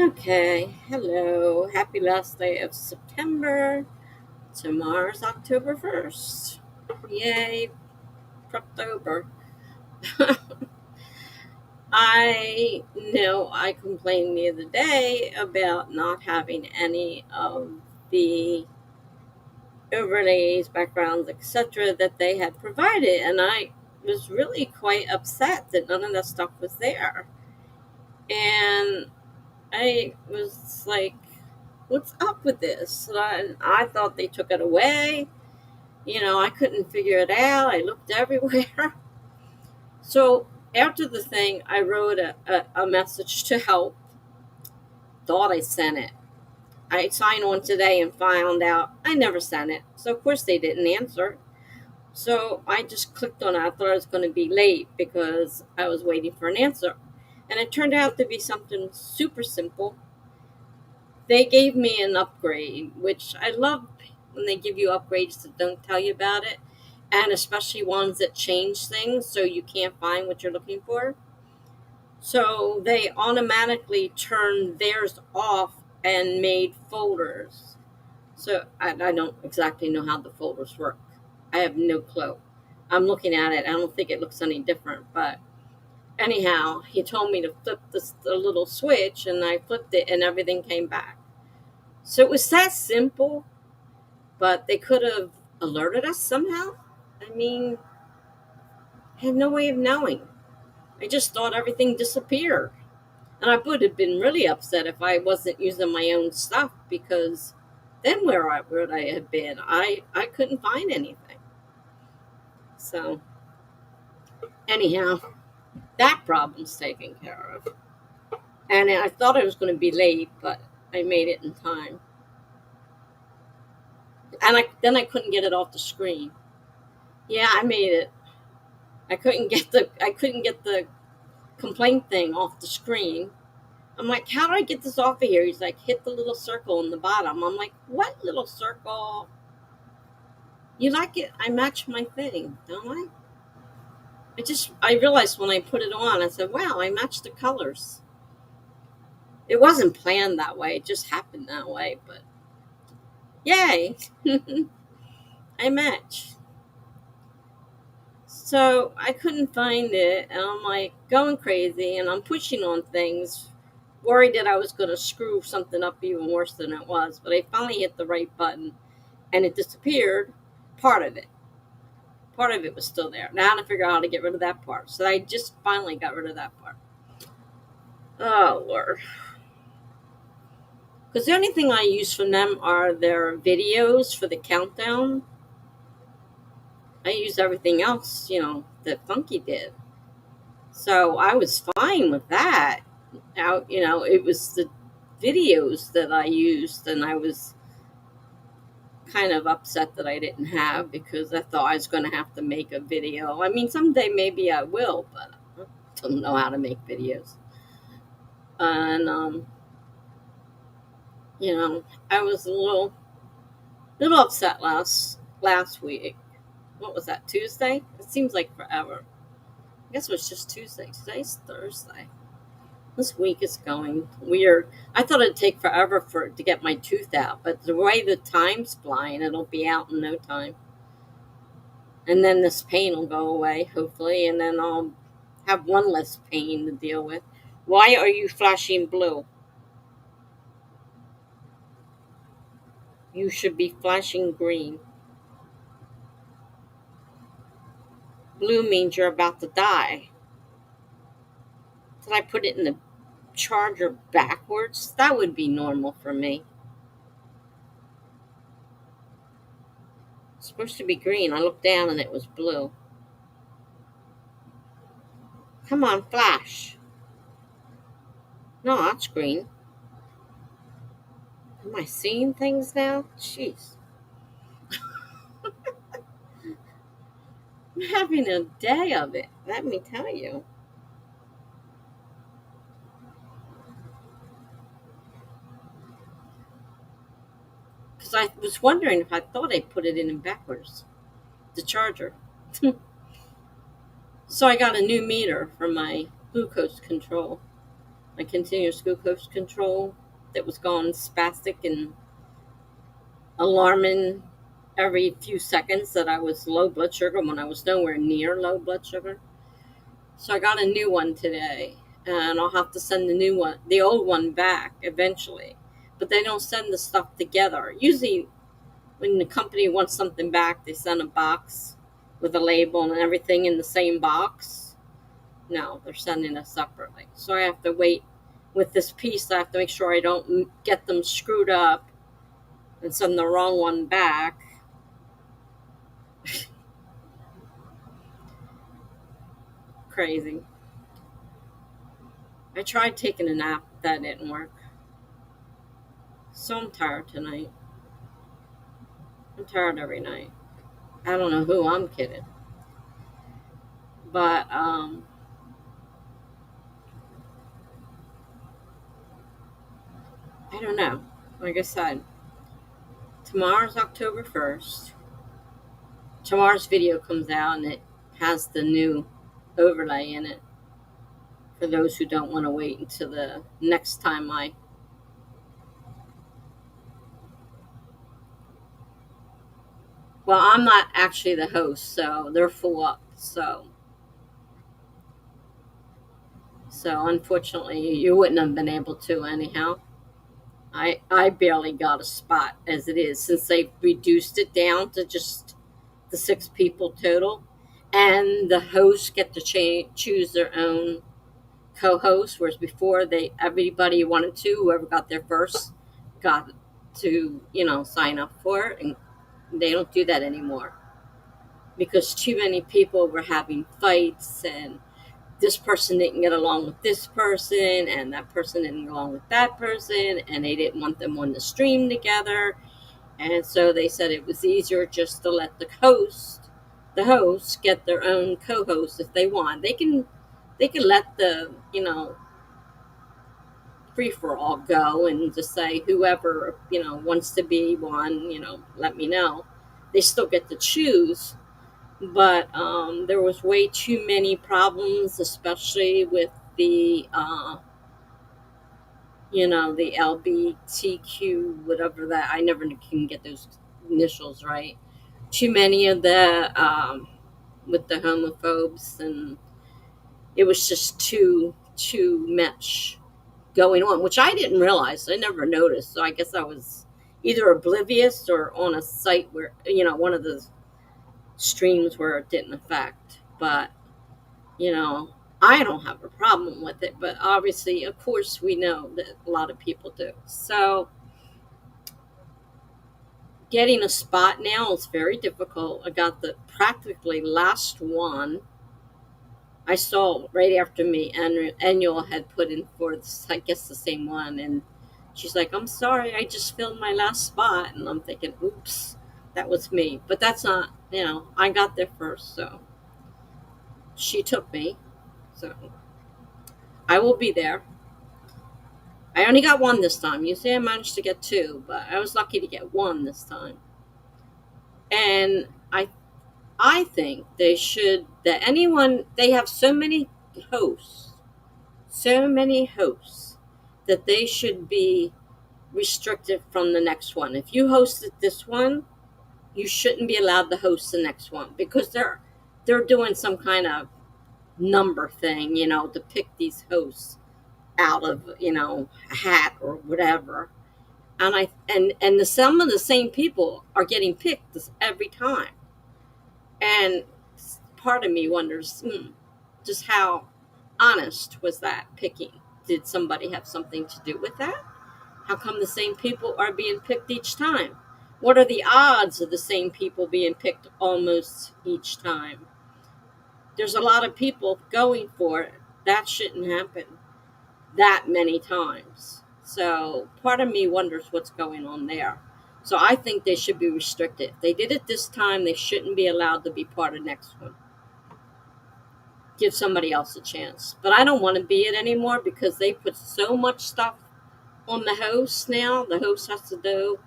Okay, hello. Happy last day of September. Tomorrow's October 1st. Yay, October. I know I complained the other day about not having any of the overlays, backgrounds, etc., that they had provided, and I was really quite upset that none of that stuff was there. And I was like, what's up with this? And I thought they took it away. I couldn't figure it out. I looked everywhere. So after the thing, I wrote a message to help. Thought I sent it. I signed on today and found out I never sent it. So of course they didn't answer. So I just clicked on it. I thought I was going to be late because I was waiting for an answer. And it turned out to be something super simple. They gave me an upgrade, which I love when they give you upgrades that don't tell you about it, and especially ones that change things so you can't find what you're looking for. So they automatically turned theirs off and made folders. So I don't exactly know how the folders work. I have no clue. I'm looking at it. I don't think it looks any different, but anyhow, he told me to flip the little switch, and I flipped it, and everything came back. So it was that simple, but they could have alerted us somehow. I mean, I had no way of knowing. I just thought everything disappeared. And I would have been really upset if I wasn't using my own stuff because then where would I have been? I couldn't find anything. So, anyhow, that problem's taken care of. And I thought I was going to be late, but I made it in time. And then I couldn't get it off the screen. Yeah, I made it. I couldn't get the complaint thing off the screen. I'm like, how do I get this off of here? He's like, hit the little circle in the bottom. I'm like, what little circle? You like it? I match my thing, don't I? I realized when I put it on, I said, wow, I matched the colors. It wasn't planned that way. It just happened that way, but yay. I match. So I couldn't find it, and I'm like going crazy, and I'm pushing on things, worried that I was going to screw something up even worse than it was. But I finally hit the right button, and it disappeared. Part of it, part of it was still there. Now I had to figure out how to get rid of that part. So I just finally got rid of that part. Oh Lord, because the only thing I use from them are their videos for the countdown. I use everything else, that Funky did. So I was fine with that. Now, it was the videos that I used, and I was kind of upset that I didn't have because I thought I was going to have to make a video. I mean, someday maybe I will, but I don't know how to make videos. And, I was a little upset last week. What was that, Tuesday? It seems like forever. I guess it was just Tuesday. Today's Thursday. This week is going weird. I thought it'd take forever to get my tooth out, but the way the time's flying, it'll be out in no time. And then this pain will go away, hopefully, and then I'll have one less pain to deal with. Why are you flashing blue? You should be flashing green. Blue means you're about to die. Did I put it in the charger backwards? That would be normal for me. It's supposed to be green. I looked down and it was blue. Come on, flash. No, that's green. Am I seeing things now? Jeez. I'm having a day of it, let me tell you. Because I was wondering if I thought I put it in backwards, the charger. So I got a new meter for my glucose control. my continuous glucose control that was going spastic and alarming every few seconds that I was low blood sugar when I was nowhere near low blood sugar. So I got a new one today, and I'll have to send the old one back eventually. But they don't send the stuff together. Usually, when the company wants something back, they send a box with a label and everything in the same box. No, they're sending it separately. So I have to wait with this piece. I have to make sure I don't get them screwed up and send the wrong one back. Crazy. I tried taking a nap, that didn't work. So I'm tired tonight. I'm tired every night. I don't know who I'm kidding. But I don't know. Like I said, tomorrow's October 1st. Tomorrow's video comes out and it has the new overlay in it for those who don't want to wait until the next time I. Well, I'm not actually the host, so they're full up. So unfortunately, you wouldn't have been able to anyhow. I barely got a spot as it is since they've reduced it down to just the 6 people total, and the hosts get to choose their own co-host, whereas before they everybody wanted to, whoever got there first got to sign up for it, and they don't do that anymore because too many people were having fights, and this person didn't get along with this person, and that person didn't get along with that person, and they didn't want them on the stream together. And so they said it was easier just to let the hosts get their own co-host if they want. They can let the free for all go and just say whoever wants to be one, let me know. They still get to choose, but there was way too many problems, especially with the the LBTQ, whatever that, I never can get those initials right. Too many of the with the homophobes, and it was just too much going on, which I didn't realize. I never noticed. So I guess I was either oblivious or on a site where one of the streams where it didn't affect. But you know, I don't have a problem with it. But obviously, of course, we know that a lot of people do. So getting a spot now is very difficult. I got the practically last one. I saw right after me, and Annual had put in for this, I guess the same one, and she's like, "I'm sorry, I just filled my last spot," and I'm thinking, "Oops, that was me." But that's not, I got there first, so she took me, so I will be there. I only got one this time. Usually I managed to get two, but I was lucky to get one this time. And I think they have hosts, so many hosts, that they should be restricted from the next one. If you hosted this one, you shouldn't be allowed to host the next one because they're doing some kind of number thing, to pick these hosts out of a hat or whatever. And some of the same people are getting picked every time. And part of me wonders, just how honest was that picking? Did somebody have something to do with that? How come the same people are being picked each time? What are the odds of the same people being picked almost each time? There's a lot of people going for it. That shouldn't happen that many times. So part of me wonders what's going on there. So I think they should be restricted. If they did it this time, they shouldn't be allowed to be part of next one. Give somebody else a chance. But I don't want to be it anymore because they put so much stuff on the host now. The host has to do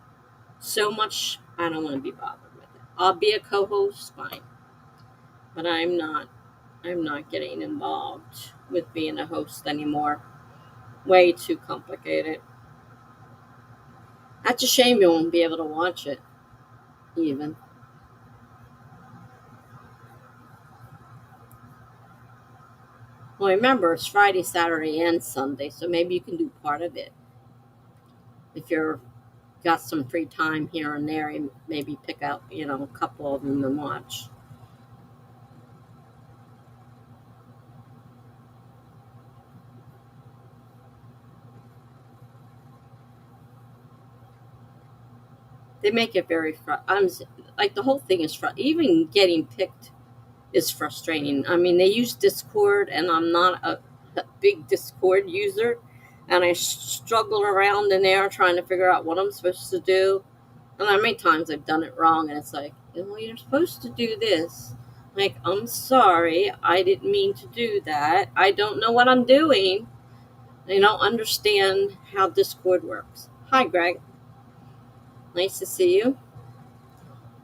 so much. I don't want to be bothered with it. I'll be a co-host, fine. But I'm not getting involved with being a host anymore. Way too complicated. That's a shame you won't be able to watch it, even. Well, remember, it's Friday, Saturday, and Sunday, so maybe you can do part of it. If you're got some free time here and there, and maybe pick out, a couple of them and watch. They make it very like the whole thing is even getting picked is frustrating. I mean, they use Discord, and I'm not a big Discord user, and I struggle around in there trying to figure out what I'm supposed to do. And how many times I've done it wrong, and it's like, you're supposed to do this. Like, I'm sorry, I didn't mean to do that. I don't know what I'm doing. I don't understand how Discord works. Hi, Greg. Nice to see you.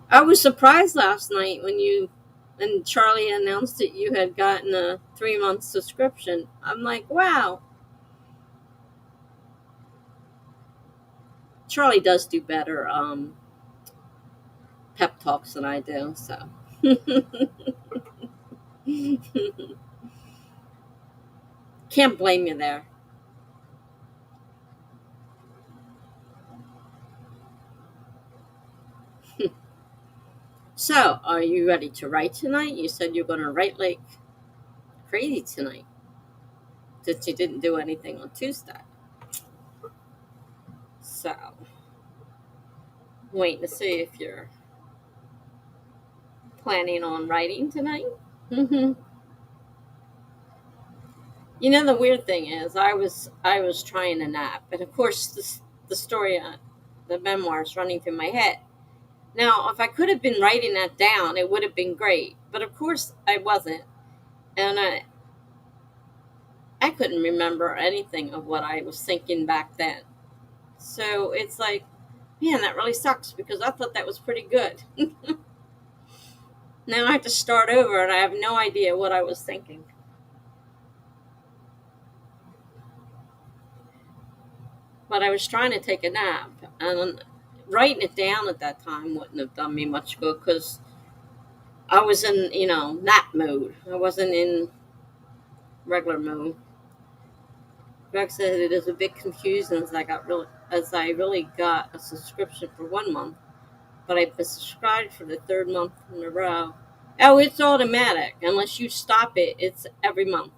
I was surprised last night when Charlie announced that you had gotten a 3-month subscription. I'm like, wow. Charlie does do better pep talks than I do, so. Can't blame you there. So, are you ready to write tonight? You said you're going to write like crazy tonight, since you didn't do anything on Tuesday. So, waiting to see if you're planning on writing tonight. The weird thing is, I was trying to nap, and of course, the story, the memoir is running through my head. Now, if I could have been writing that down, it would have been great. But of course, I wasn't, and I couldn't remember anything of what I was thinking back then. So it's like, man, that really sucks because I thought that was pretty good. Now I have to start over, and I have no idea what I was thinking. But I was trying to take a nap, and writing it down at that time wouldn't have done me much good because I was in, nap mode. I wasn't in regular mode. Greg said it is a bit confusing as I really got a subscription for 1 month, but I've been subscribed for the third month in a row. Oh, it's automatic. Unless you stop it, it's every month.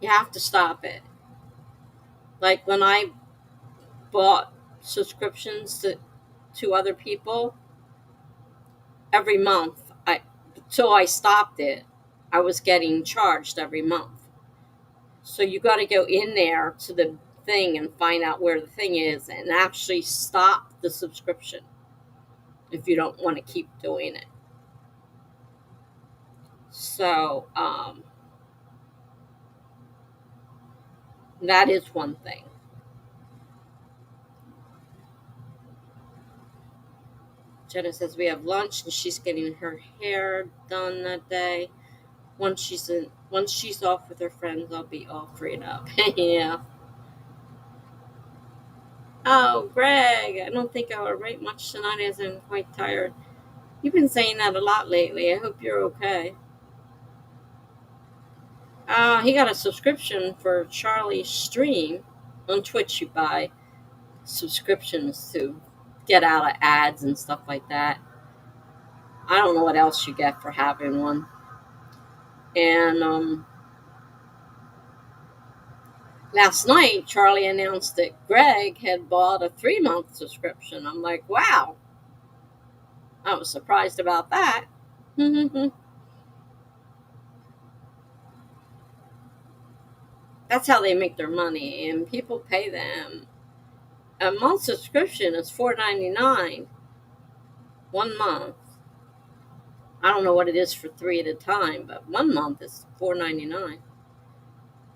You have to stop it. Like when I bought subscriptions to other people, every month, until I stopped it, I was getting charged every month. So you got to go in there to the thing and find out where the thing is and actually stop the subscription if you don't want to keep doing it. So that is one thing. Jenna says we have lunch and she's getting her hair done that day. Once she's off with her friends, I'll be all freed up. Yeah. Oh, Greg, I don't think I will write much tonight as I'm quite tired. You've been saying that a lot lately. I hope you're okay. He got a subscription for Charlie's stream on Twitch. You buy subscriptions to get out of ads and stuff like that. I don't know what else you get for having one. And last night, Charlie announced that Greg had bought a 3-month subscription. I'm like, wow. I was surprised about that. That's how they make their money, and people pay them. A month subscription is $4.99. 1 month. I don't know what it is for 3 at a time, but 1 month is $4.99.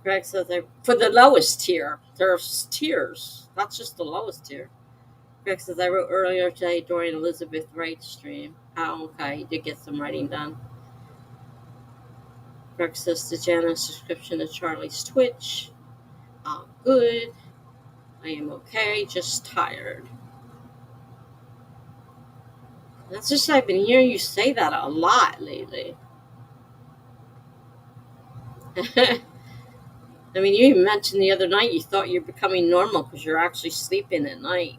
Greg says for the lowest tier. There's tiers. That's just the lowest tier. Greg says I wrote earlier today during Elizabeth Wright's stream. Oh, okay. He did get some writing done. Greg says to Jana, subscription to Charlie's Twitch. Good. I am okay, just tired. That's just, I've been hearing you say that a lot lately. I mean, you even mentioned the other night you thought you're becoming normal because you're actually sleeping at night.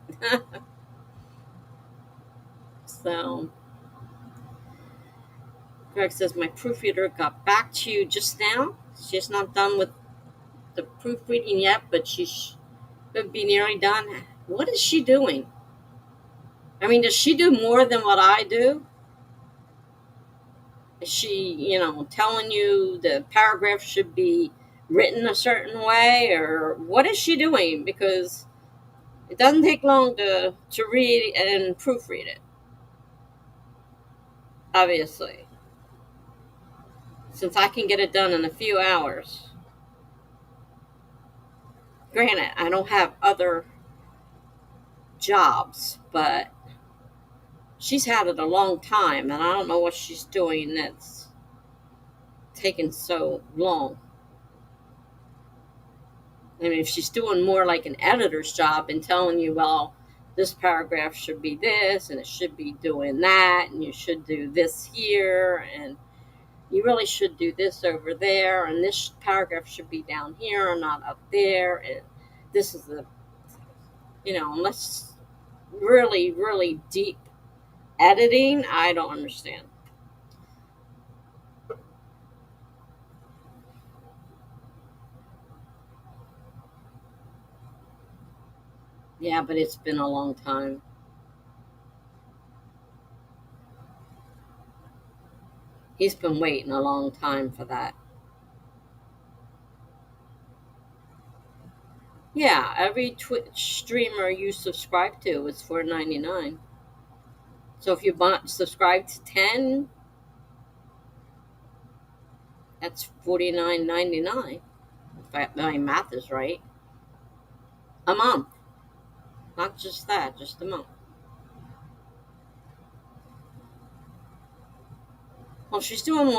So, Greg says, my proofreader got back to you just now. She's not done with the proofreading yet, but she should be nearly done. What is she doing? I mean, does she do more than what I do? Is she, telling you the paragraph should be written a certain way, or what is she doing? Because it doesn't take long to read and proofread it, obviously. Since I can get it done in a few hours. Granted, I don't have other jobs, but she's had it a long time, and I don't know what she's doing that's taking so long. I mean, if she's doing more like an editor's job and telling you, well, this paragraph should be this, and it should be doing that, and you should do this here, and you really should do this over there, and this paragraph should be down here and not up there, and this is unless really, really deep editing, I don't understand. Yeah, but it's been a long time. He's been waiting a long time for that. Yeah, every Twitch streamer you subscribe to is $4.99. So if you subscribe to 10, that's $49.99. If my math is right, a month. Not just that, just a month. Well, she's doing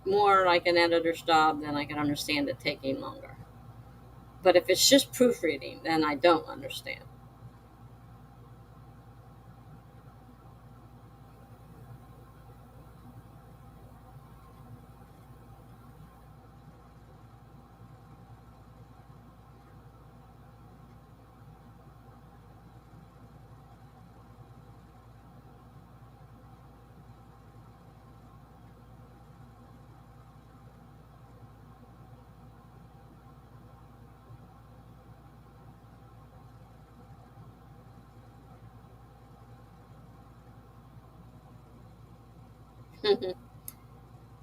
more like an editor's job, then I can understand it taking longer. But if it's just proofreading, then I don't understand.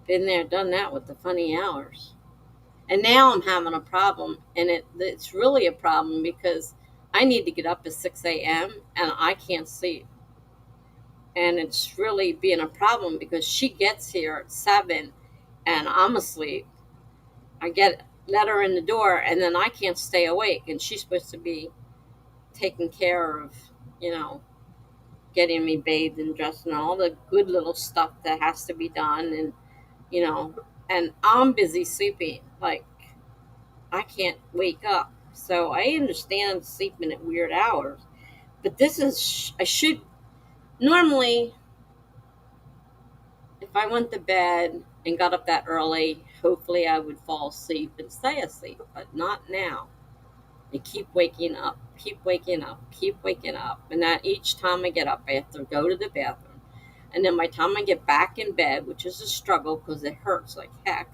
Been there, done that with the funny hours. And now I'm having a problem, and it's really a problem because I need to get up at 6 a.m. and I can't sleep. And it's really being a problem because she gets here at 7 and I'm asleep. Let her in the door, and then I can't stay awake, and she's supposed to be taking care of, you know, getting me bathed and dressed and all the good little stuff that has to be done, and you know, and I'm busy sleeping. Like, I can't wake up. So I understand sleeping at weird hours, but this is, I should, normally, if I went to bed and got up that early, hopefully I would fall asleep and stay asleep, but not now. I keep waking up, keep waking up, keep waking up. And that each time I get up, I have to go to the bathroom. And then by the time I get back in bed, which is a struggle because it hurts like heck,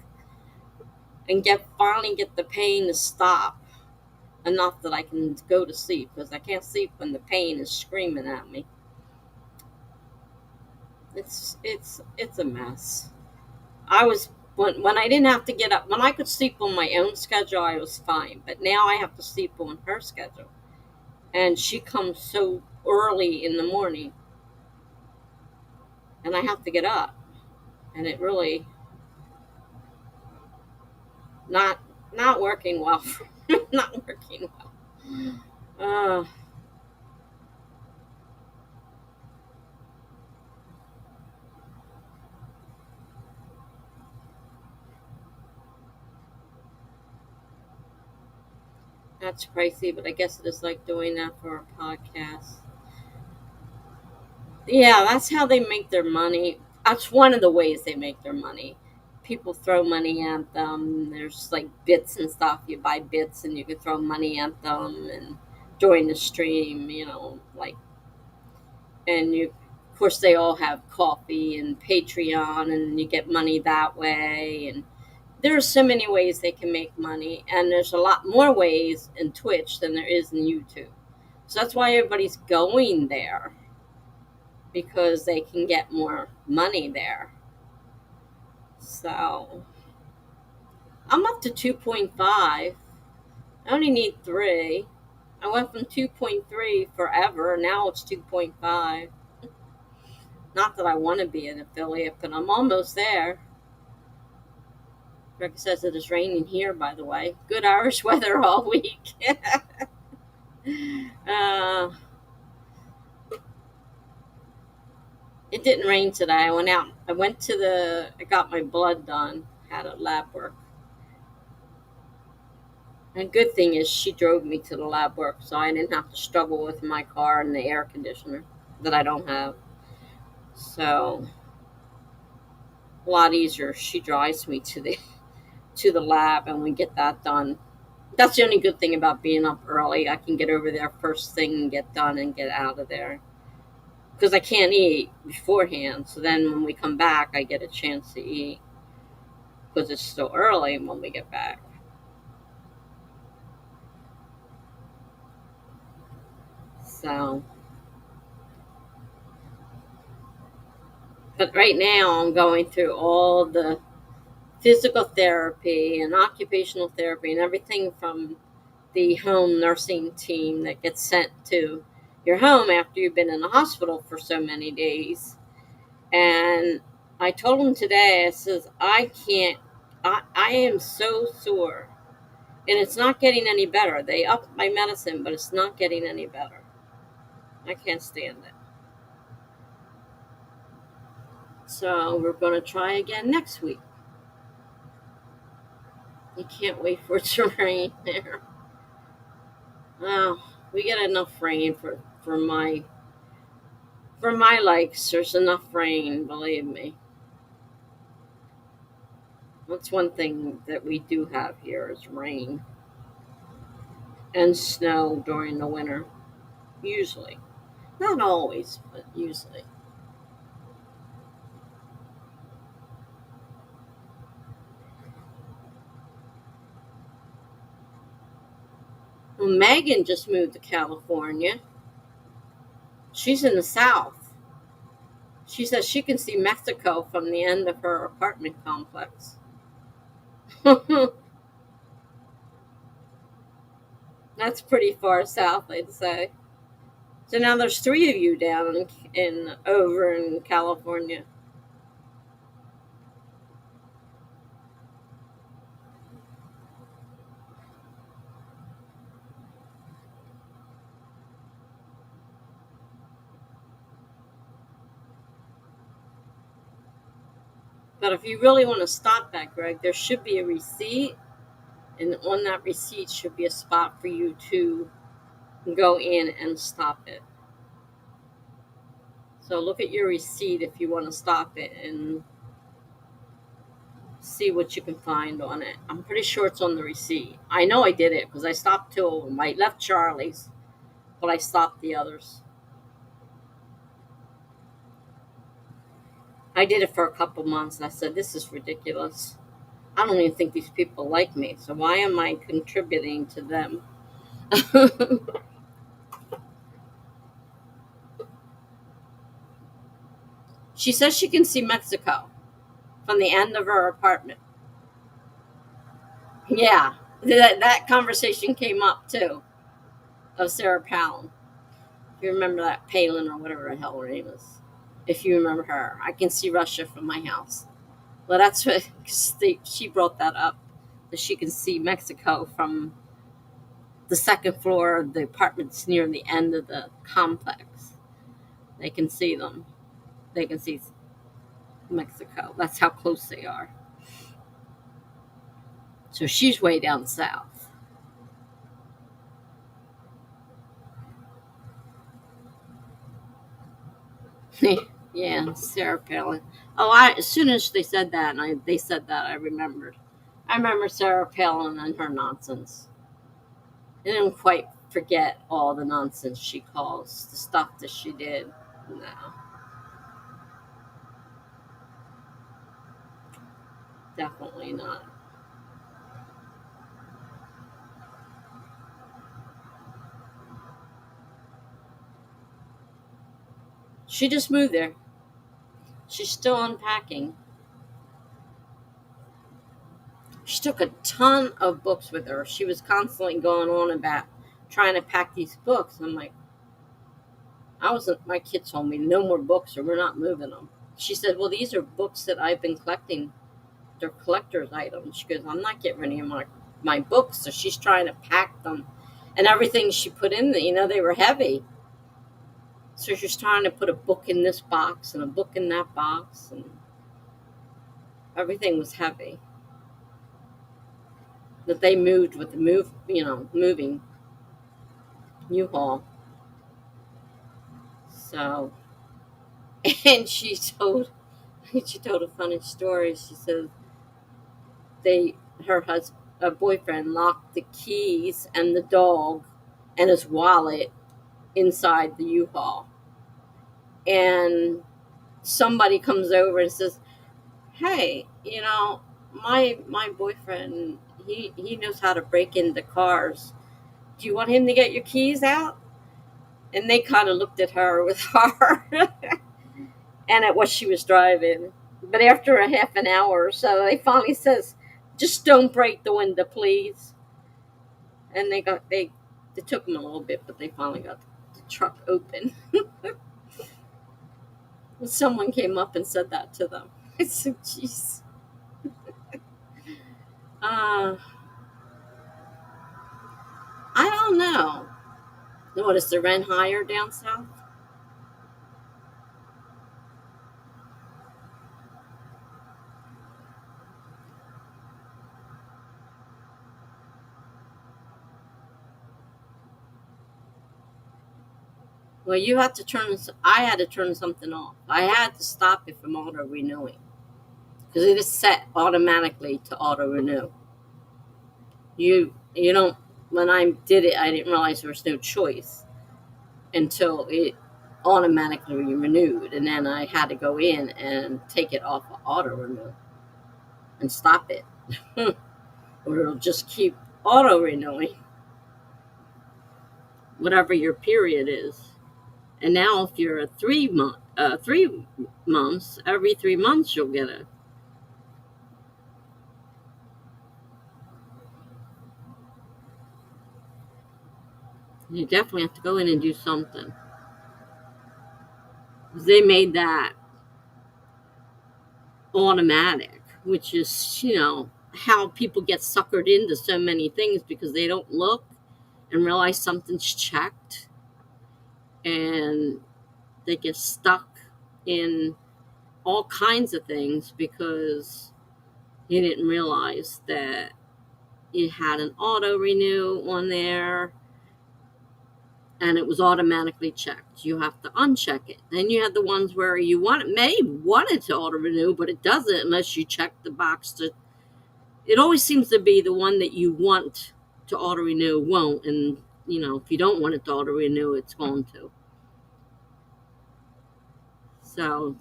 and finally get the pain to stop enough that I can go to sleep, because I can't sleep when the pain is screaming at me. It's a mess. I was when I didn't have to get up, when I could sleep on my own schedule, I was fine. But now I have to sleep on her schedule, and she comes so early in the morning, and I have to get up, and it really not not working well. Not working well. That's pricey, but I guess it is like doing that for a podcast. Yeah, that's how they make their money. That's one of the ways they make their money. People throw money at them. There's like bits and stuff. You buy bits and you can throw money at them and join the stream, like, and you, of course, they all have coffee and Patreon and you get money that way. And there are so many ways they can make money. And there's a lot more ways in Twitch than there is in YouTube. So that's why everybody's going there because they can get more money there. So I'm up to 2.5. I only need 3. I went from 2.3 forever. Now it's 2.5. Not that I want to be an affiliate, but I'm almost there. Rick says it is raining here, by the way. Good Irish weather all week. uh, it didn't rain today. I went out. I got my blood done. Had a lab work. And good thing is she drove me to the lab work, so I didn't have to struggle with my car and the air conditioner that I don't have. So a lot easier. She drives me to the lab, and we get that done. That's the only good thing about being up early. I can get over there first thing and get done and get out of there because I can't eat beforehand. So then when we come back, I get a chance to eat because it's still early when we get back. So, but right now I'm going through all the physical therapy and occupational therapy and everything from the home nursing team that gets sent to your home after you've been in the hospital for so many days. And I told him today, I says, I can't, I am so sore. And it's not getting any better. They upped my medicine, but it's not getting any better. I can't stand it. So we're going to try again next week. I can't wait for it to rain there. Oh, we get enough rain for my likes. There's enough rain, believe me. That's one thing that we do have here is rain and snow during the winter. Usually. Not always, but usually. Well, Megan just moved to California. She's in the South. She says she can see Mexico from the end of her apartment complex. That's pretty far south, I'd say. So now there's 3 of you down in over in California. But if you really want to stop that, Greg, there should be a receipt, and on that receipt should be a spot for you to go in and stop it. So look at your receipt if you want to stop it and see what you can find on it. I'm pretty sure it's on the receipt. I know I did it because I stopped 2 of them. I left Charlie's, but I stopped the others. I did it for a couple months and I said, this is ridiculous. I don't even think these people like me, so why am I contributing to them? She says she can see Mexico from the end of her apartment. Yeah, that conversation came up too of Sarah Palin. If you remember that Palin or whatever the hell her name is. If you remember her, I can see Russia from my house. Well, that's what she brought that up, that she can see Mexico from the second floor of the apartments near the end of the complex. They can see them. They can see Mexico. That's how close they are. So she's way down south. Yeah, Sarah Palin. Oh, I as soon as they said that, I remembered. I remember Sarah Palin and her nonsense. I didn't quite forget all the nonsense she calls the stuff that she did. No, definitely not. She just moved there. She's still unpacking. She took a ton of books with her. She was constantly going on about trying to pack these books. I'm like, I wasn't. My kids told me no more books, or we're not moving them. She said, "Well, these are books that I've been collecting. They're collector's items." She goes, "I'm not getting rid of my books." So she's trying to pack them, and everything she put in there, they were heavy. So she's trying to put a book in this box and a book in that box, and everything was heavy. That they moved with the moving U-Haul. So, and she told a funny story. She said they her husband, boyfriend, locked the keys and the dog and his wallet inside the U-Haul, and somebody comes over and says, "Hey, my boyfriend, he knows how to break into cars. Do you want him to get your keys out?" And they kind of looked at her with horror and at what she was driving. But after a half an hour or so, they finally says, "Just don't break the window, please." And it took them a little bit, but they finally got the truck open. Someone came up and said that to them. I said, "Jeez." Uh, I don't know. What is the rent higher down south? Well, you have to turn. I had to turn something off. I had to stop it from auto renewing because it is set automatically to auto renew. You don't. When I did it, I didn't realize there was no choice until it automatically renewed, and then I had to go in and take it off of auto renew and stop it, or it'll just keep auto renewing whatever your period is. And now, if you're a 3 months, every 3 months you'll get a. You definitely have to go in and do something. They made that automatic, which is how people get suckered into so many things because they don't look and realize something's checked, and they get stuck in all kinds of things because you didn't realize that you had an auto renew on there and it was automatically checked. You have to uncheck it. Then you have the ones where may want it to auto renew, but it doesn't unless you check the box to. It always seems to be the one that you want to auto renew won't, and if you don't want it to auto renew, it's going to. So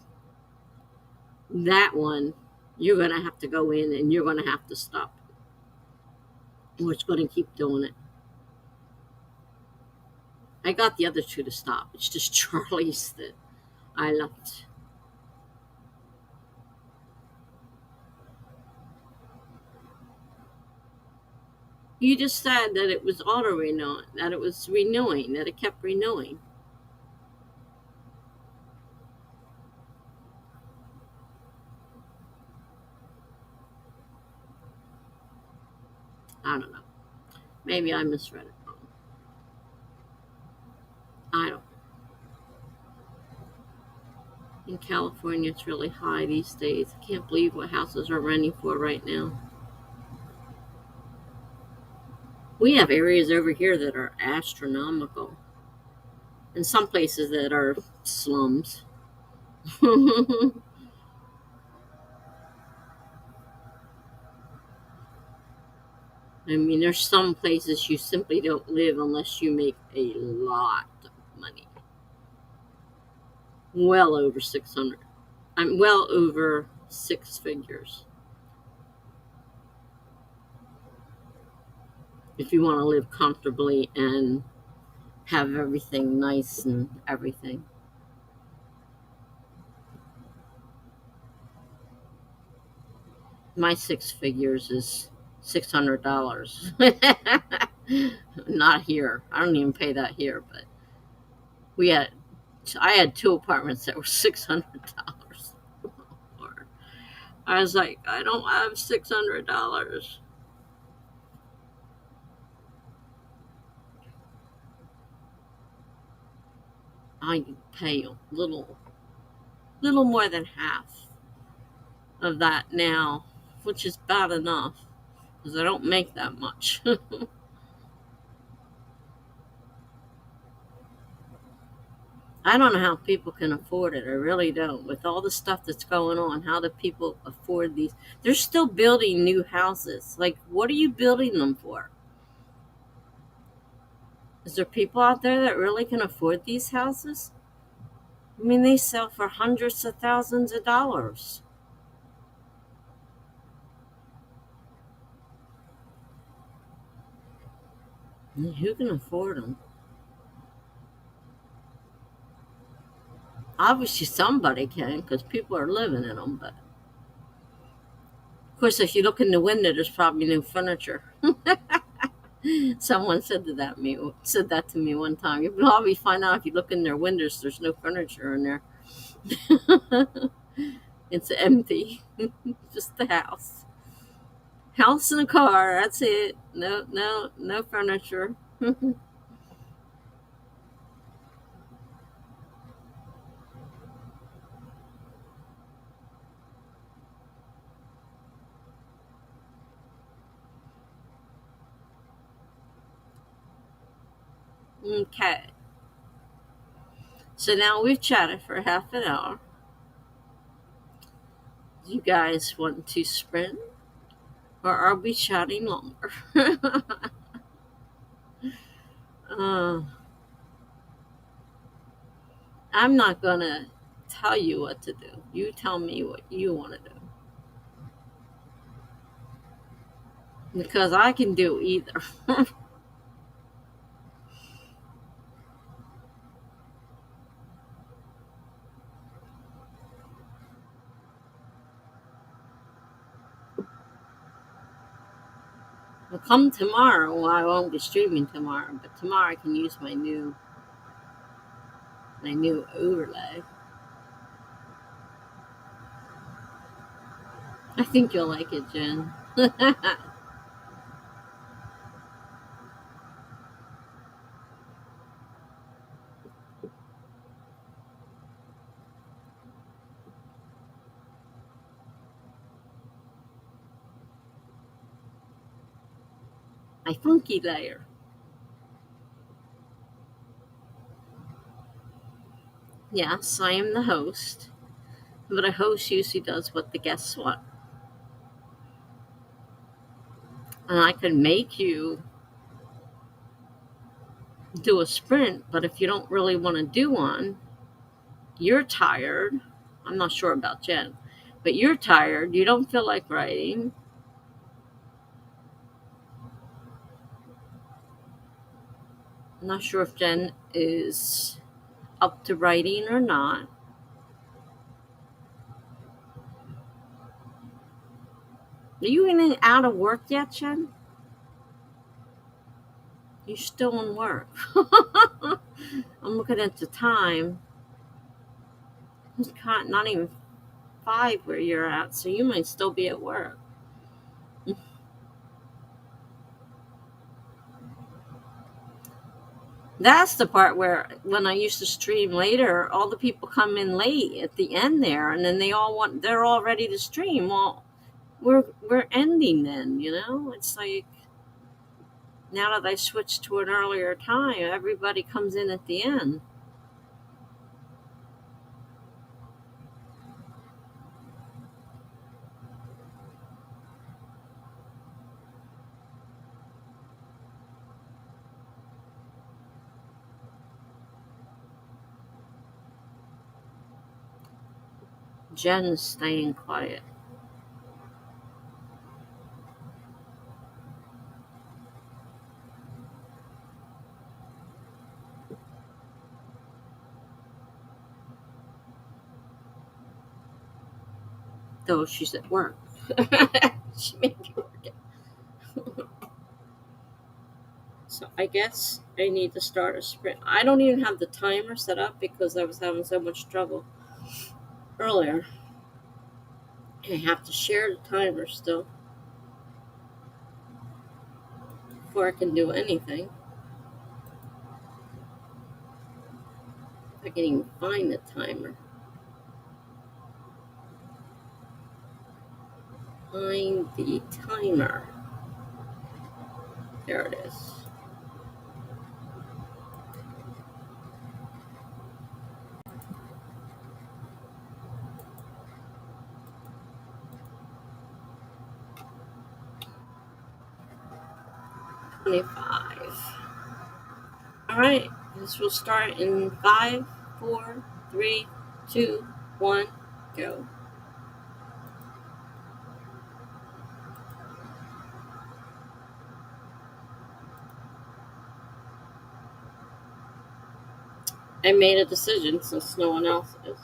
that one, you're going to have to go in and you're going to have to stop, or it's going to keep doing it. I got the other two to stop. It's just Charlie's that I left. You just said that it was auto renewing, that it was renewing, that it kept renewing. I don't know. Maybe I misread it wrong. I don't. In California, it's really high these days. I can't believe what houses are renting for right now. We have areas over here that are astronomical, and some places that are slums. I mean, there's some places you simply don't live unless you make a lot of money. Well over 600. I'm well over six figures if you want to live comfortably and have everything nice and everything. My six figures is $600. Not here. I don't even pay that here, but we had I had two apartments that were $600. I was like, I don't have $600. I pay a little more than half of that now, which is bad enough because I don't make that much. I don't know how people can afford it. I really don't. With all the stuff that's going on, how do people afford these? They're still building new houses. Like, what are you building them for? Is there people out there that really can afford these houses? I mean, they sell for hundreds of thousands of dollars. And who can afford them? Obviously, somebody can because people are living in them. But of course, if you look in the window, there's probably new furniture. Someone said that to me one time. You probably find out if you look in their windows, there's no furniture in there. It's empty, just the house and a car. That's it. No furniture. Okay, so now we've chatted for half an hour. Do you guys want to sprint, or are we chatting longer? uh, I'm not gonna tell you what to do. You tell me what you want to do because I can do either. Well, come tomorrow. Well, I won't be streaming tomorrow, but tomorrow I can use my new overlay. I think you'll like it, Jen. My funky layer. Yes, I am the host, but a host usually does what the guests want. And I could make you do a sprint, but if you don't really want to do one, you're tired. I'm not sure about Jen, but you're tired. You don't feel like writing. I'm not sure if Jen is up to writing or not. Are you in and out of work yet, Jen? You're still in work. I'm looking at the time. It's not even 5 where you're at, so you might still be at work. That's the part where when I used to stream later, all the people come in late at the end there, and then they're all ready to stream. Well, we're ending then, you know? It's like now that I switched to an earlier time, everybody comes in at the end. Jen's staying quiet. Though she's at work. She may be working. So I guess I need to start a sprint. I don't even have the timer set up because I was having so much trouble earlier. I have to share the timer still before I can do anything. If I can even find the timer. Find the timer. There it is. $25. All right, this will start in 5, 4, 3, 2, 1, go. I made a decision since no one else is.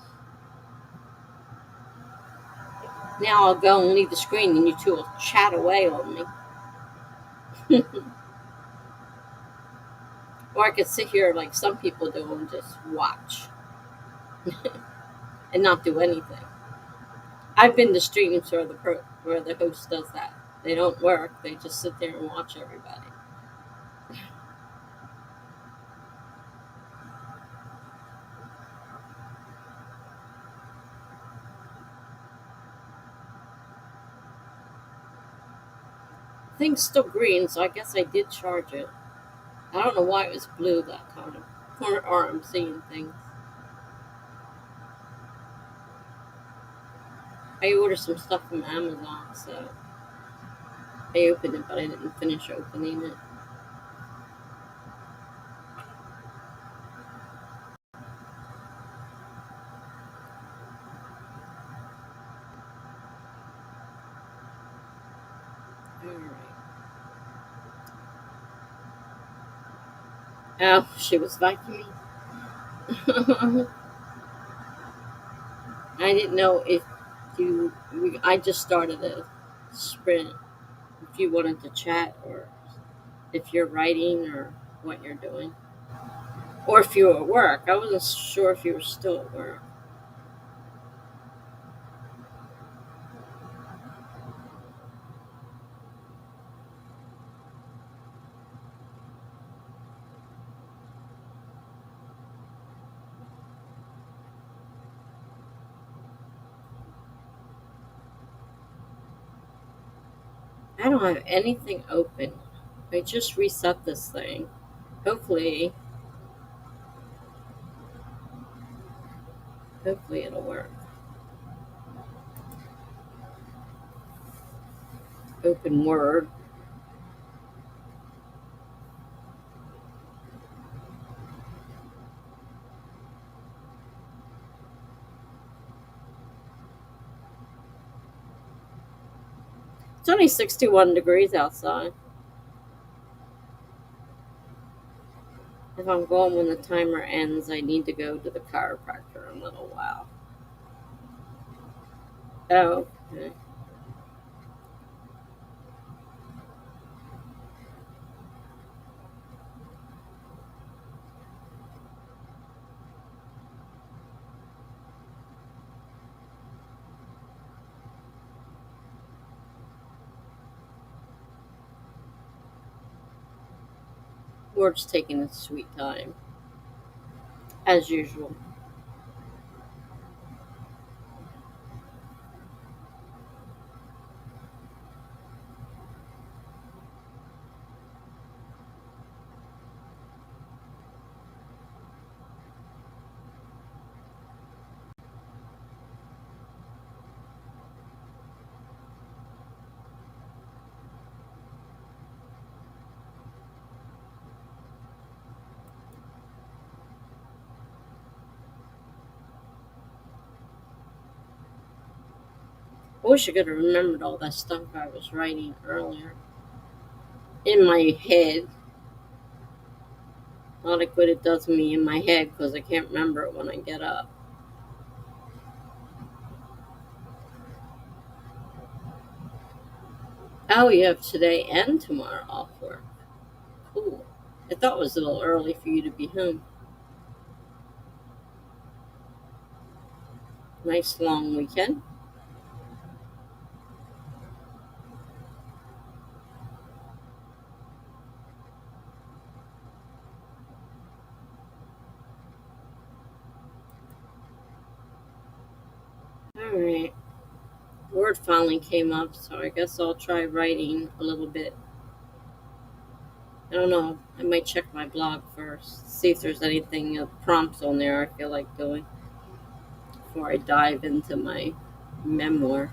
Now I'll go and leave the screen and you two will chat away on me. Or I could sit here like some people do and just watch and not do anything. I've been to streams where the host does that. They don't work, they just sit there and watch everybody. The thing's still green, so I guess I did charge it. I don't know why it was blue that time. Or I'm seeing things. I ordered some stuff from Amazon, so I opened it, but I didn't finish opening it. Alright. Oh, she was vacuuming. I didn't know if I just started a sprint. If you wanted to chat, or if you're writing, or what you're doing. Or if you were at work. I wasn't sure if you were still at work. I don't have anything open. I just reset this thing. Hopefully it'll work. Open Word. It's only 61 degrees outside. If I'm going when the timer ends, I need to go to the chiropractor in a little while. Oh, okay. Word's taking its sweet time, as usual. I wish I could have remembered all that stuff I was writing earlier in my head. Not like what it does to me in my head because I can't remember it when I get up. Oh, you have today and tomorrow off work. Cool. I thought it was a little early for you to be home. Nice long weekend. Alright. Word finally came up, so I guess I'll try writing a little bit. I don't know. I might check my blog first, see if there's anything prompts on there I feel like doing before I dive into my memoir.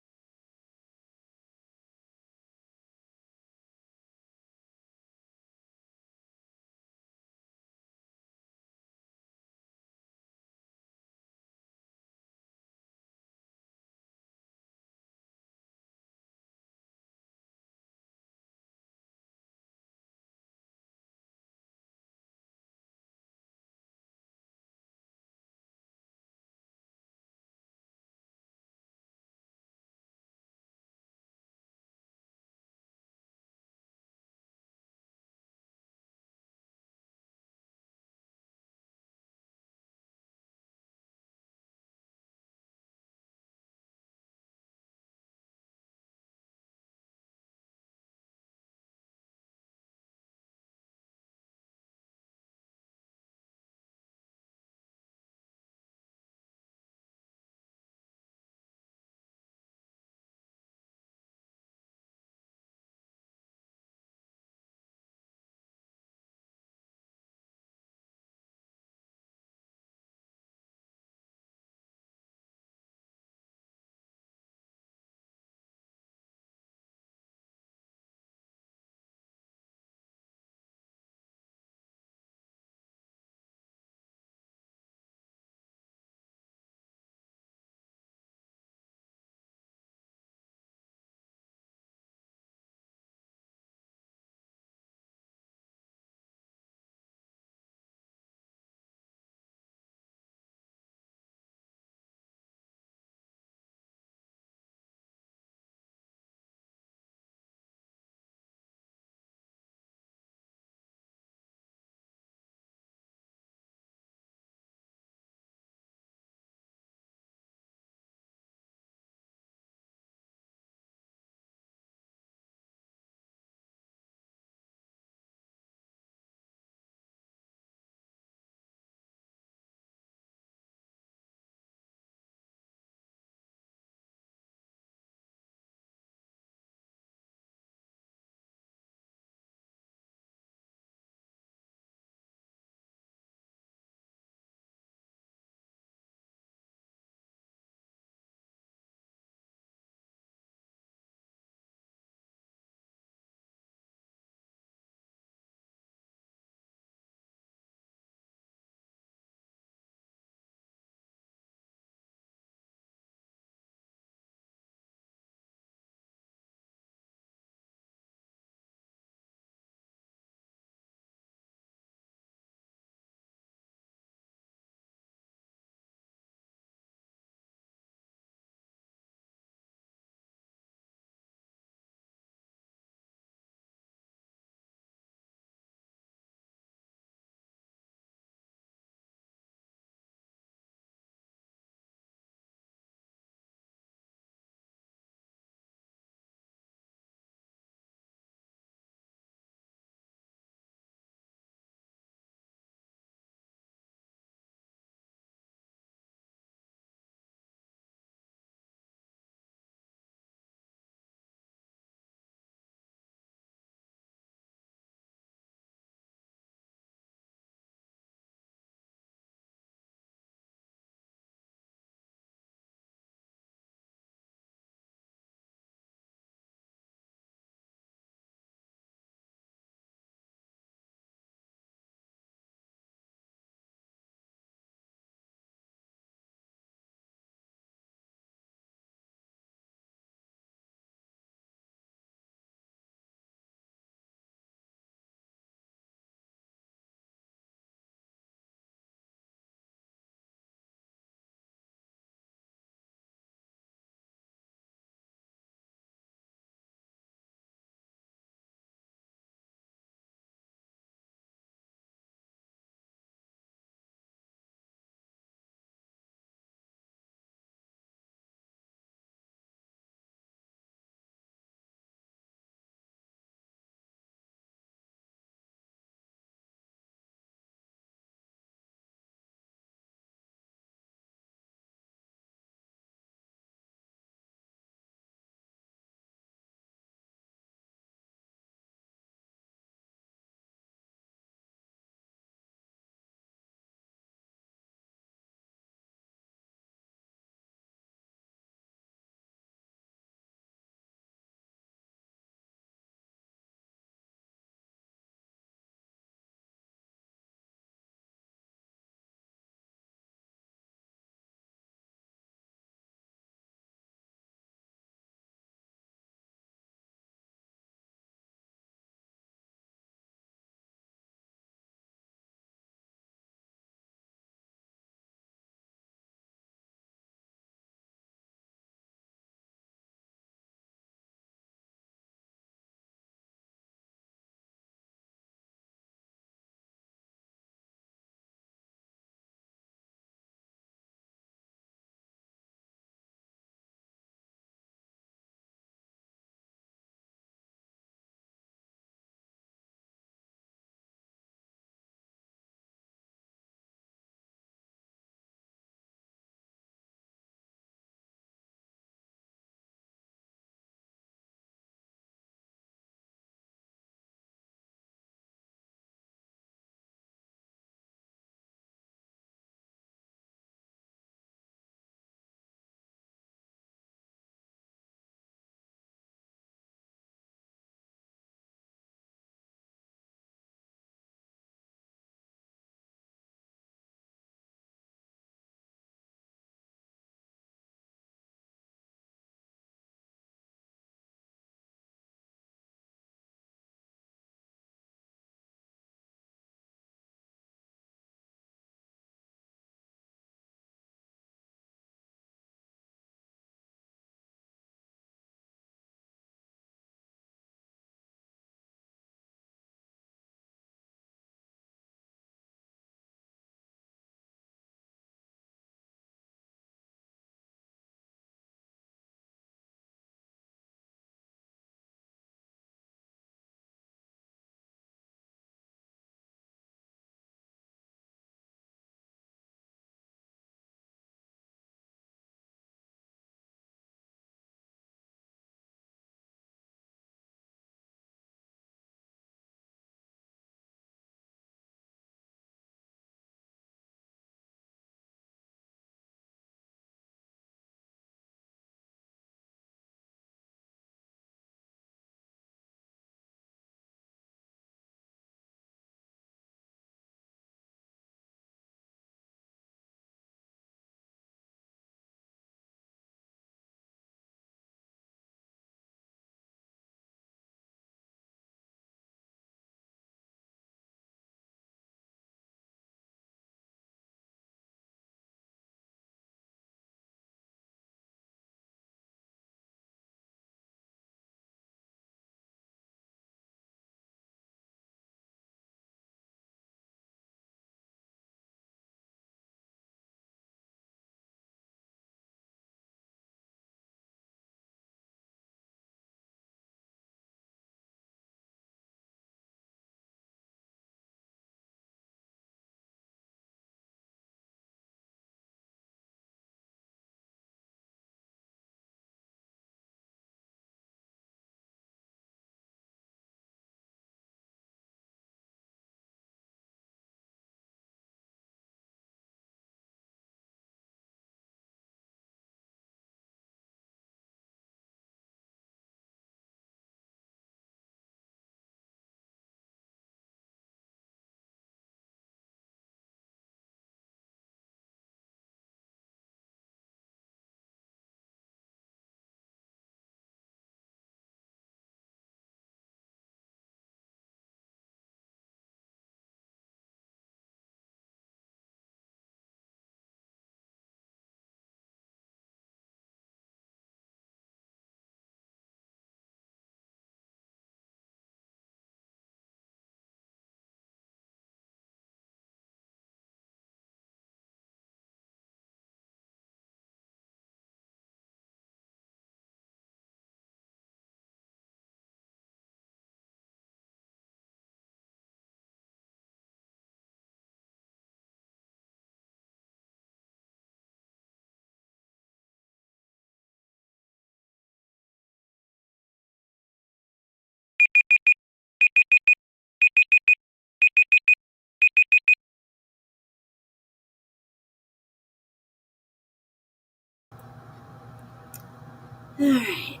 Alright.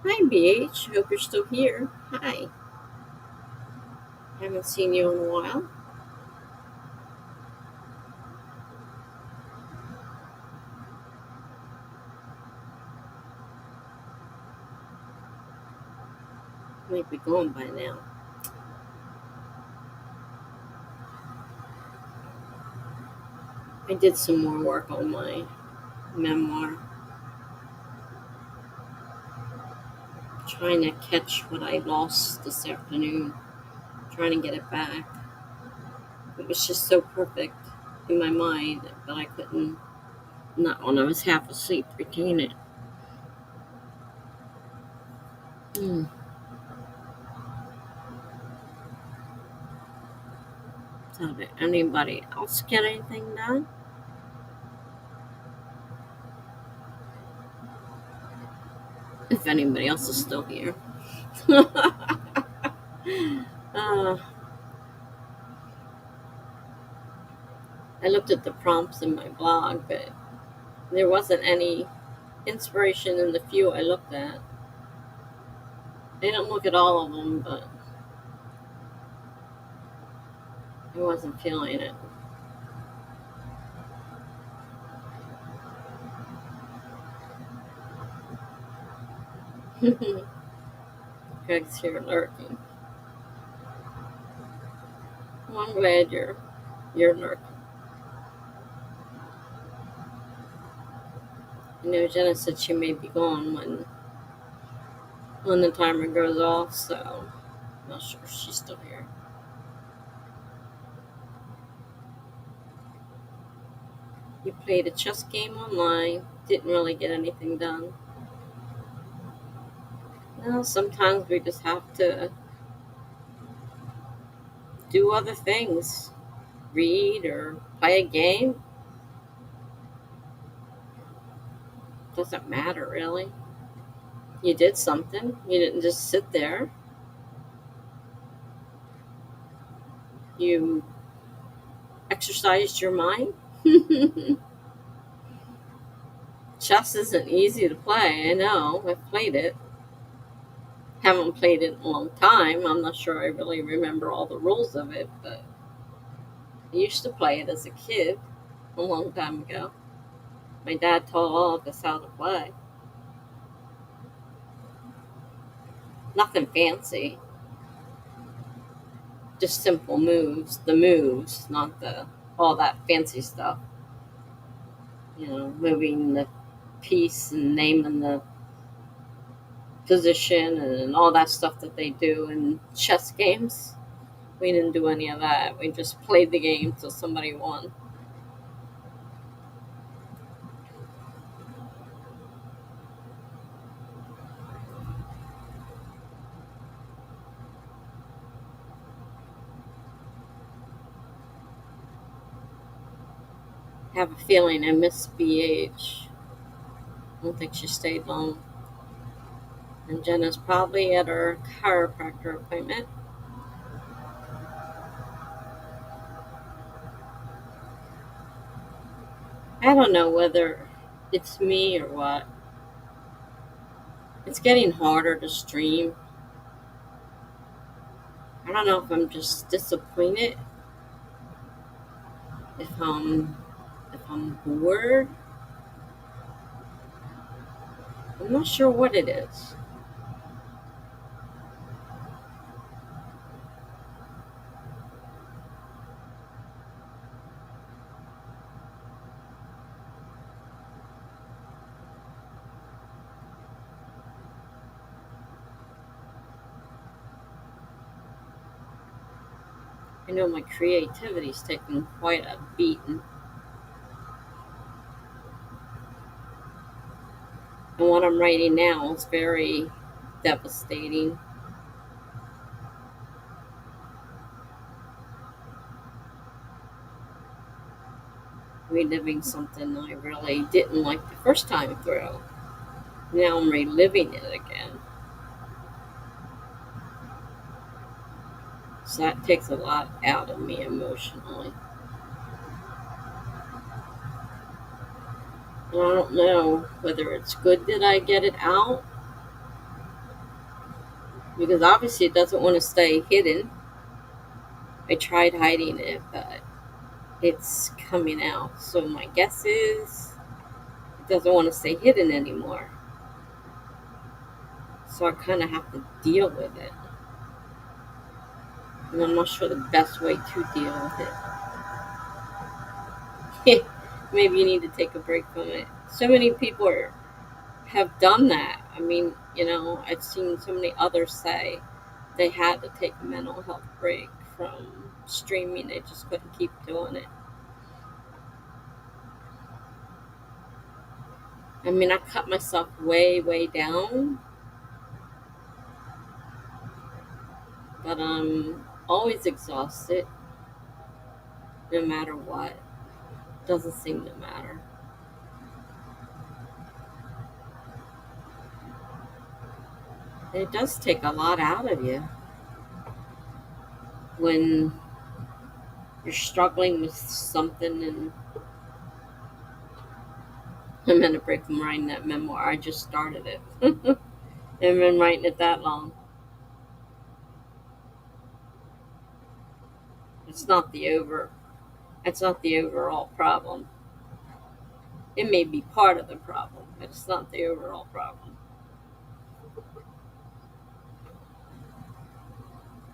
Hi, BH. Hope you're still here. Hi. Haven't seen you in a while. Might be gone by now. I did some more work on my memoir, trying to catch what I lost this afternoon, trying to get it back. It was just so perfect in my mind, but I couldn't, not when I was half asleep, retain it. Hmm. So did anybody else get anything done? If anybody else is still here. uh, I looked at the prompts in my blog, but there wasn't any inspiration in the few I looked at. I didn't look at all of them, but I wasn't feeling it. Greg's here lurking. Well, I'm glad you're lurking. I know Jenna said she may be gone when the timer goes off, so I'm not sure if she's still here. You played a chess game online, didn't really get anything done. Well, sometimes we just have to do other things, read or play a game. Doesn't matter really. You did something. You didn't just sit there. You exercised your mind. Chess isn't easy to play. I know. I've played it. Haven't played it in a long time. I'm not sure I really remember all the rules of it, but I used to play it as a kid a long time ago. My dad taught all of us how to play. Nothing fancy. Just simple moves. The moves, not the all that fancy stuff. Moving the piece and naming the position and all that stuff that they do in chess games. We didn't do any of that. We just played the game till somebody won. I have a feeling I miss BH. I don't think she stayed long. And Jenna's probably at her chiropractor appointment. I don't know whether it's me or what. It's getting harder to stream. I don't know if I'm just disappointed, if I'm bored. I'm not sure what it is. I know my creativity's taking quite a beating. And what I'm writing now is very devastating. Reliving something I really didn't like the first time through. Now I'm reliving it again. So that takes a lot out of me emotionally. I don't know whether it's good that I get it out, because obviously it doesn't want to stay hidden. I tried hiding it, but it's coming out. So my guess is it doesn't want to stay hidden anymore. So I kind of have to deal with it. And I'm not sure the best way to deal with it. Maybe you need to take a break from it. So many people have done that. I mean, I've seen so many others say they had to take a mental health break from streaming. They just couldn't keep doing it. I mean, I cut myself way, way down, but I'm always exhausted no matter what. Doesn't seem to matter. It does take a lot out of you when you're struggling with something. And I'm in a break from writing that memoir. I just started it. I've been writing it that long. It's not the over. It's not the overall problem. It may be part of the problem, but it's not the overall problem.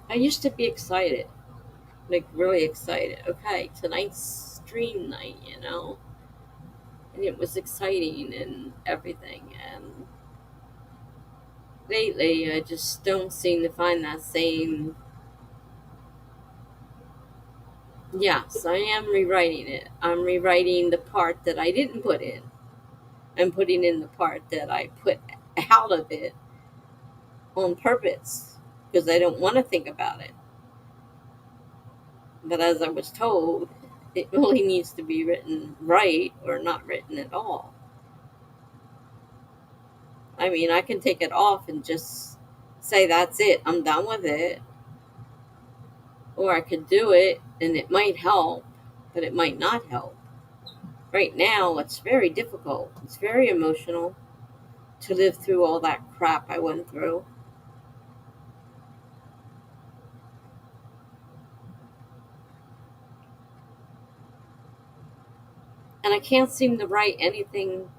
I used to be excited, like really excited. Okay, tonight's stream night, and it was exciting and everything. And lately, I just don't seem to find that same. Yes, I am rewriting it. I'm rewriting the part that I didn't put in. I'm putting in the part that I put out of it on purpose because I don't want to think about it. But as I was told, it really needs to be written right or not written at all. I mean, I can take it off and just say, that's it, I'm done with it. Or I could do it and it might help, but it might not help. Right now, it's very difficult. It's very emotional to live through all that crap I went through. And I can't seem to write anything.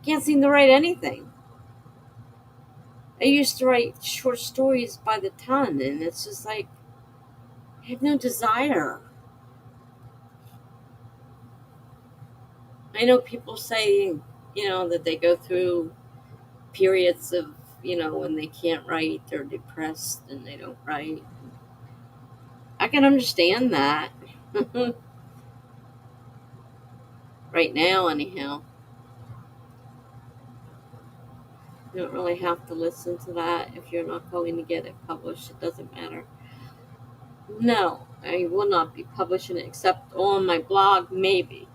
Can't seem to write anything. I used to write short stories by the ton, and it's just like, I have no desire. I know people say, that they go through periods of, when they can't write, they're depressed and they don't write. I can understand that. Right now, anyhow. You don't really have to listen to that if you're not going to get it published. It doesn't matter. No, I will not be publishing it except on my blog, maybe.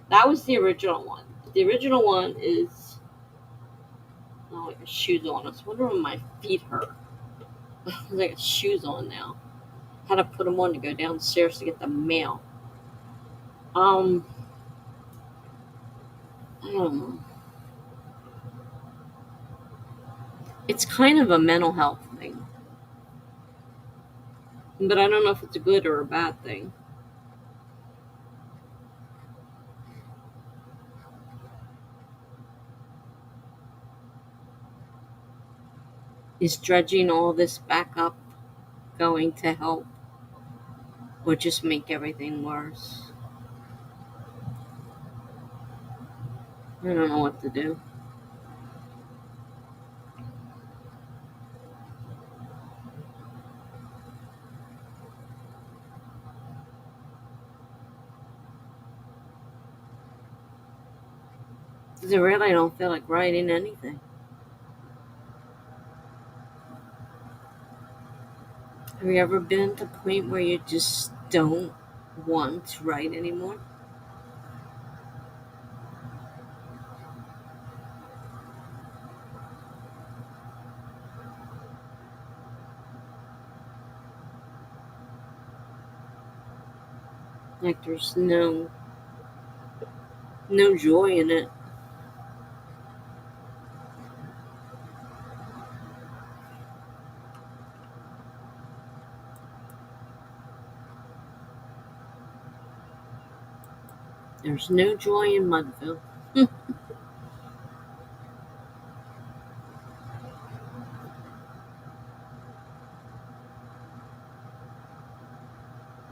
That was the original one. The original one is. Oh, I got shoes on. I was wondering when my feet hurt. I got shoes on now. Had to put them on to go downstairs to get the mail. Um, I don't know. It's kind of a mental health thing, but I don't know if it's a good or a bad thing. Is dredging all this back up going to help or just make everything worse? I don't know what to do. Because I really don't feel like writing anything. Have you ever been to a point where you just don't want to write anymore? Like there's no no joy in it. There's no joy in Mudville.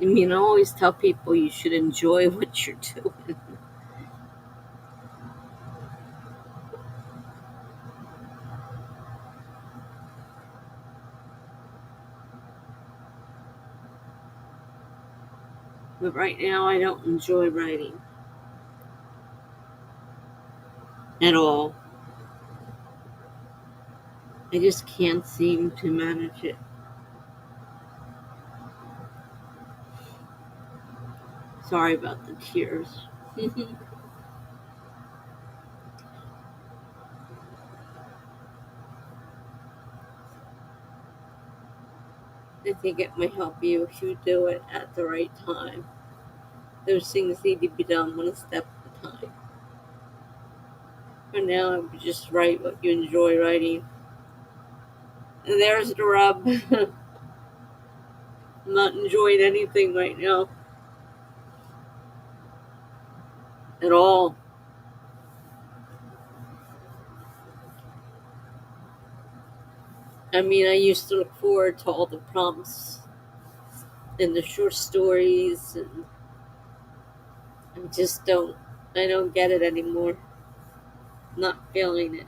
I mean, I always tell people you should enjoy what you're doing. But right now, I don't enjoy writing at all. I just can't seem to manage it. Sorry about the tears. I think it might help you if you do it at the right time. Those things need to be done one step at a time. For now, I would just write what you enjoy writing. And there's the rub. I'm not enjoying anything right now at all. I mean, I used to look forward to all the prompts and the short stories, and I just don't. I don't get it anymore. Not feeling it.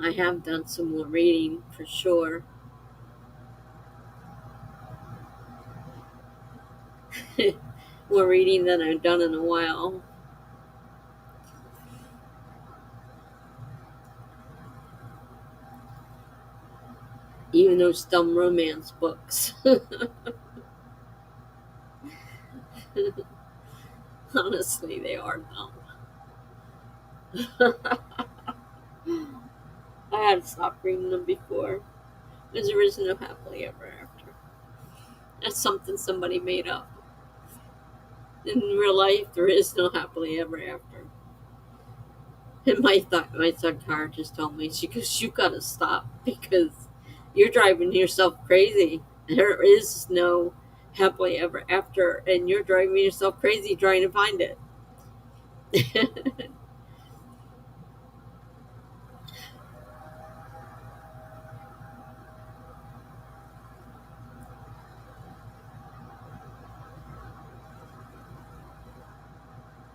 I have done some more reading for sure. More reading than I've done in a while. Even those dumb romance books. Honestly, they are dumb. I had stopped reading them before because there is no happily ever after. That's something somebody made up. In real life, there is no happily ever after. And my psychiatrist told me, she goes, "You gotta stop because you're driving yourself crazy. There is no happily ever after, and you're driving yourself crazy trying to find it."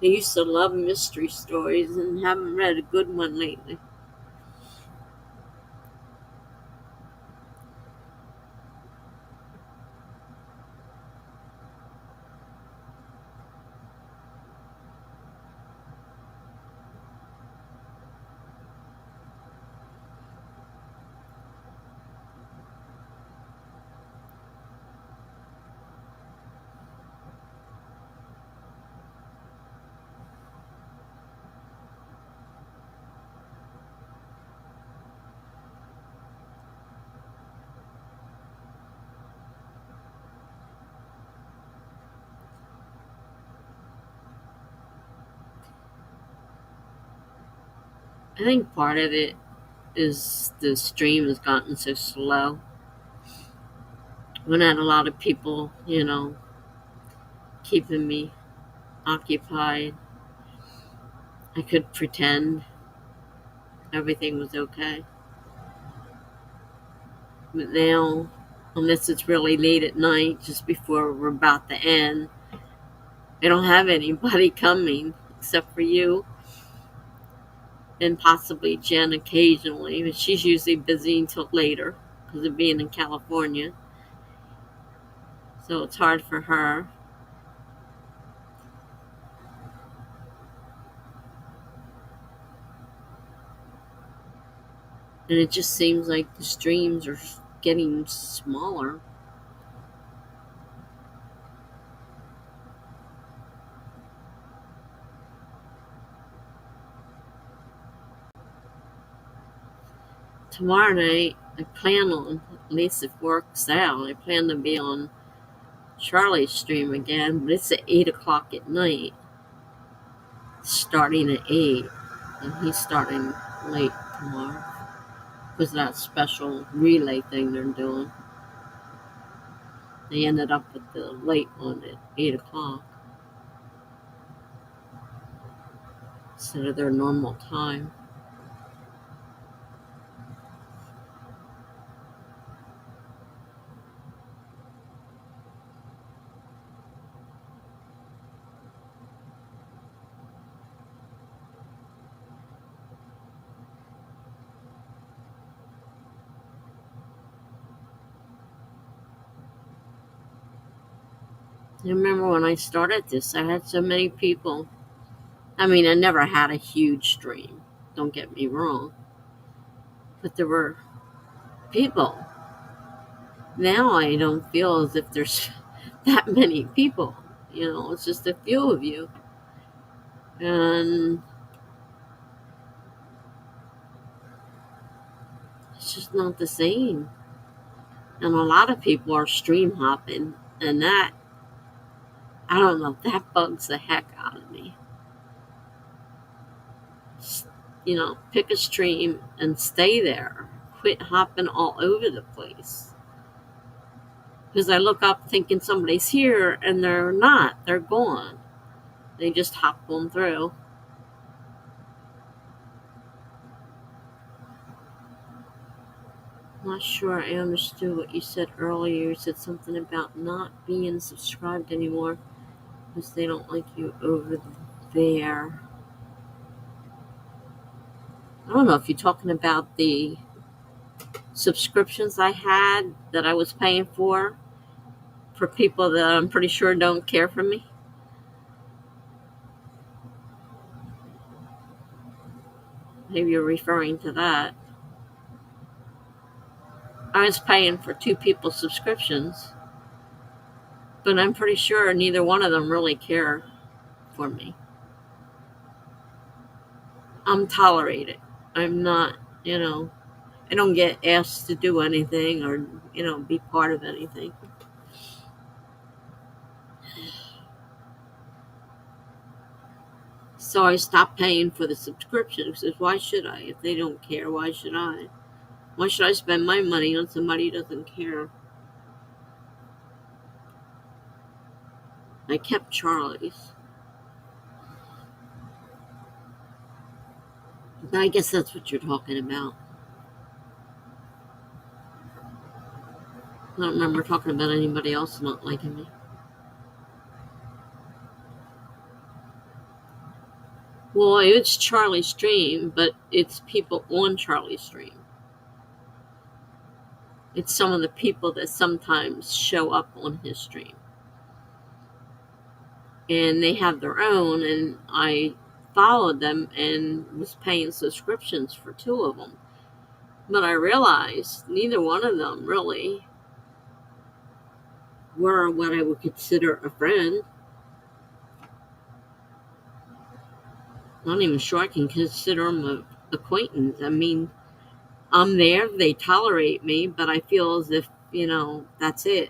I used to love mystery stories and haven't read a good one lately. I think part of it is the stream has gotten so slow. When I had a lot of people, keeping me occupied, I could pretend everything was okay. But now, unless it's really late at night, just before we're about to end, I don't have anybody coming except for you and possibly Jen occasionally, but she's usually busy until later because of being in California. So it's hard for her. And it just seems like the streams are getting smaller. Tomorrow night, I plan on, at least if works out, I plan to be on Charlie's stream again, but it's at 8 o'clock at night, starting at 8. And he's starting late tomorrow because of that special relay thing they're doing. They ended up with the late one at 8 o'clock instead of their normal time. I remember when I started this, I had so many people. I mean, I never had a huge stream, don't get me wrong, but there were people. Now I don't feel as if there's that many people. It's just a few of you. And it's just not the same. And a lot of people are stream hopping, and that, I don't know, that bugs the heck out of me. Pick a stream and stay there. Quit hopping all over the place. Because I look up thinking somebody's here, and they're not. They're gone. They just hop on through. I'm not sure I understood what you said earlier. You said something about not being subscribed anymore because they don't like you over there. I don't know if you're talking about the subscriptions I had that I was paying for people that I'm pretty sure don't care for me. Maybe you're referring to that. I was paying for 2 people's subscriptions, but I'm pretty sure neither one of them really care for me. I'm tolerated. I'm not, I don't get asked to do anything or, be part of anything. So I stopped paying for the subscription because why should I? If they don't care, why should I? Why should I spend my money on somebody who doesn't care? I kept Charlie's. But I guess that's what you're talking about. I don't remember talking about anybody else not liking me. Well, it's Charlie's stream, but it's people on Charlie's stream. It's some of the people that sometimes show up on his stream. And they have their own, and I followed them and was paying subscriptions for 2 of them. But I realized neither one of them really were what I would consider a friend. I'm not even sure I can consider them an acquaintance. I mean, I'm there, they tolerate me, but I feel as if, that's it.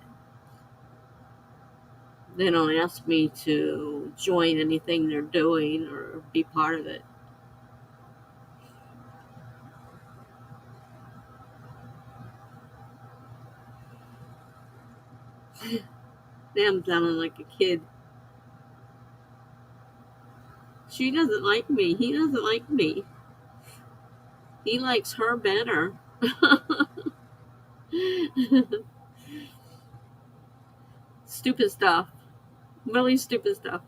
They don't ask me to join anything they're doing or be part of it. Now I'm sounding like a kid. She doesn't like me. He doesn't like me. He likes her better. Stupid stuff. Really stupid stuff.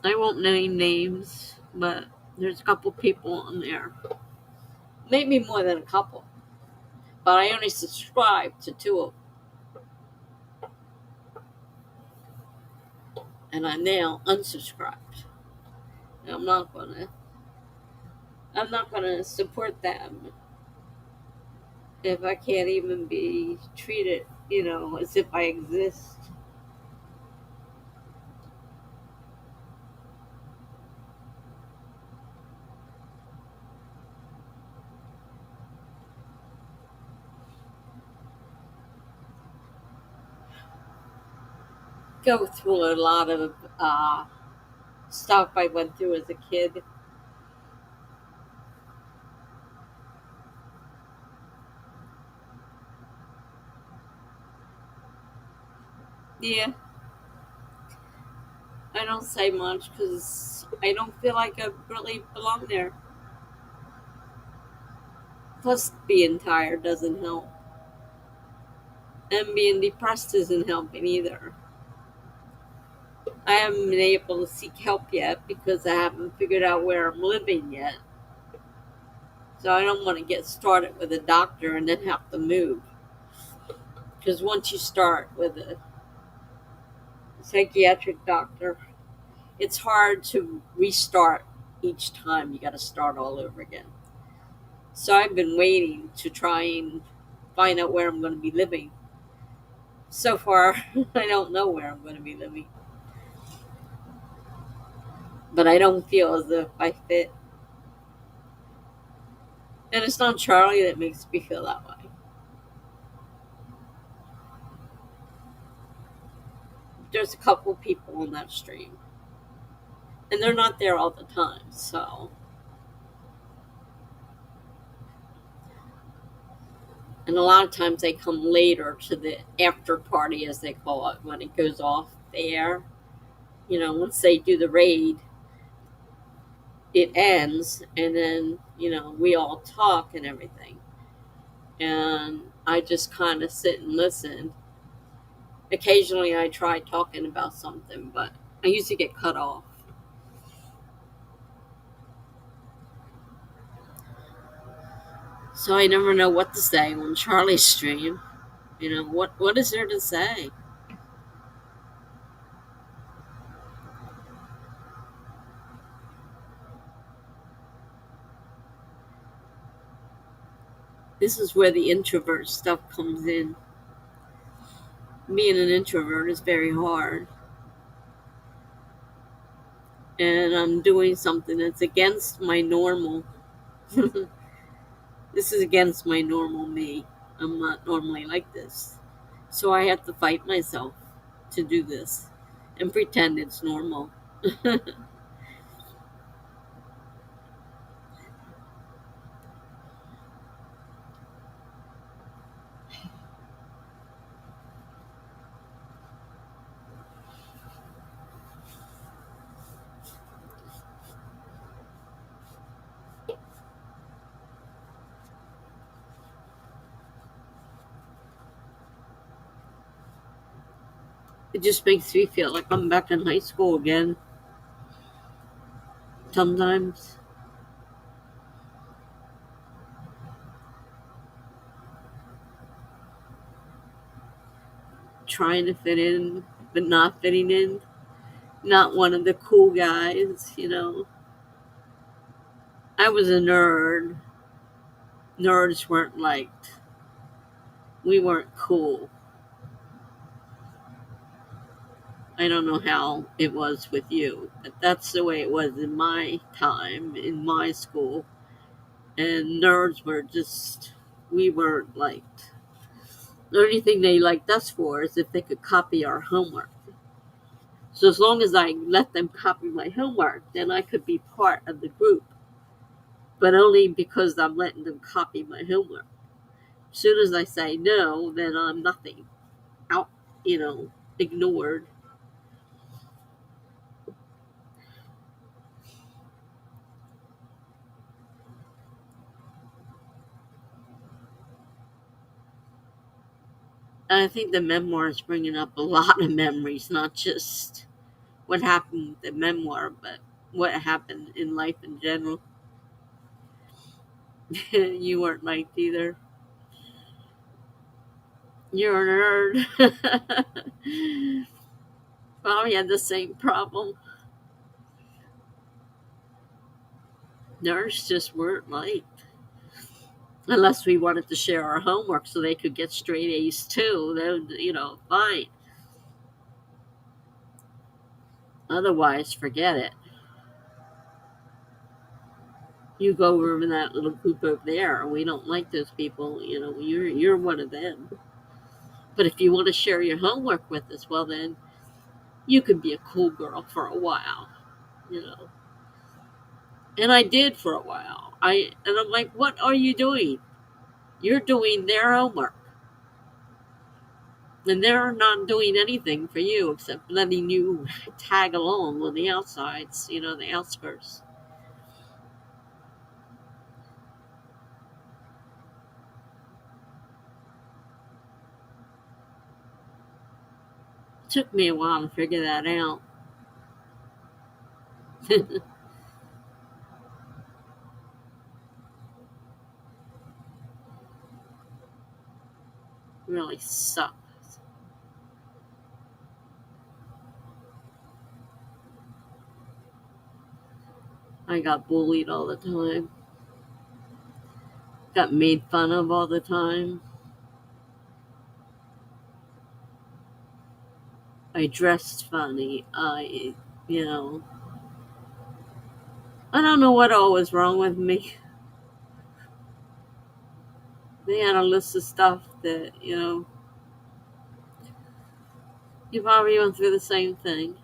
I won't name names, but there's a couple people on there. Maybe more than a couple. But I only subscribe to 2 of them. And I now unsubscribed. I'm not going to I'm not going to support them if I can't even be treated, as if I exist. Go through a lot of stuff I went through as a kid. Yeah, I don't say much because I don't feel like I really belong there. Plus, being tired doesn't help, and being depressed isn't helping either. I haven't been able to seek help yet because I haven't figured out where I'm living yet. So I don't want to get started with a doctor and then have to move. Because once you start with a psychiatric doctor, it's hard to restart each time. You got to start all over again. So I've been waiting to try and find out where I'm going to be living. So far, I don't know where I'm going to be living. But I don't feel as if I fit. And it's not Charlie that makes me feel that way. There's a couple people on that stream. And they're not there all the time, so. And a lot of times they come later to the after party, as they call it, when it goes off the air. Once they do the raid, it ends, and then, we all talk and everything. And I just kind of sit and listen. Occasionally I try talking about something, but I usually get cut off. So I never know what to say on Charlie's stream. What is there to say? This is where the introvert stuff comes in. Being an introvert is very hard. And I'm doing something that's against my normal. This is against my normal me. I'm not normally like this. So I have to fight myself to do this and pretend it's normal. It just makes me feel like I'm back in high school again. Sometimes trying to fit in, but not fitting in. Not one of the cool guys. I was a nerd. Nerds weren't liked. We weren't cool. I don't know how it was with you, but that's the way it was in my time, in my school. And nerds were just, we weren't liked. The only thing they liked us for is if they could copy our homework. So as long as I let them copy my homework, then I could be part of the group. But only because I'm letting them copy my homework. As soon as I say no, then I'm nothing. Out, ignored. And I think the memoir is bringing up a lot of memories, not just what happened with the memoir, but what happened in life in general. You weren't liked either. You're a nerd. Probably had the same problem. Nurse just weren't liked. Unless we wanted to share our homework so they could get straight A's too, then, fine. Otherwise, forget it. You go over in that little group over there. We don't like those people. You're one of them. But if you want to share your homework with us, well, then you could be a cool girl for a while. You know. And I did for a while. I'm like, what are you doing? You're doing their homework. And they're not doing anything for you except letting you tag along on the outsides, the outskirts. It took me a while to figure that out. Really sucked. I got bullied all the time. Got made fun of all the time. I dressed funny. You know, I don't know what all was wrong with me. They had a list of stuff that, you probably went through the same thing.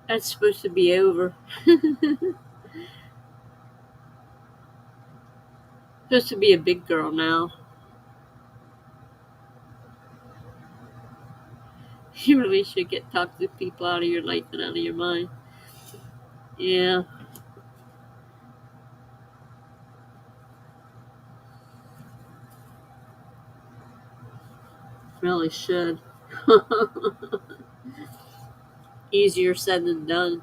That's supposed to be over. Supposed to be a big girl now. You really should get toxic people out of your life and out of your mind. Yeah, really should. Easier said than done.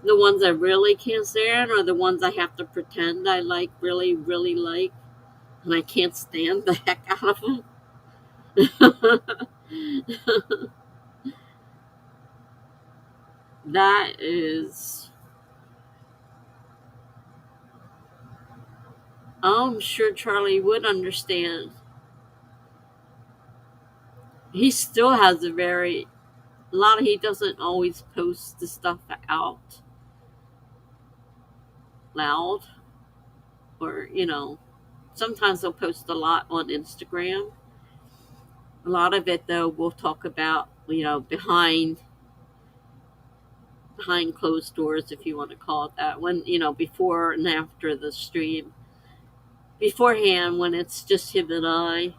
The ones I really can't stand are the ones I have to pretend I like, really, really like, and I can't stand the heck out of them. That is, I'm sure Charlie would understand. He still has he doesn't always post the stuff out loud, or, sometimes he'll post a lot on Instagram. A lot of it, though, we'll talk about, behind closed doors, if you want to call it that, when, before and after the stream. Beforehand, when it's just him and I,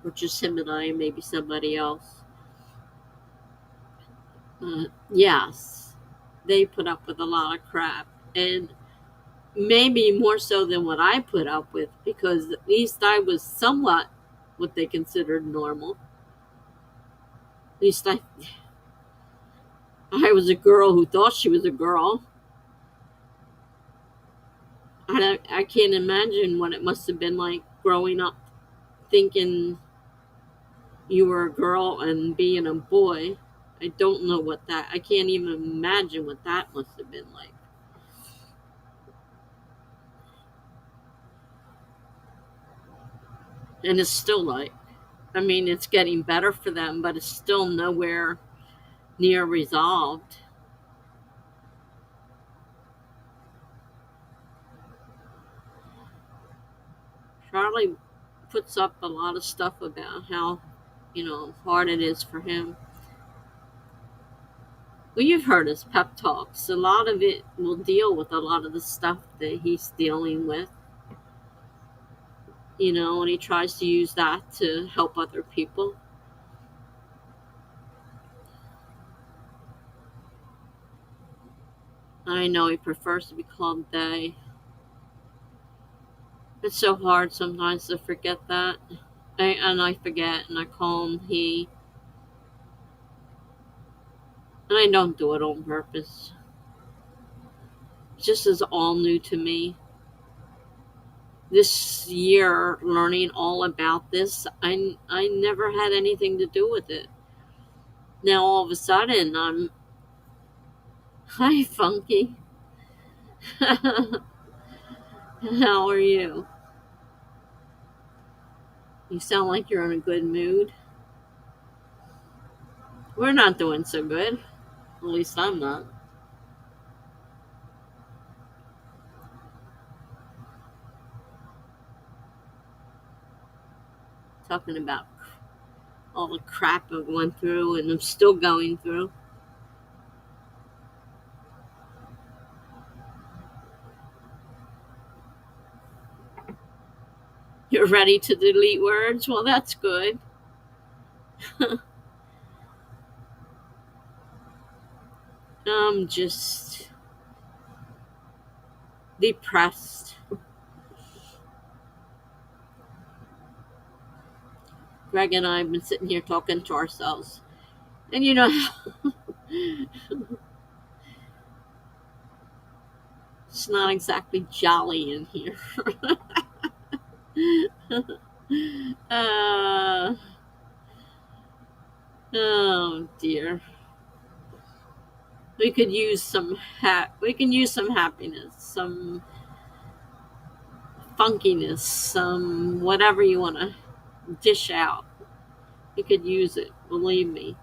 or just him and I, and maybe somebody else. Yes, they put up with a lot of crap, and maybe more so than what I put up with, because at least I was somewhat what they considered normal. At least I was a girl who thought she was a girl. I can't imagine what it must have been like growing up thinking you were a girl and being a boy. I don't know I can't even imagine what that must have been like. And it's still like, I mean, it's getting better for them, but it's still nowhere near resolved. Charlie puts up a lot of stuff about how, hard it is for him. Well, you've heard his pep talks. A lot of it will deal with a lot of the stuff that he's dealing with, and he tries to use that to help other people. I know he prefers to be called they. It's so hard sometimes to forget that. I forget, and I call him he. And I don't do it on purpose. Just is all new to me. This year, learning all about this, I never had anything to do with it. Now all of a sudden, I'm hi, Funky. How are you? You sound like you're in a good mood. We're not doing so good. At least I'm not. Talking about all the crap I went through and I'm still going through. You're ready to delete words? Well, that's good. I'm just depressed. Greg and I have been sitting here talking to ourselves. And you know, it's not exactly jolly in here. uh, oh dear. We could use some we can use some happiness, some funkiness, some whatever you want to dish out. We could use it, believe me.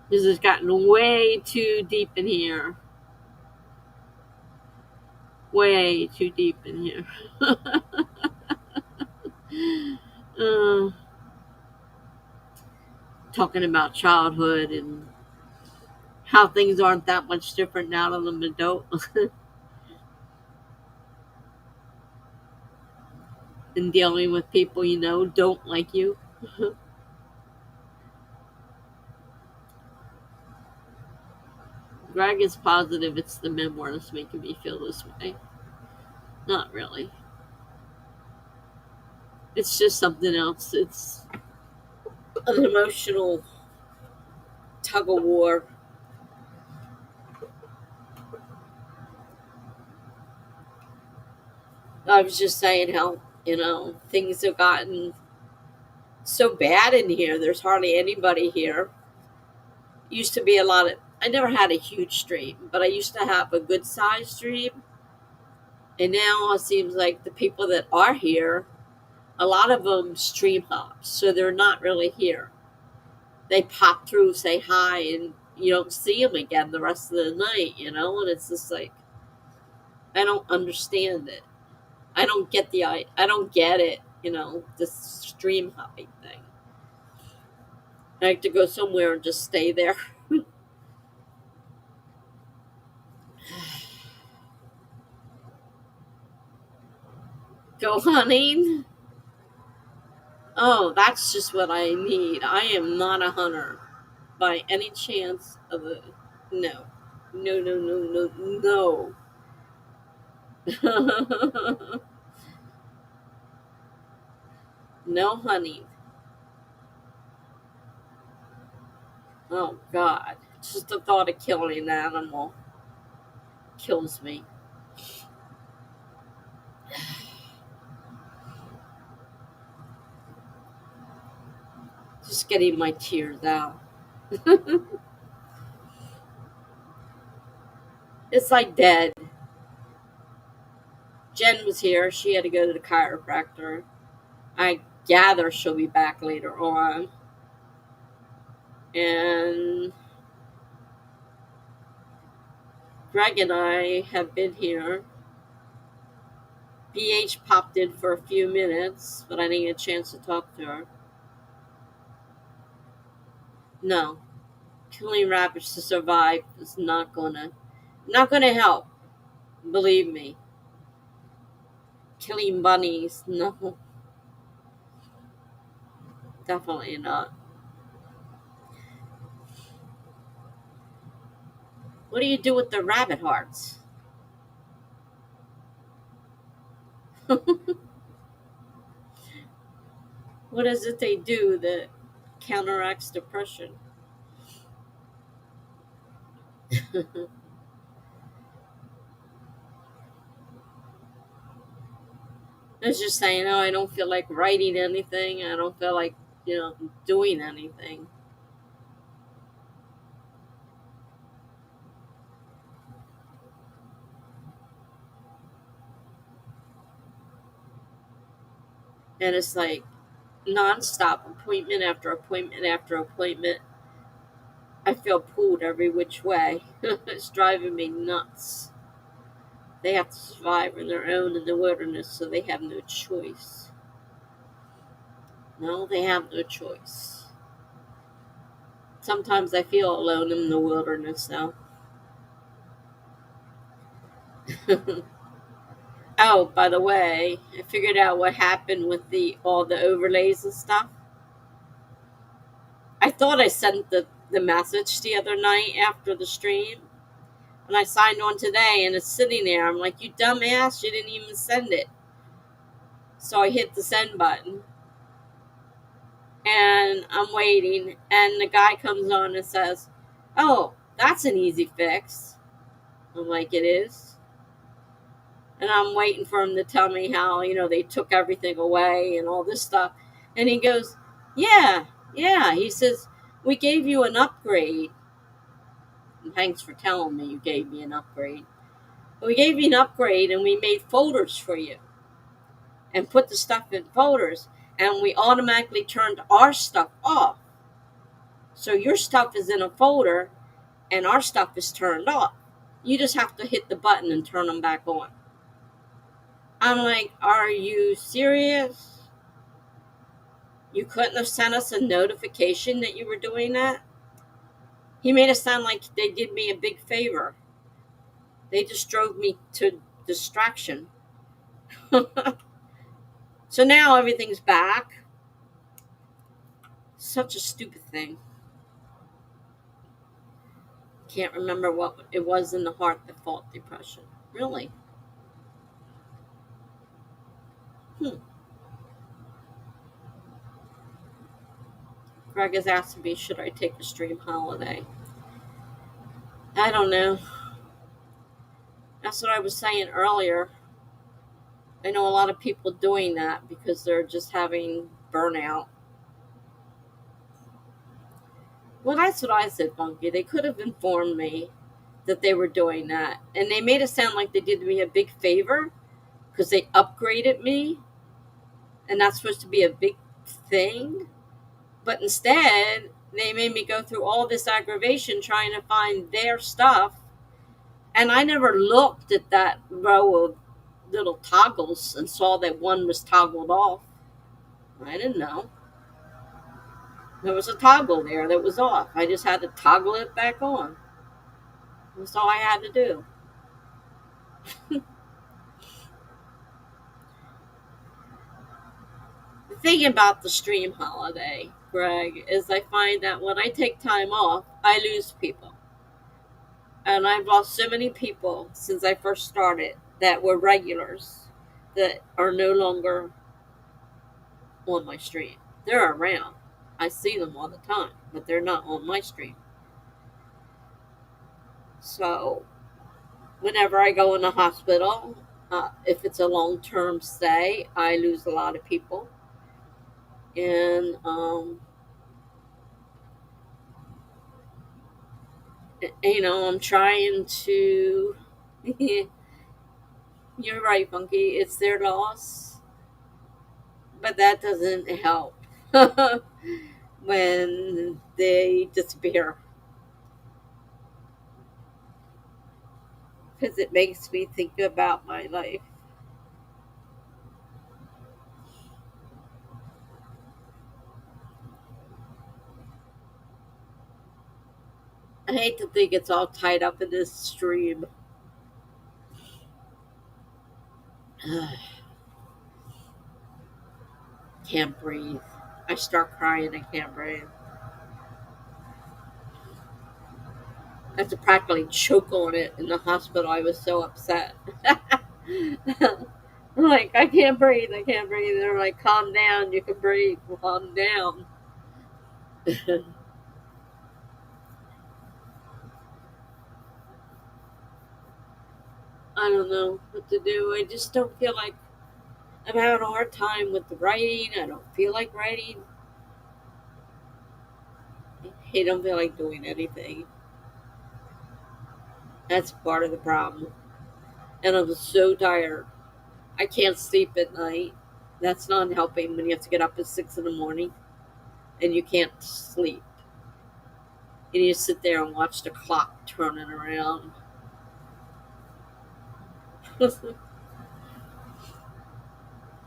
This has gotten way too deep in here. Way too deep in here. uh, Talking about childhood and how things aren't that much different now than I'm an adult. And dealing with people you know don't like you. Greg is positive it's the memoir that's making me feel this way. Not really. It's just something else. It's an emotional tug of war. I was just saying how, things have gotten so bad in here. There's hardly anybody here. Used to be a lot of, I never had a huge stream, but I used to have a good sized stream. And now it seems like the people that are here, a lot of them stream hop. So they're not really here. They pop through, say hi, and you don't see them again the rest of the night, and it's just like, I don't understand it. I don't get it, this stream hopping thing. I like to go somewhere and just stay there. Go hunting? Oh, that's just what I need. I am not a hunter by any chance of a no. No, no, no, no, no. No hunting. Oh God. Just the thought of killing an animal kills me. Just getting my tears out. It's like dead. Jen was here. She had to go to the chiropractor. I gather she'll be back later on. And Greg and I have been here. BH popped in for a few minutes, but I didn't get a chance to talk to her. No. Killing rabbits to survive is not gonna help. Believe me. Killing bunnies, no. Definitely not. What do you do with the rabbit hearts? What is it they do that counteracts depression? I was just saying, oh, I don't feel like writing anything. I don't feel like, doing anything. And it's like nonstop appointment after appointment after appointment. I feel pulled every which way. It's driving me nuts. They have to survive on their own in the wilderness, so they have no choice. No, they have no choice. Sometimes I feel alone in the wilderness, though. Oh, by the way, I figured out what happened with the all the overlays and stuff. I thought I sent the message the other night after the stream, and I signed on today, and it's sitting there. I'm like, you dumbass, you didn't even send it. So I hit the send button, and I'm waiting, and the guy comes on and says, "Oh, that's an easy fix." I'm like, "It is." And I'm waiting for him to tell me how, they took everything away and all this stuff. And he goes, "Yeah, yeah." He says, "We gave you an upgrade." And thanks for telling me you gave me an upgrade. We gave you an upgrade and we made folders for you and put the stuff in folders. And we automatically turned our stuff off. So your stuff is in a folder and our stuff is turned off. You just have to hit the button and turn them back on. I'm like, are you serious? You couldn't have sent us a notification that you were doing that? He made it sound like they did me a big favor. They just drove me to distraction. So now everything's back. Such a stupid thing. Can't remember what it was in the heart that fought depression. Really? Hmm. Greg has asked me, should I take a stream holiday? I don't know. That's what I was saying earlier. I know a lot of people doing that because they're just having burnout. Well, that's what I said, Funky. They could have informed me that they were doing that. And they made it sound like they did me a big favor because they upgraded me. And that's supposed to be a big thing. But instead, they made me go through all this aggravation trying to find their stuff. And I never looked at that row of little toggles and saw that one was toggled off. I didn't know. There was a toggle there that was off. I just had to toggle it back on. That's all I had to do. The thing about the stream holiday, Greg, is I find that when I take time off, I lose people. And I've lost so many people since I first started that were regulars that are no longer on my stream. They're around. I see them all the time, but they're not on my stream. So whenever I go in the hospital, if it's a long-term stay, I lose a lot of people. And I'm trying to. You're right, Funky. It's their loss, but that doesn't help when they disappear because it makes me think about my life. I hate to think it's all tied up in this stream. Can't breathe. I start crying. I can't breathe. I had to practically choke on it in the hospital. I was so upset. I'm like, I can't breathe. I can't breathe. They're like, calm down. You can breathe. Calm down. I don't know what to do. I just don't feel like I'm having a hard time with the writing. I don't feel like writing. I don't feel like doing anything. That's part of the problem. And I'm so tired. I can't sleep at night. That's not helping when you have to get up at 6 in the morning and you can't sleep. And you sit there and watch the clock turning around.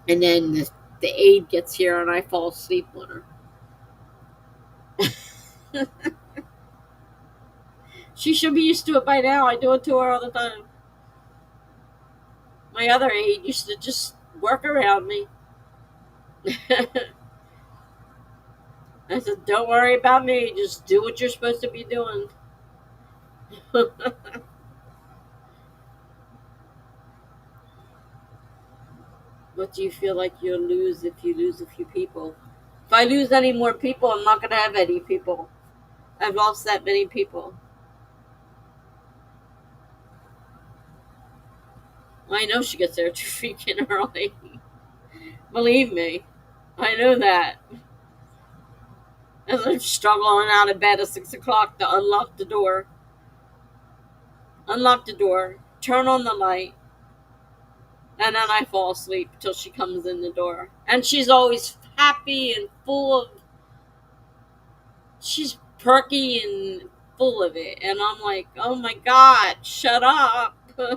And then the aide gets here and I fall asleep on her. She should be used to it by now. I do it to her all the time. My other aide used to just work around me. I said, don't worry about me. Just do what you're supposed to be doing. What do you feel like you'll lose if you lose a few people? If I lose any more people, I'm not going to have any people. I've lost that many people. I know she gets there too freaking early. Believe me. I know that. As I'm struggling out of bed at 6 o'clock to unlock the door, turn on the light, and then I fall asleep till she comes in the door. And she's always happy and full of, she's perky and full of it. And I'm like, oh my God, shut up. uh,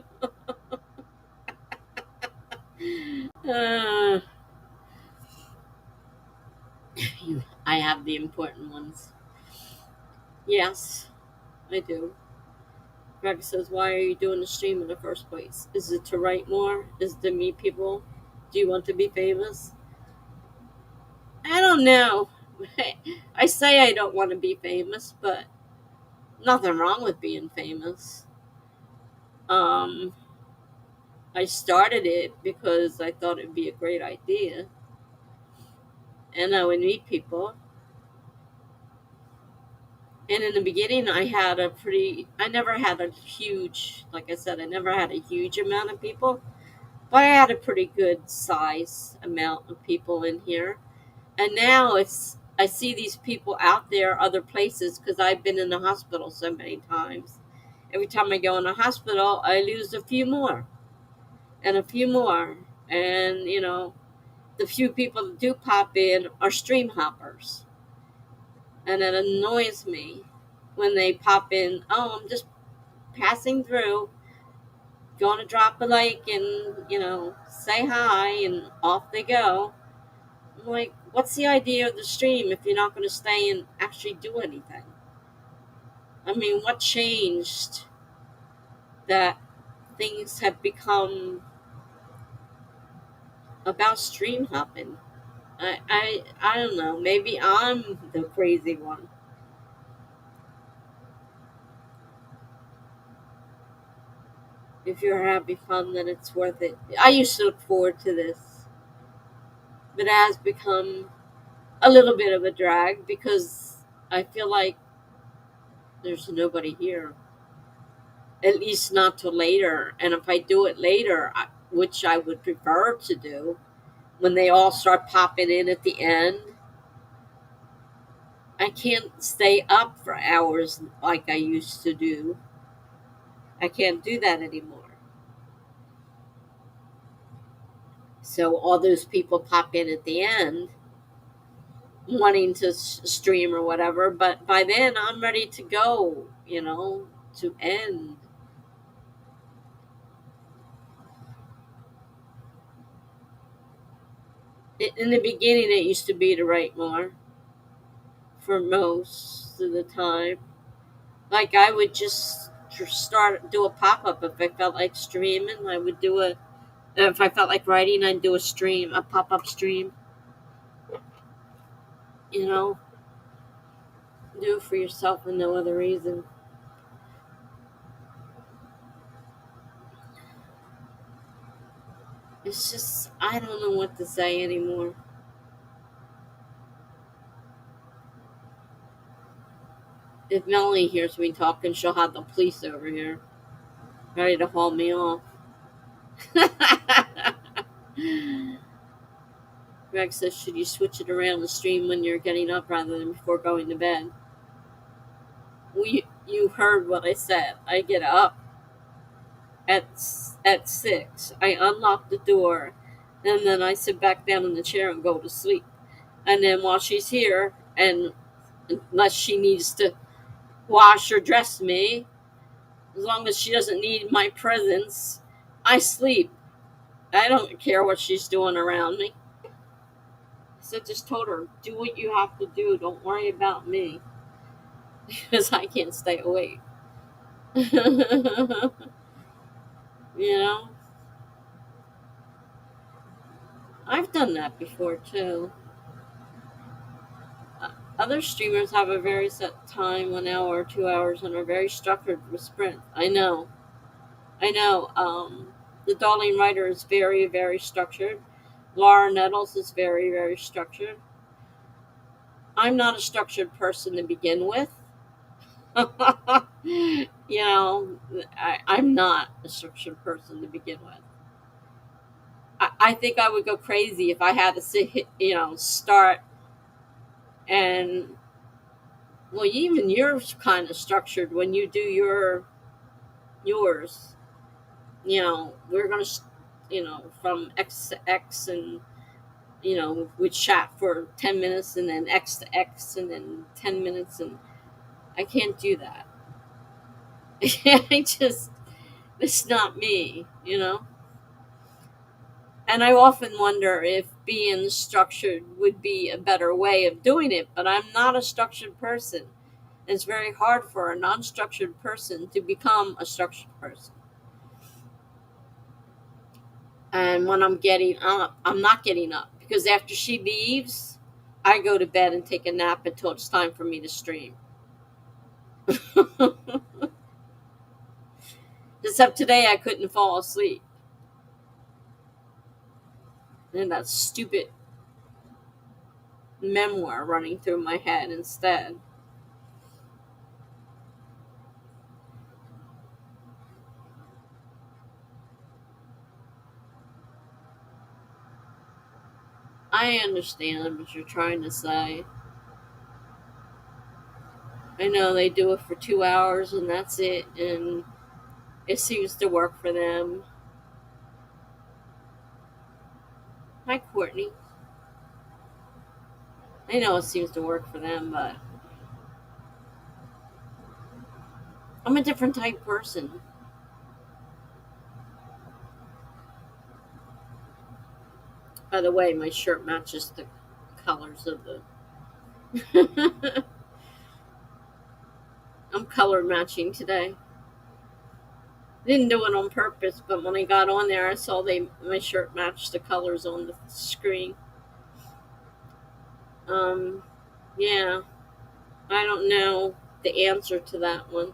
I have the important ones. Yes, I do. Greg says, why are you doing the stream in the first place? Is it to write more? Is it to meet people? Do you want to be famous? I don't know. I say I don't want to be famous, but nothing wrong with being famous. Um, I started it because I thought it'd be a great idea, and I would meet people. And in the beginning, I never had a huge, like I said, I never had a huge amount of people, but I had a pretty good size amount of people in here. And now I see these people out there other places because I've been in the hospital so many times. Every time I go in the hospital, I lose a few more and a few more. And, the few people that do pop in are stream hoppers. And it annoys me when they pop in, oh, I'm just passing through, going to drop a like and, say hi, and off they go. I'm like, what's the idea of the stream if you're not going to stay and actually do anything? I mean, what changed that things have become about stream hopping? I don't know. Maybe I'm the crazy one. If you're having fun, then it's worth it. I used to look forward to this, but it has become a little bit of a drag because I feel like there's nobody here. At least not till later. And if I do it later, which I would prefer to do, when they all start popping in at the end, I can't stay up for hours like I used to do. I can't do that anymore. So all those people pop in at the end wanting to stream or whatever, but by then I'm ready to go, to end. In the beginning, it used to be to write more for most of the time. Like I would just do a pop up if I felt like streaming. I would do a If I felt like writing, I'd do a pop up stream. You know, do it for yourself and no other reason. It's just I don't know what to say anymore. If Melanie hears me talking, she'll have the police over here, ready to haul me off. Greg says, should you switch it around the stream when you're getting up rather than before going to bed? You heard what I said. I get up at 6. I unlock the door, and then I sit back down in the chair and go to sleep. And then while she's here, and unless she needs to wash or dress me, as long as she doesn't need my presence, I sleep. I don't care what she's doing around me. So just told her, do what you have to do. Don't worry about me. Because I can't stay awake. you know? I've done that before too. Other streamers have a very set time, 1 hour, 2 hours, and are very structured with sprints. I know. The Darling Writer is very, very structured. Laura Nettles is very, very structured. I'm not a structured person to begin with. I'm not a structured person to begin with. I think I would go crazy if I had to start and, well, even you're kind of structured when you do yours. We're going to, from X to X, and, we chat for 10 minutes and then X to X and then 10 minutes, and I can't do that. It's not me. And I often wonder if being structured would be a better way of doing it, but I'm not a structured person. It's very hard for a non-structured person to become a structured person. And when I'm getting up, I'm not getting up, because after she leaves, I go to bed and take a nap until it's time for me to stream. Except today I couldn't fall asleep. And that stupid memoir running through my head instead. I understand what you're trying to say. I know they do it for 2 hours and that's it, and it seems to work for them. Hi, Courtney. I know it seems to work for them, but I'm a different type person. By the way, my shirt matches the colors of the... I'm color matching today. Didn't do it on purpose, but when I got on there, I saw my shirt matched the colors on the screen. Yeah, I don't know the answer to that one.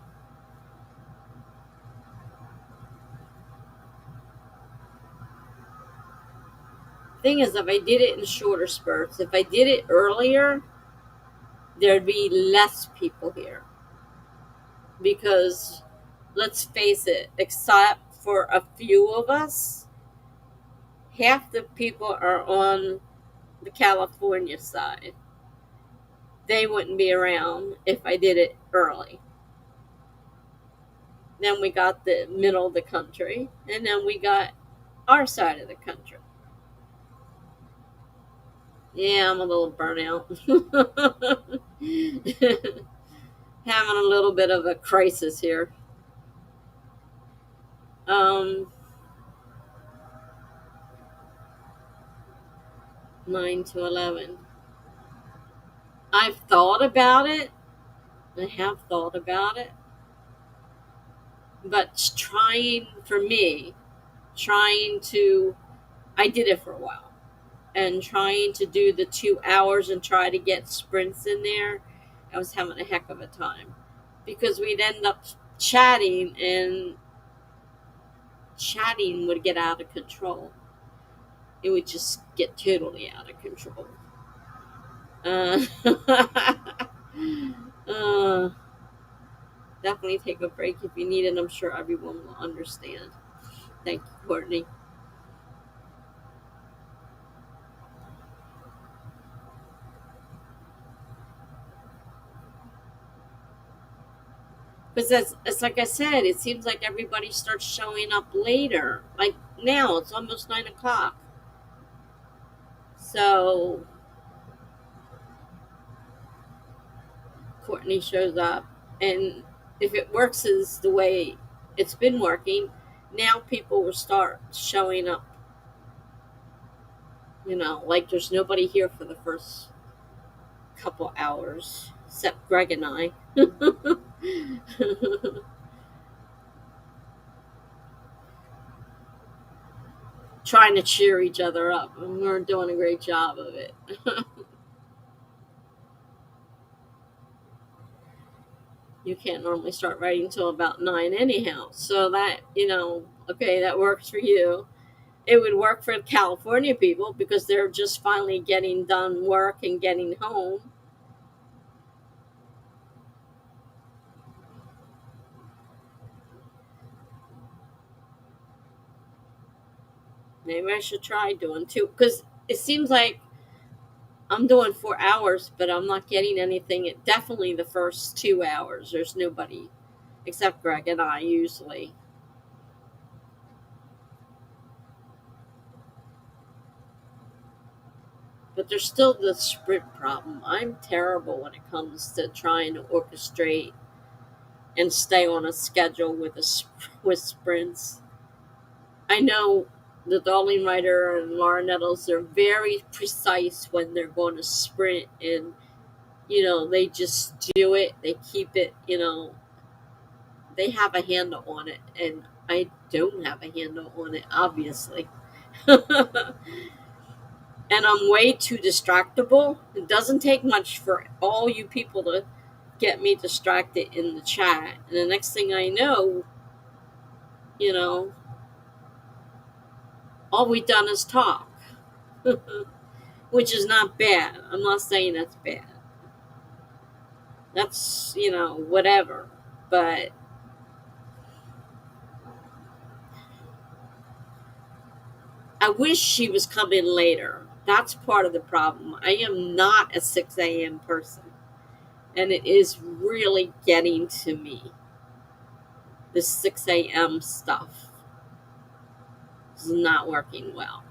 Thing is, if I did it in shorter spurts, if I did it earlier, there'd be less people here. Because, let's face it, except for a few of us, half the people are on the California side. They wouldn't be around if I did it early. Then we got the middle of the country, and then we got our side of the country. Yeah, I'm a little burnout. Having a little bit of a crisis here. 9 to 11. I've thought about it. I have thought about it. But I did it for a while. And trying to do the 2 hours and try to get sprints in there, I was having a heck of a time. Because we'd end up chatting, and chatting would get out of control. It would just get totally out of control. Definitely take a break if you need it. I'm sure everyone will understand. Thank you, Courtney. Because it's like I said, it seems like everybody starts showing up later. Like now, it's almost 9 o'clock. So Courtney shows up, and if it works as the way it's been working, now people will start showing up. Like there's nobody here for the first couple hours except Greg and I. Trying to cheer each other up, and we're doing a great job of it. You can't normally start writing until about 9 anyhow. So that, okay, that works for you. It would work for California people because they're just finally getting done work and getting home. Maybe I should try doing two because it seems like I'm doing 4 hours, but I'm not getting anything. Definitely the first 2 hours, there's nobody except Greg and I usually. But there's still the sprint problem. I'm terrible when it comes to trying to orchestrate and stay on a schedule with sprints. I know the Darling Writer and Laura Nettles are very precise when they're going to sprint, and they just do it. They keep it. They have a handle on it, and I don't have a handle on it, obviously. And I'm way too distractible. It doesn't take much for all you people to get me distracted in the chat, and the next thing I know, you know, all we've done is talk, which is not bad. I'm not saying that's bad. That's, whatever. But I wish she was coming later. That's part of the problem. I am not a 6 a.m. person, and it is really getting to me. This 6 a.m. stuff is not working well.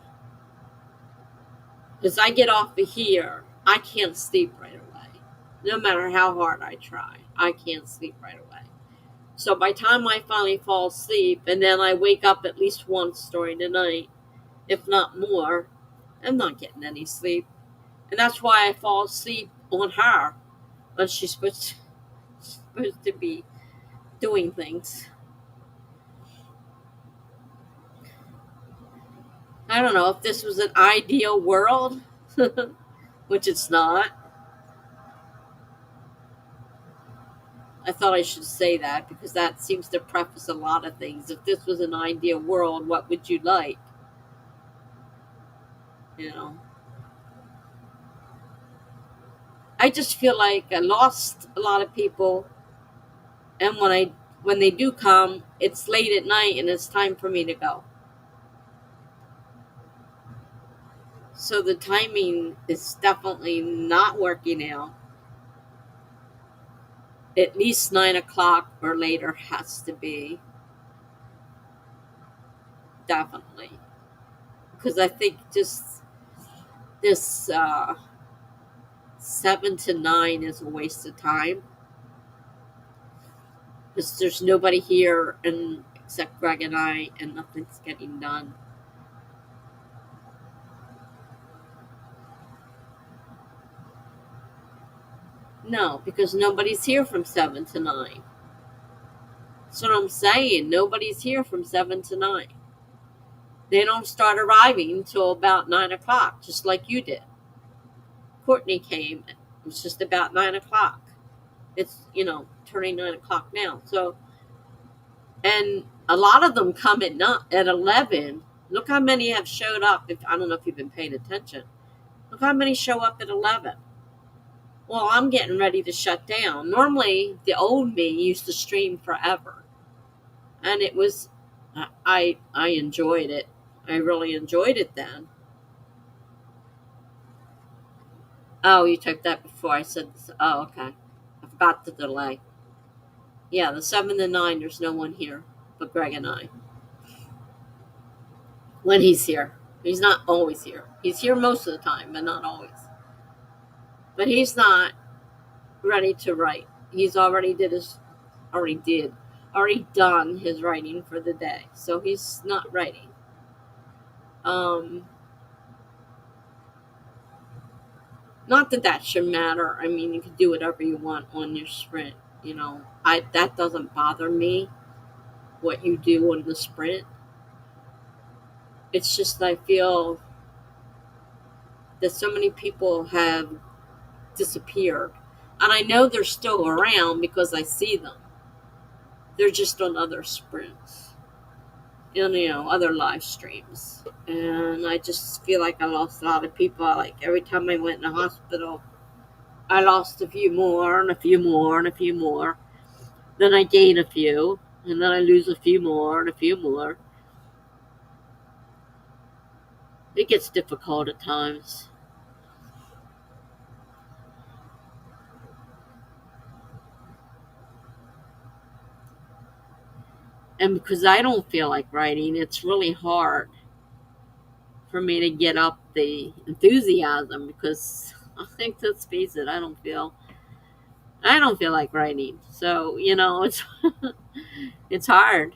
Because I get off of here, I can't sleep right away. No matter how hard I try, I can't sleep right away. So by the time I finally fall asleep, and then I wake up at least once during the night, if not more, I'm not getting any sleep. And that's why I fall asleep on her when she's supposed to be doing things. I don't know if this was an ideal world, which it's not. I thought I should say that because that seems to preface a lot of things. If this was an ideal world, what would you like? You know, I just feel like I lost a lot of people, and when they do come, it's late at night and it's time for me to go. So the timing is definitely not working out. At least 9 o'clock or later has to be, definitely, because I think just this 7 to 9 is a waste of time because there's nobody here and except Greg and I, and nothing's getting done. No, because nobody's here from 7 to 9. That's what I'm saying. Nobody's here from 7 to 9. They don't start arriving until about 9 o'clock, just like you did. Courtney came. It was just about 9 o'clock. It's, turning 9 o'clock now. So, and a lot of them come at 11. Look how many have showed up. If I don't know if you've been paying attention. Look how many show up at 11. Well, I'm getting ready to shut down. Normally, the old me used to stream forever, and it was, I enjoyed it. I really enjoyed it then. Oh, you typed that before I said this. Oh, okay. I forgot the delay. Yeah, the 7 to 9, there's no one here but Greg and I. When he's here. He's not always here. He's here most of the time, but not always. But he's not ready to write. He's already done his writing for the day. So he's not writing. Um, Not that that should matter. I mean, you can do whatever you want on your sprint. That doesn't bother me. What you do on the sprint. It's just I feel that so many people have disappeared, and I know they're still around because I see them. They're just on other sprints, and other live streams, and I just feel like I lost a lot of people. Like every time I went in the hospital, I lost a few more and a few more and a few more. Then I gain a few, and then I lose a few more and a few more. It gets difficult at times. And because I don't feel like writing, it's really hard for me to get up the enthusiasm because I think, let's face it, I don't feel like writing. So, it's hard.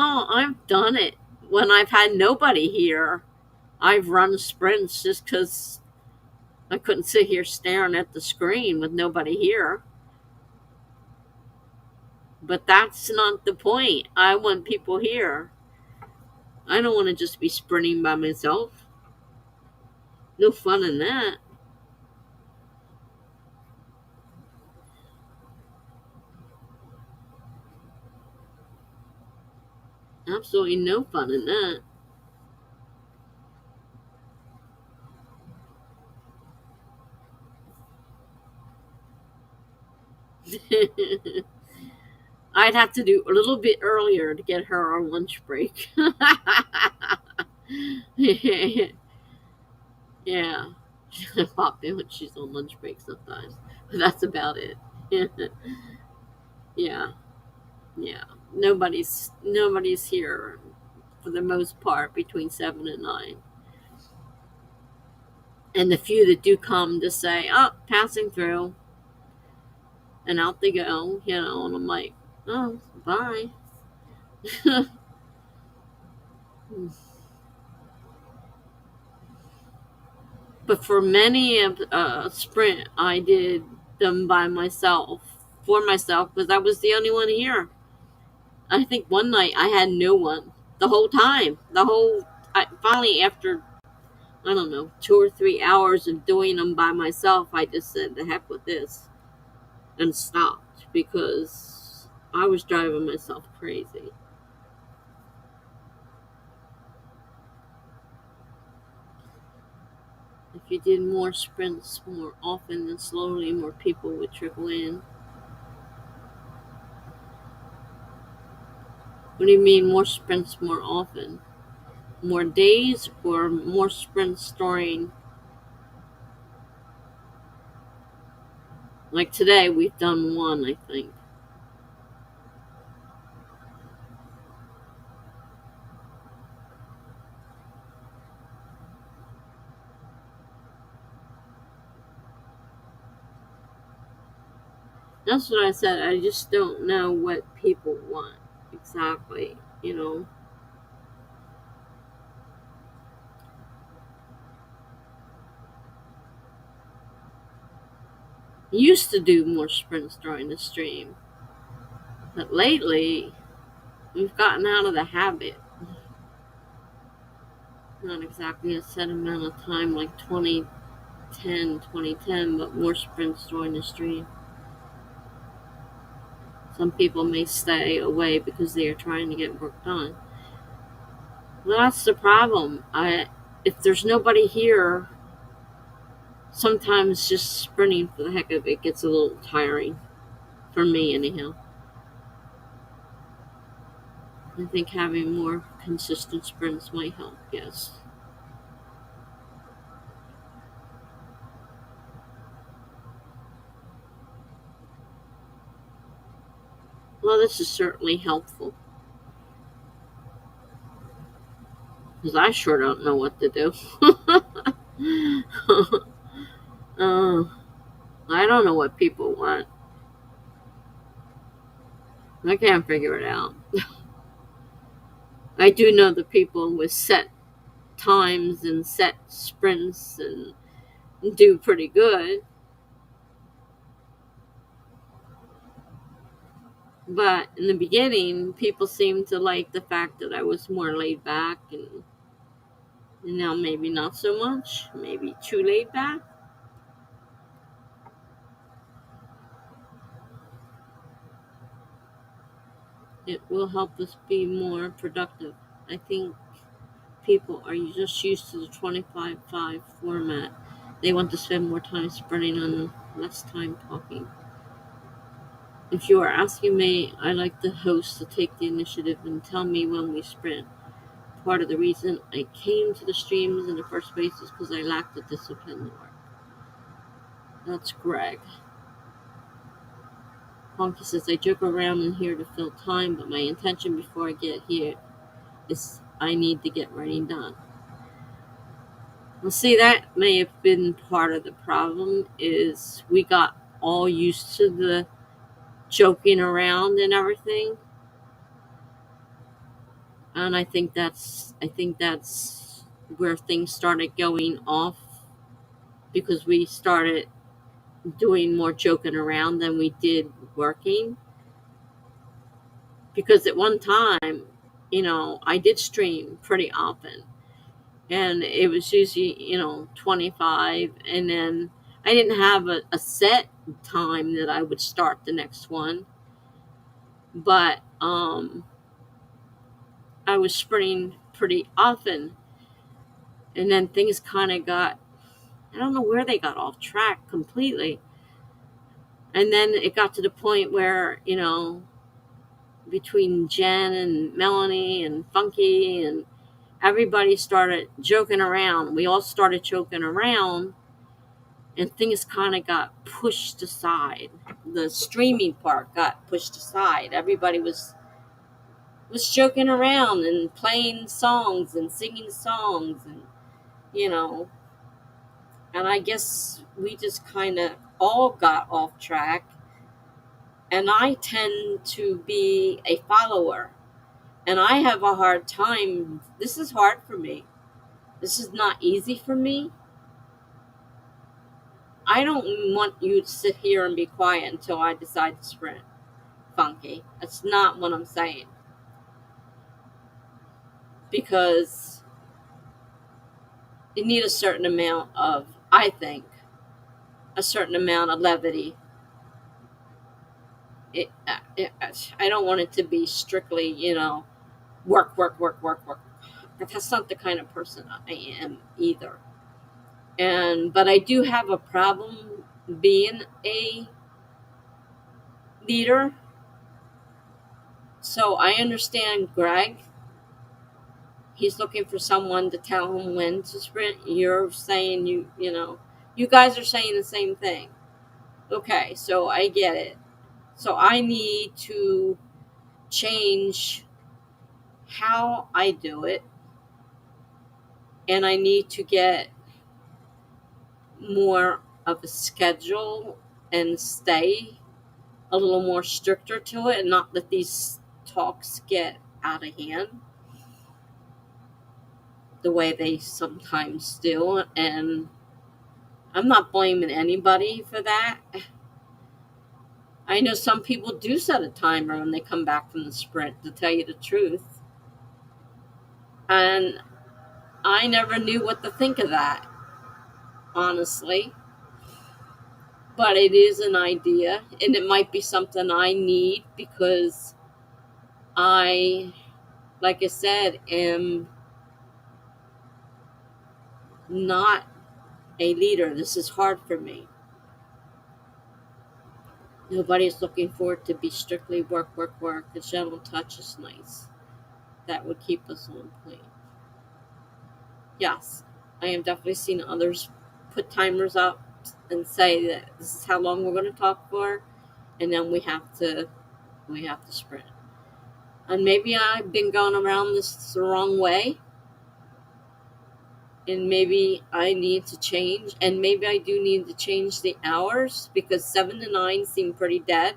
Oh, I've done it when I've had nobody here. I've run sprints just because I couldn't sit here staring at the screen with nobody here. But that's not the point. I want people here. I don't want to just be sprinting by myself. No fun in that. Absolutely no fun in that. I'd have to do a little bit earlier to get her on lunch break. Yeah. She'll pop in when she's on lunch break sometimes. But that's about it. Yeah. Yeah. Nobody's here for the most part between 7 and 9. And the few that do come to say, oh, passing through, and out they go, and I'm like, oh, bye. But for many of sprint, I did them by myself, for myself, because I was the only one here. I think one night I had no one the whole time. Finally, after, I don't know, 2 or 3 hours of doing them by myself, I just said, the heck with this, and stopped because I was driving myself crazy. If you did more sprints more often than slowly, more people would trickle in. What do you mean more sprints more often? More days or more sprints during? Like today, we've done one, I think. That's what I said. I just don't know what people want exactly, Used to do more sprints during the stream, but lately we've gotten out of the habit. Not exactly a set amount of time like 2010, but more sprints during the stream. Some people may stay away because they are trying to get work done. Well, that's the problem. If there's nobody here, sometimes just sprinting for the heck of it gets a little tiring. For me, anyhow. I think having more consistent sprints might help, yes. Well, this is certainly helpful because I sure don't know what to do. uh, I don't know what people want. I can't figure it out. I do know the people with set times and set sprints and do pretty good. But in the beginning, people seemed to like the fact that I was more laid back, and now maybe not so much, maybe too laid back. It will help us be more productive. I think people are just used to the 25-5 format. They want to spend more time sprinting and less time talking. If you are asking me, I like the host to take the initiative and tell me when we sprint. Part of the reason I came to the streams in the first place is because I lacked the discipline to work. That's Greg. Funky says, I joke around in here to fill time, but my intention before I get here is I need to get writing done. Well, see, that may have been part of the problem, is we got all used to the joking around and everything. And I think that's where things started going off, because we started doing more joking around than we did working. Because at one time, I did stream pretty often, and it was usually 25, and then I didn't have a set time that I would start the next one, but I was sprinting pretty often, and then things kind of got, I don't know where they got off track completely. And then it got to the point where, between Jen and Melanie and Funky and everybody started joking around. We all started joking around, and things kind of got pushed aside. The streaming part got pushed aside. Everybody was joking around and playing songs and singing songs, and you know, and I guess we just kind of all got off track. And I tend to be a follower, and I have a hard time. This is hard for me. This is not easy for me. I don't want you to sit here and be quiet until I decide to sprint, Funky. That's not what I'm saying. Because you need a certain amount of, I think, a certain amount of levity. I don't want it to be strictly, work, work, work, work, work. That's not the kind of person I am either. But I do have a problem being a leader. So I understand Greg. He's looking for someone to tell him when to sprint. You're saying you guys are saying the same thing. Okay, so I get it. So I need to change how I do it, and I need to get more of a schedule and stay a little more stricter to it, and not let these talks get out of hand the way they sometimes do. And I'm not blaming anybody for that. I know some people do set a timer when they come back from the sprint, to tell you the truth. And I never knew what to think of that, honestly. But it is an idea, and it might be something I need, because I, like I said, am not a leader. This is hard for me. Nobody's looking for it to be strictly work, work, work. The gentle touch is nice. That would keep us on point. Yes, I have definitely seen others put timers up and say that this is how long we're going to talk for, and then we have to We have to sprint. And maybe I've been going around this the wrong way. And maybe I need to change. And maybe I do need to change the hours because 7 to 9 seem pretty dead.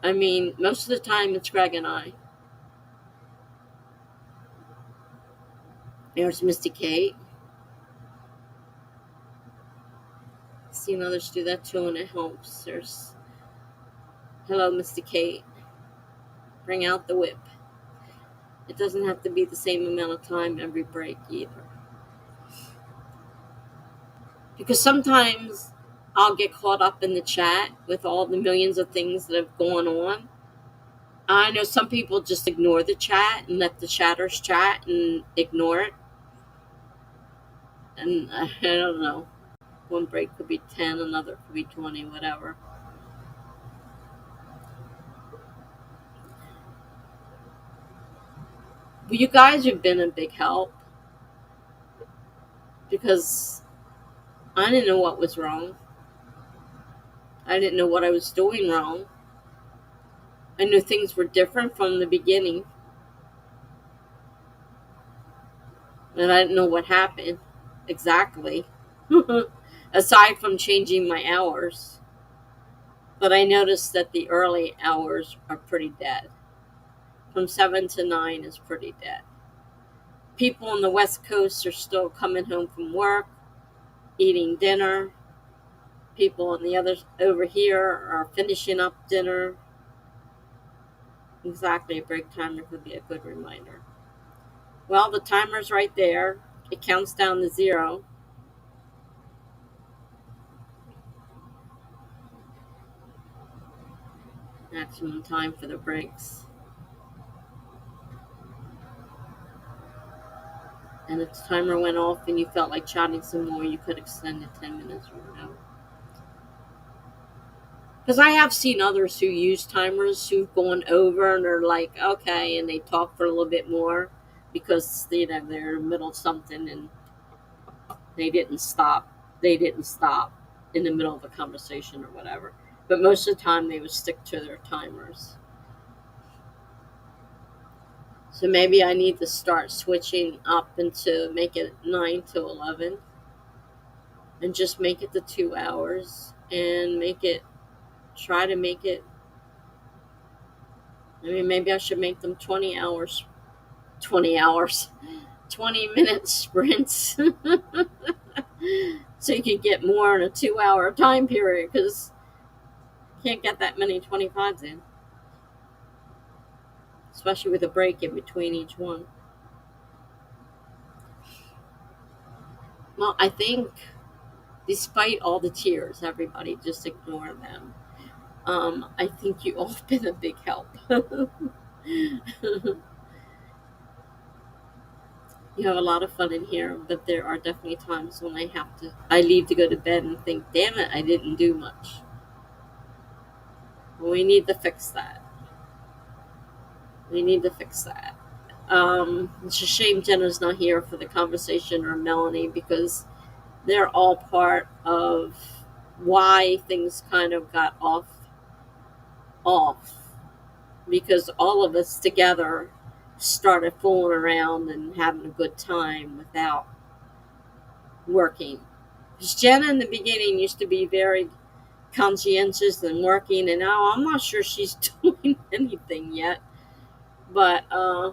I mean, most of the time it's Greg and I. There's Misty Kate. Seen others do that too, and it helps. There's hello, Misty Kate. Bring out the whip. It doesn't have to be the same amount of time every break either. Because sometimes I'll get caught up in the chat with all the millions of things that have gone on. I know some people just ignore the chat and let the chatters chat and ignore it. And I don't know. One break could be 10, another could be 20, whatever. But you guys have been a big help because I didn't know what was wrong. I didn't know what I was doing wrong. I knew things were different from the beginning. And I didn't know what happened exactly. Aside from changing my hours. But I noticed that the early hours are pretty dead. From 7 to 9 is pretty dead. People on the West Coast are still coming home from work, eating dinner. People on the others over here are finishing up dinner. Exactly, a break timer could be a good reminder. Well, the timer's right there. It counts down to 0. Maximum time for the breaks. And if the timer went off and you felt like chatting some more, you could extend it 10 minutes or whatever. Because I have seen others who use timers who've gone over and are like, okay, and they talk for a little bit more because they're in the middle of something and they didn't stop. They didn't stop in the middle of a conversation or whatever. But most of the time they would stick to their timers. So maybe I need to start switching up and to make it 9 to 11 and just make it the 2 hours and try to make it, I mean, maybe I should make them 20 minute sprints so you can get more in a 2 hour time period because you can't get that many 25s in, especially with a break in between each one. Well, I think despite all the tears, everybody just ignore them. I think you all have been a big help. You have a lot of fun in here, but there are definitely times when I leave to go to bed and think, damn it, I didn't do much. We need to fix that. It's a shame Jenna's not here for the conversation or Melanie because they're all part of why things kind of got off because all of us together started fooling around and having a good time without working. Because Jenna in the beginning used to be very conscientious and working, and now I'm not sure she's doing anything yet. But I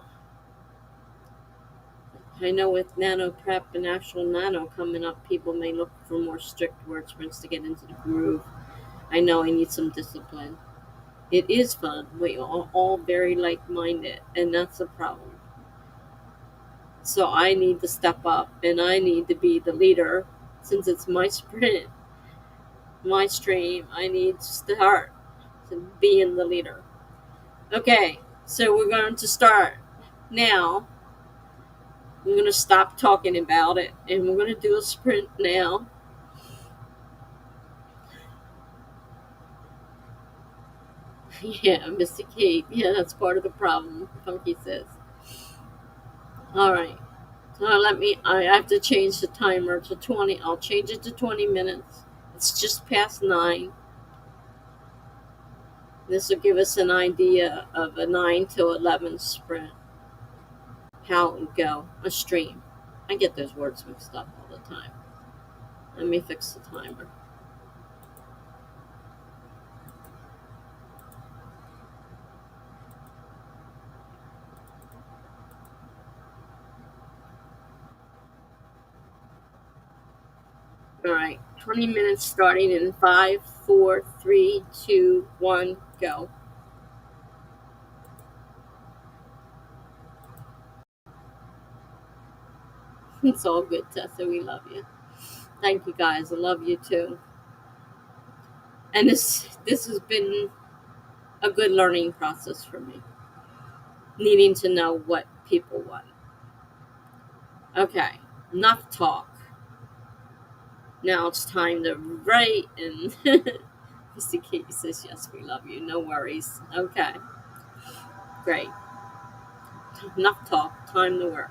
know with nano prep and actual nano coming up, people may look for more strict word sprints to get into the groove. I know I need some discipline. It is fun. We are all very like-minded, and that's the problem. So I need to step up, and I need to be the leader. Since it's my sprint, my stream, I need to start to being the leader. Okay, so we're going to start now. We're going to stop talking about it, and we're going to do a sprint now. Yeah, Mr. Kate. Yeah, that's part of the problem, Funky says. All right. I have to change the timer to 20. I'll change it to 20 minutes. It's just past 9. This will give us an idea of a 9 to 11 sprint, how it would go, a stream. I get those words mixed up all the time. Let me fix the timer. All right, 20 minutes starting in 5, 4, 3, 2, 1, go. It's all good, Tessa. We love you. Thank you, guys. I love you too. And this has been a good learning process for me, needing to know what people want. Okay, enough talk. Now it's time to write. And Mr. Katie says, yes, we love you. No worries. Okay, great. Enough talk. Time to work.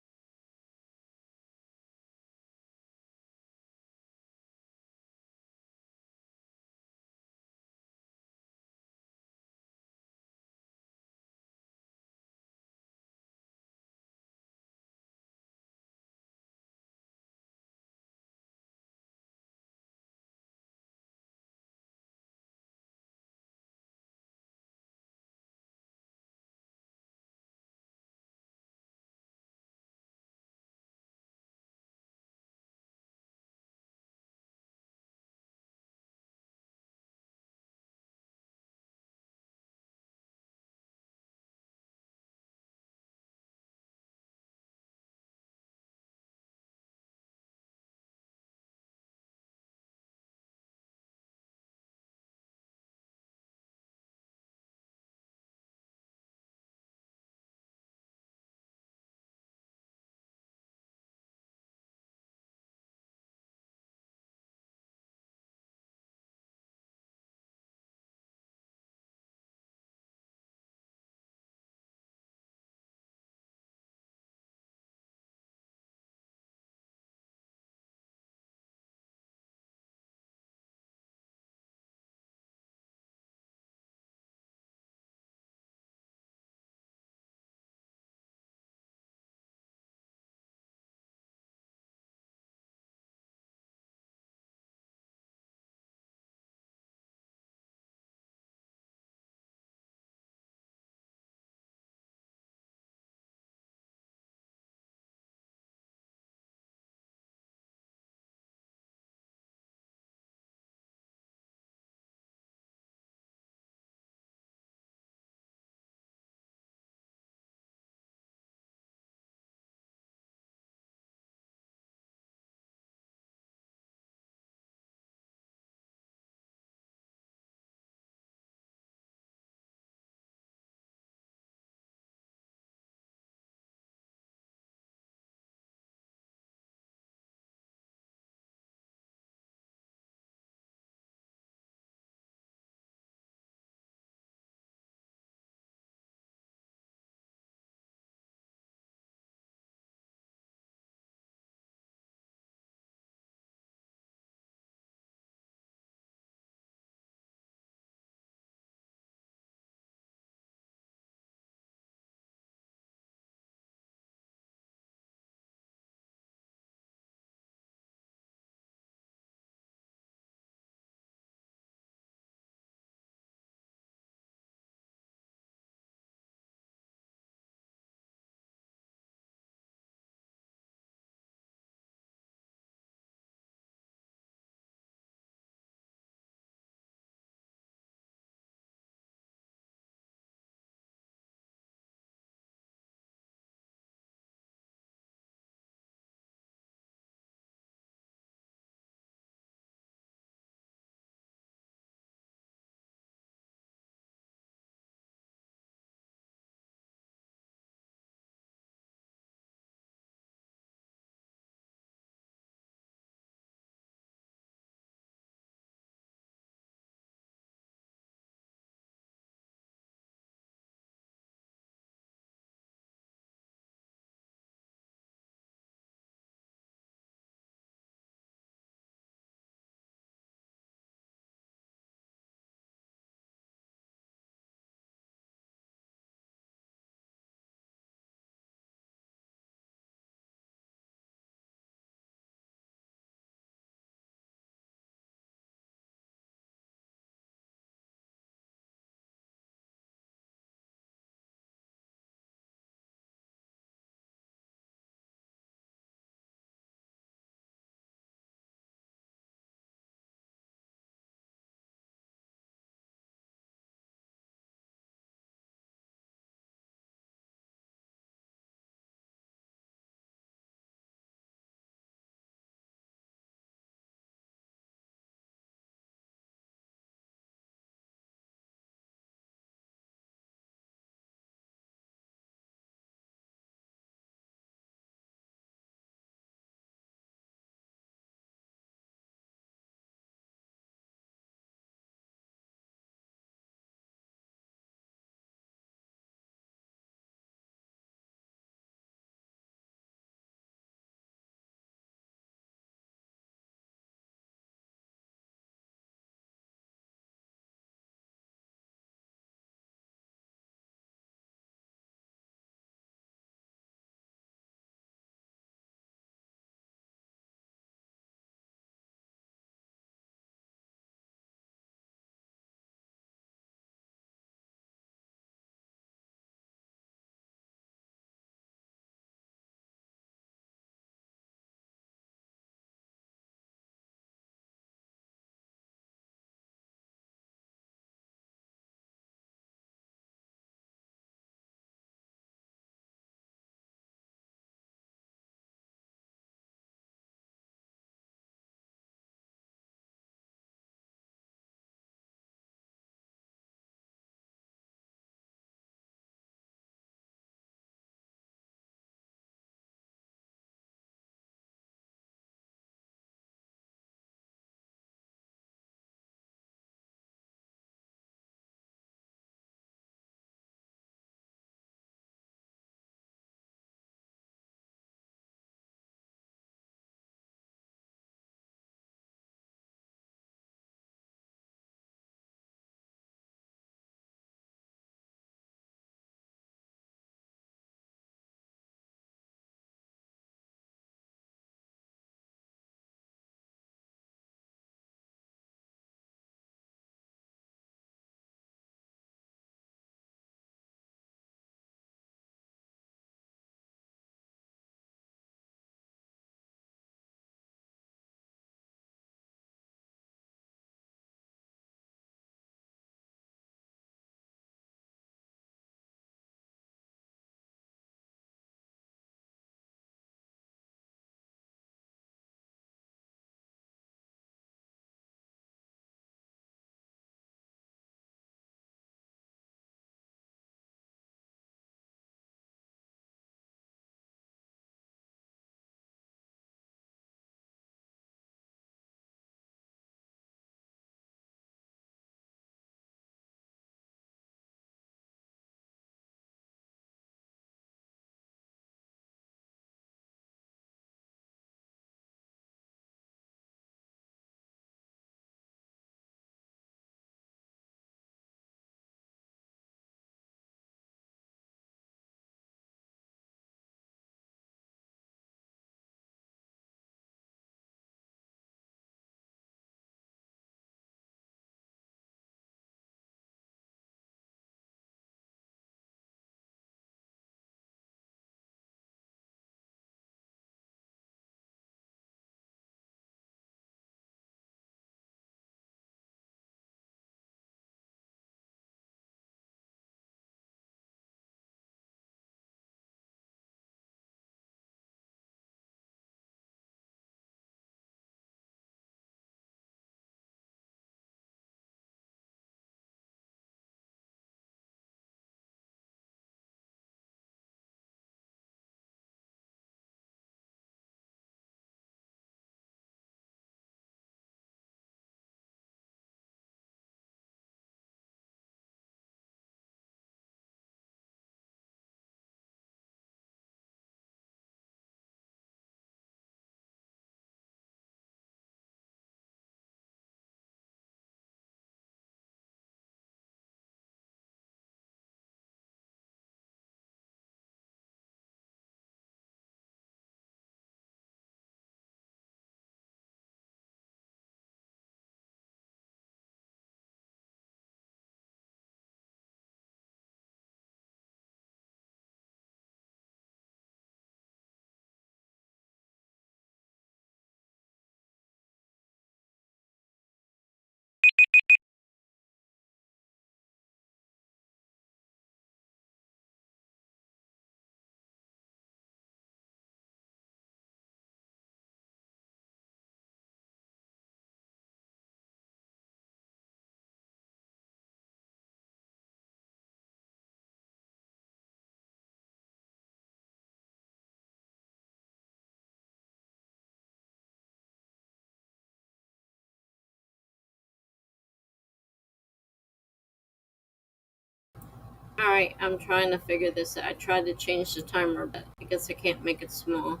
All right, I'm trying to figure this out. I tried to change the timer, but I guess I can't make it small.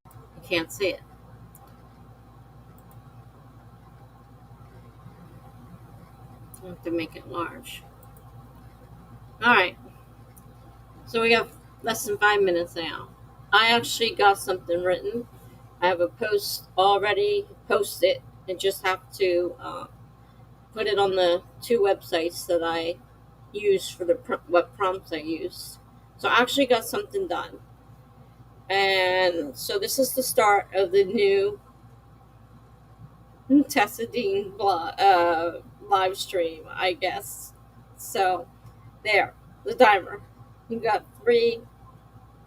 I can't see it. I have to make it large. All right, so we have less than 5 minutes now. I actually got something written. I have a post already posted. I just have to put it on the two websites that I use for the what prompts I use. So I actually got something done. And so this is the start of the new Tessa Dean live stream, I guess. So there, the timer. You got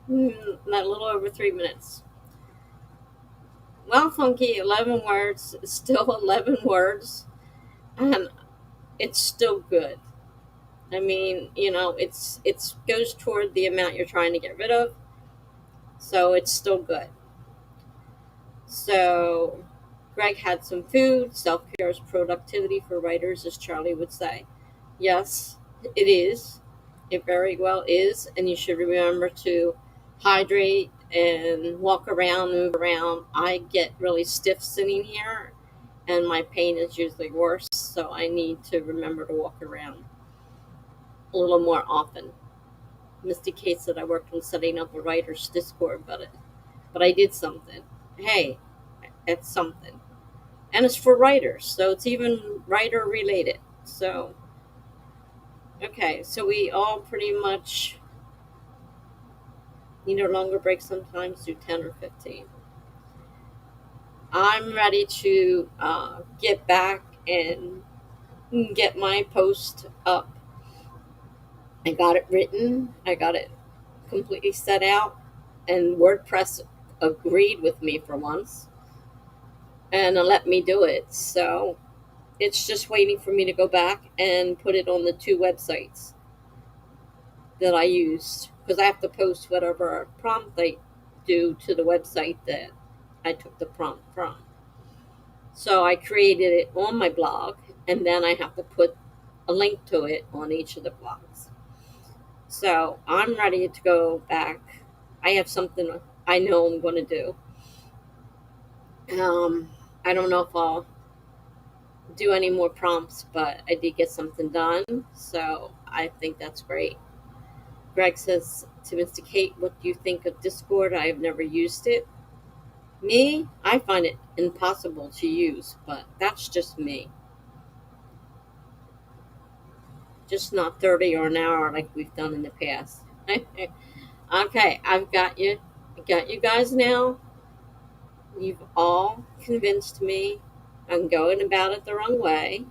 not a little over 3 minutes. Well, funky, 11 words, still 11 words, and it's still good. I mean, it's goes toward the amount you're trying to get rid of, so it's still good. So, Greg had some food. Self care is productivity for writers, as Charlie would say. Yes, it is. It very well is, and you should remember to hydrate and walk around, move around. I get really stiff sitting here, and my pain is usually worse, so I need to remember to walk around a little more often. Misty Kate said I worked on setting up a writer's Discord, but I did something. Hey, it's something. And it's for writers, so it's even writer related. So, okay, so we all pretty much need a longer break sometimes, do 10 or 15. I'm ready to get back and get my post up. I got it written, I got it completely set out, and WordPress agreed with me for once and let me do it. So it's just waiting for me to go back and put it on the two websites that I used, because I have to post whatever prompt I do to the website that I took the prompt from. So I created it on my blog, and then I have to put a link to it on each of the blogs. So I'm ready to go back. I have something I know I'm going to do. I don't know if I'll do any more prompts, but I did get something done, so I think that's great. Greg says to Mr. Kate, what do you think of Discord? I have never used it. Me, I find it impossible to use, but that's just me. Just not 30 or an hour like we've done in the past. Okay, I've got you. I got you guys now. You've all convinced me I'm going about it the wrong way.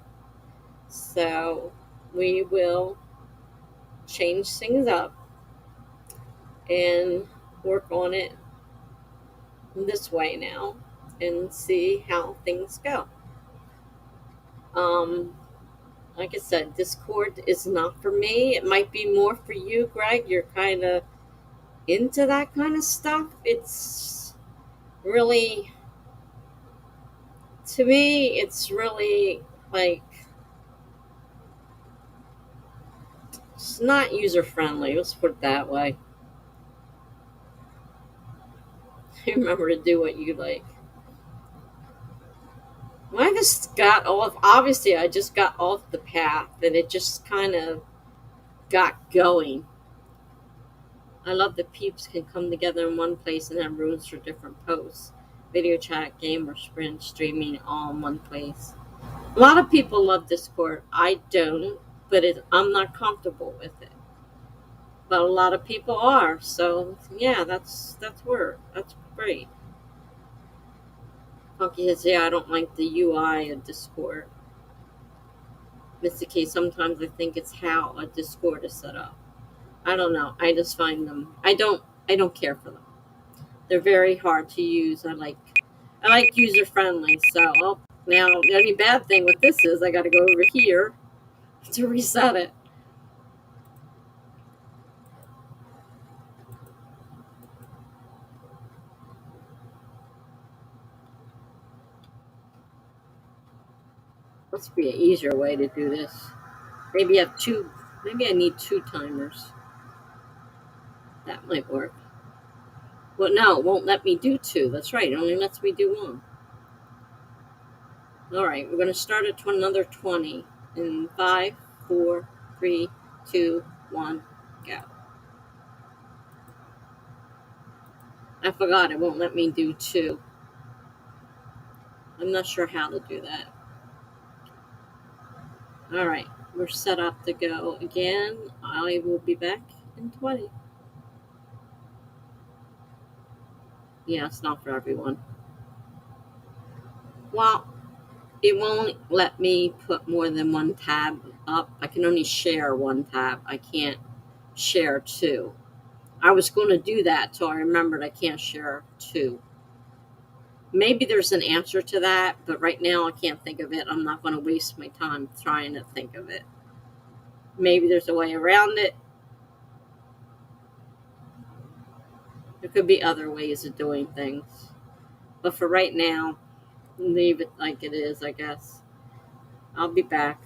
So we will change things up and work on it this way now and see how things go. Um, like I said, Discord is not for me. It might be more for you, Greg. You're kind of into that kind of stuff. It's really, to me, it's really like, it's not user friendly. Let's put it that way. Remember to do what you like. Well, I just got off, obviously, I just got off the path and it just kind of got going. I love that peeps can come together in one place and have rooms for different posts. Video chat, game, or sprint, streaming all in one place. A lot of people love Discord. I don't, but I'm not comfortable with it. But a lot of people are. So yeah, that's word. That's great. Funky says, yeah, I don't like the UI of Discord. Mr. K, sometimes I think it's how a Discord is set up. I don't know. I just find them. I don't care for them. They're very hard to use. I like user friendly. So now the only bad thing with this is I got to go over here to reset it. Must be an easier way to do this. Maybe have two Maybe I need two timers. That might work. Well, no, it won't let me do two. That's right. It only lets me do one. All right, we're going to start at another 20 in 5, 4, 3, 2, 1, go. I forgot it won't let me do two. I'm not sure how to do that. All right, we're set up to go again. I will be back in 20. Yeah, it's not for everyone. Well, it won't let me put more than one tab up. I can only share one tab. I can't share two. I was going to do that till I remembered I can't share two. Maybe there's an answer to that, but right now I can't think of it. I'm not going to waste my time trying to think of it. Maybe there's a way around it. There could be other ways of doing things. But for right now, leave it like it is, I guess. I'll be back.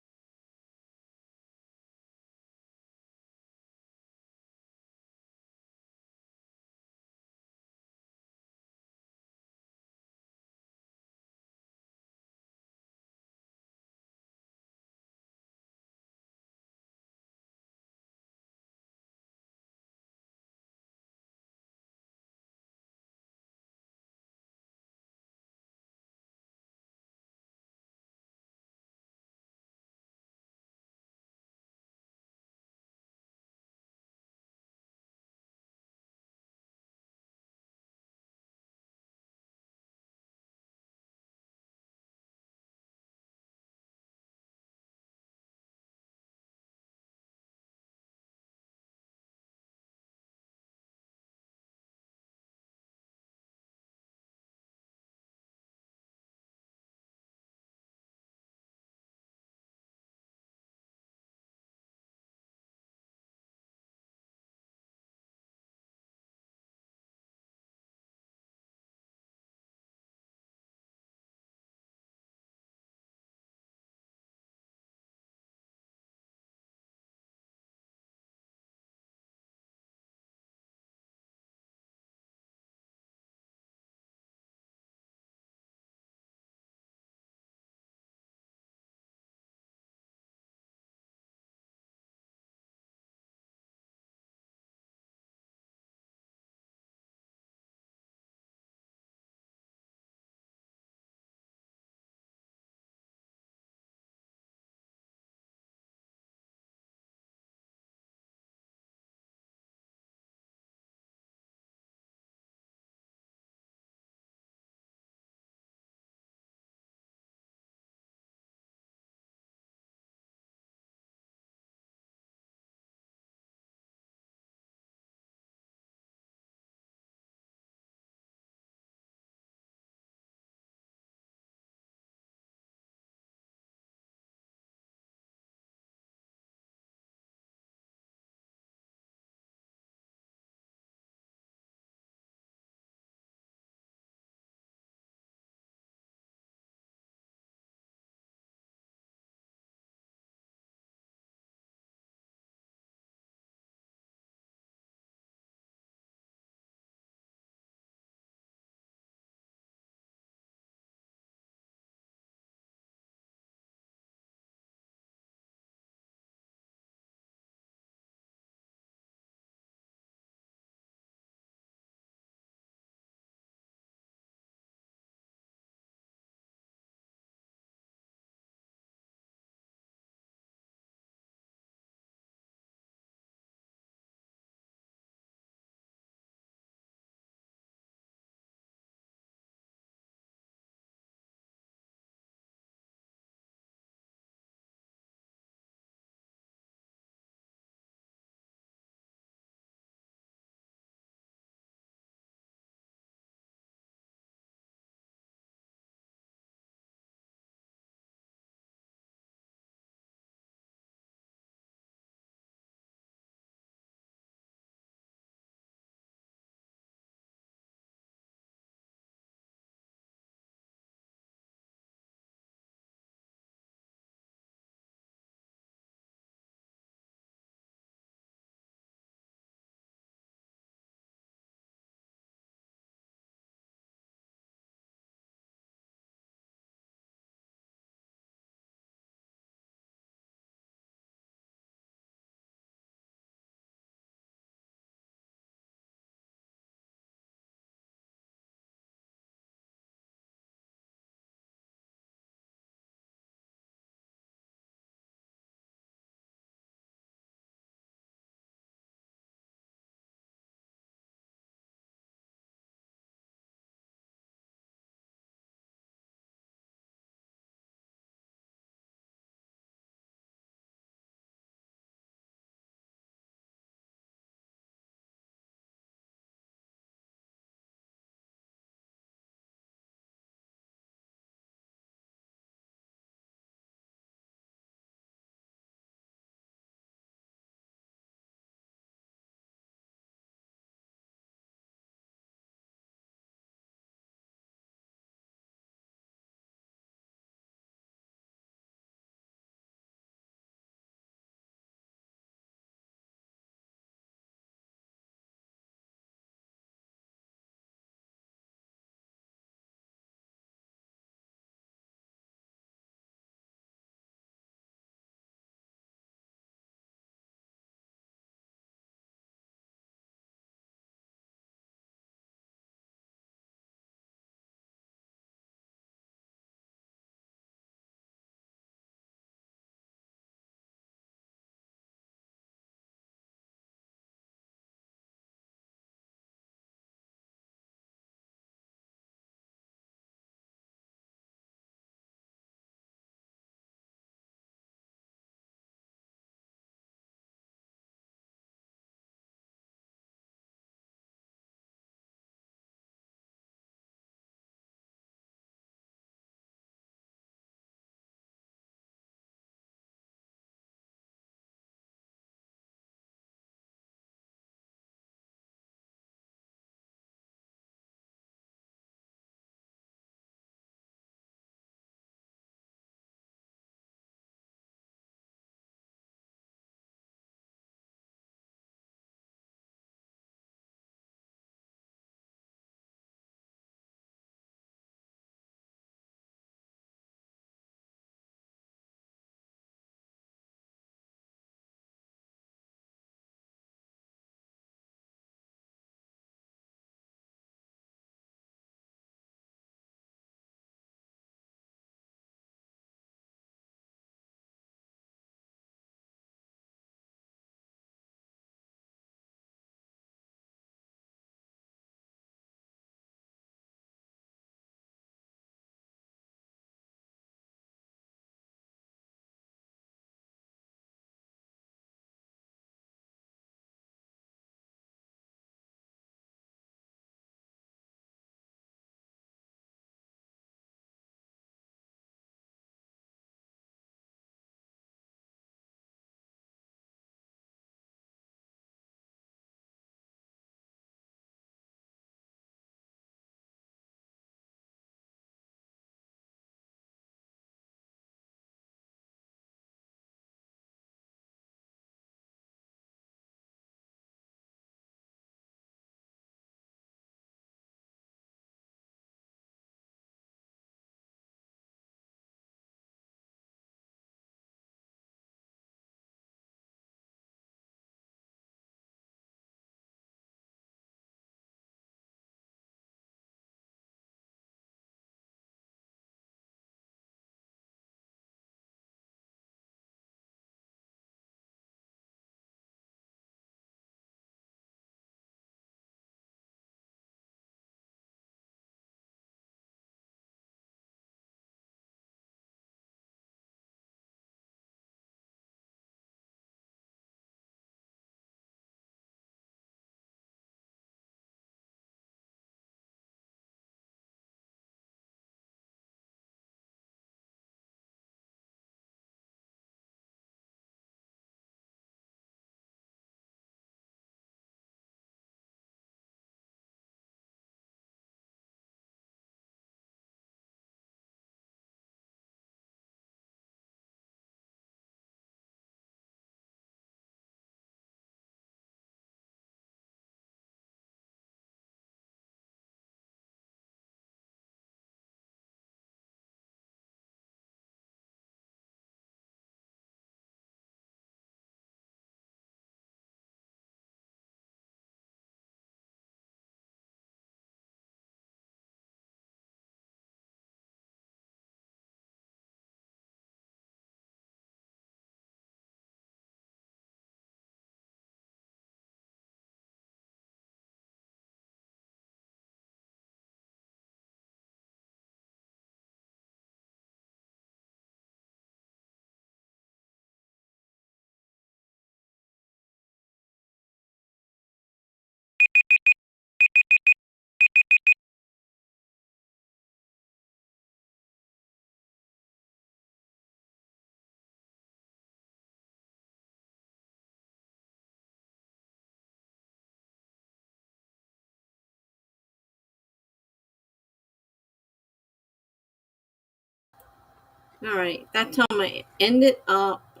All right, that time I ended up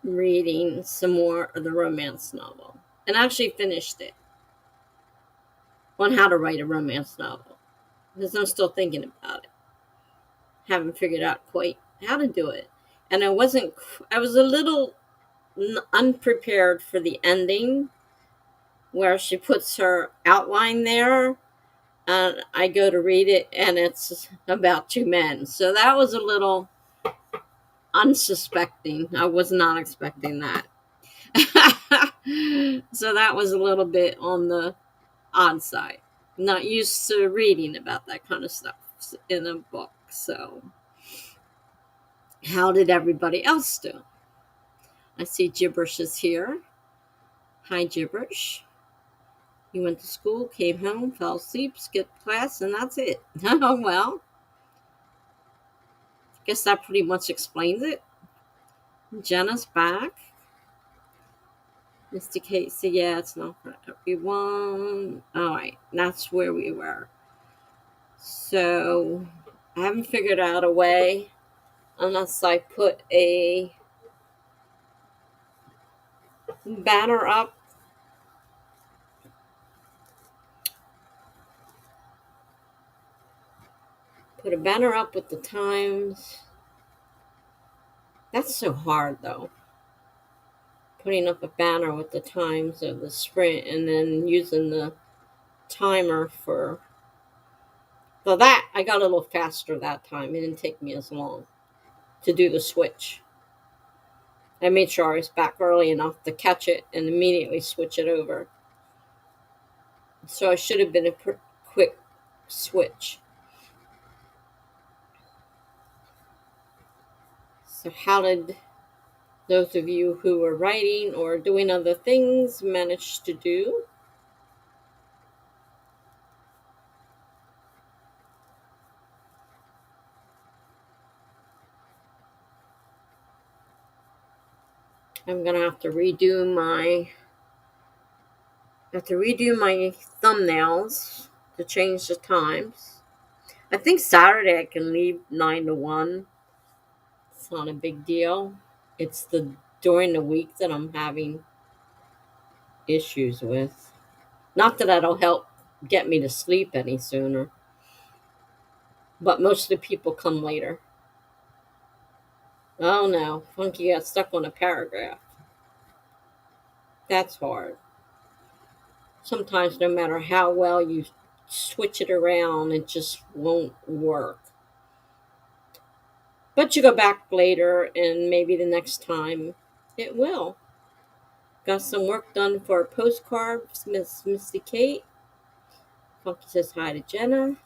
reading some more of the romance novel and actually finished it on how to write a romance novel because I'm still thinking about it. Haven't figured out quite how to do it. And I was a little unprepared for the ending where she puts her outline there. And I go to read it and it's about two men. So that was a little unsuspecting. I was not expecting that. So that was a little bit on the odd side. Not used to reading about that kind of stuff in a book. So, how did everybody else do? I see Gibberish is here. Hi, Gibberish. You went to school, came home, fell asleep, skipped class, and that's it. Oh, well, I guess that pretty much explains it. Jenna's back. Mr. Kate said, yeah, it's not for everyone. All right, that's where we were. So, I haven't figured out a way unless I put a banner up. Put a banner up with the times. That's so hard, though. Putting up a banner with the times of the sprint and then using the timer for. Well, that I got a little faster that time. It didn't take me as long to do the switch. I made sure I was back early enough to catch it and immediately switch it over. So I should have been a quick switch. So how did those of you who were writing or doing other things manage to do? I'm gonna have to redo my thumbnails to change the times. I think Saturday I can leave 9 to 1. It's not a big deal. It's the during the week that I'm having issues with. Not that that'll help get me to sleep any sooner, but most of the people come later. Oh no, Funky got stuck on a paragraph. That's hard. Sometimes, no matter how well you switch it around, it just won't work. But you go back later, and maybe the next time it will. Got some work done for a postcard, Miss Misty Kate. Funky says hi to Jenna.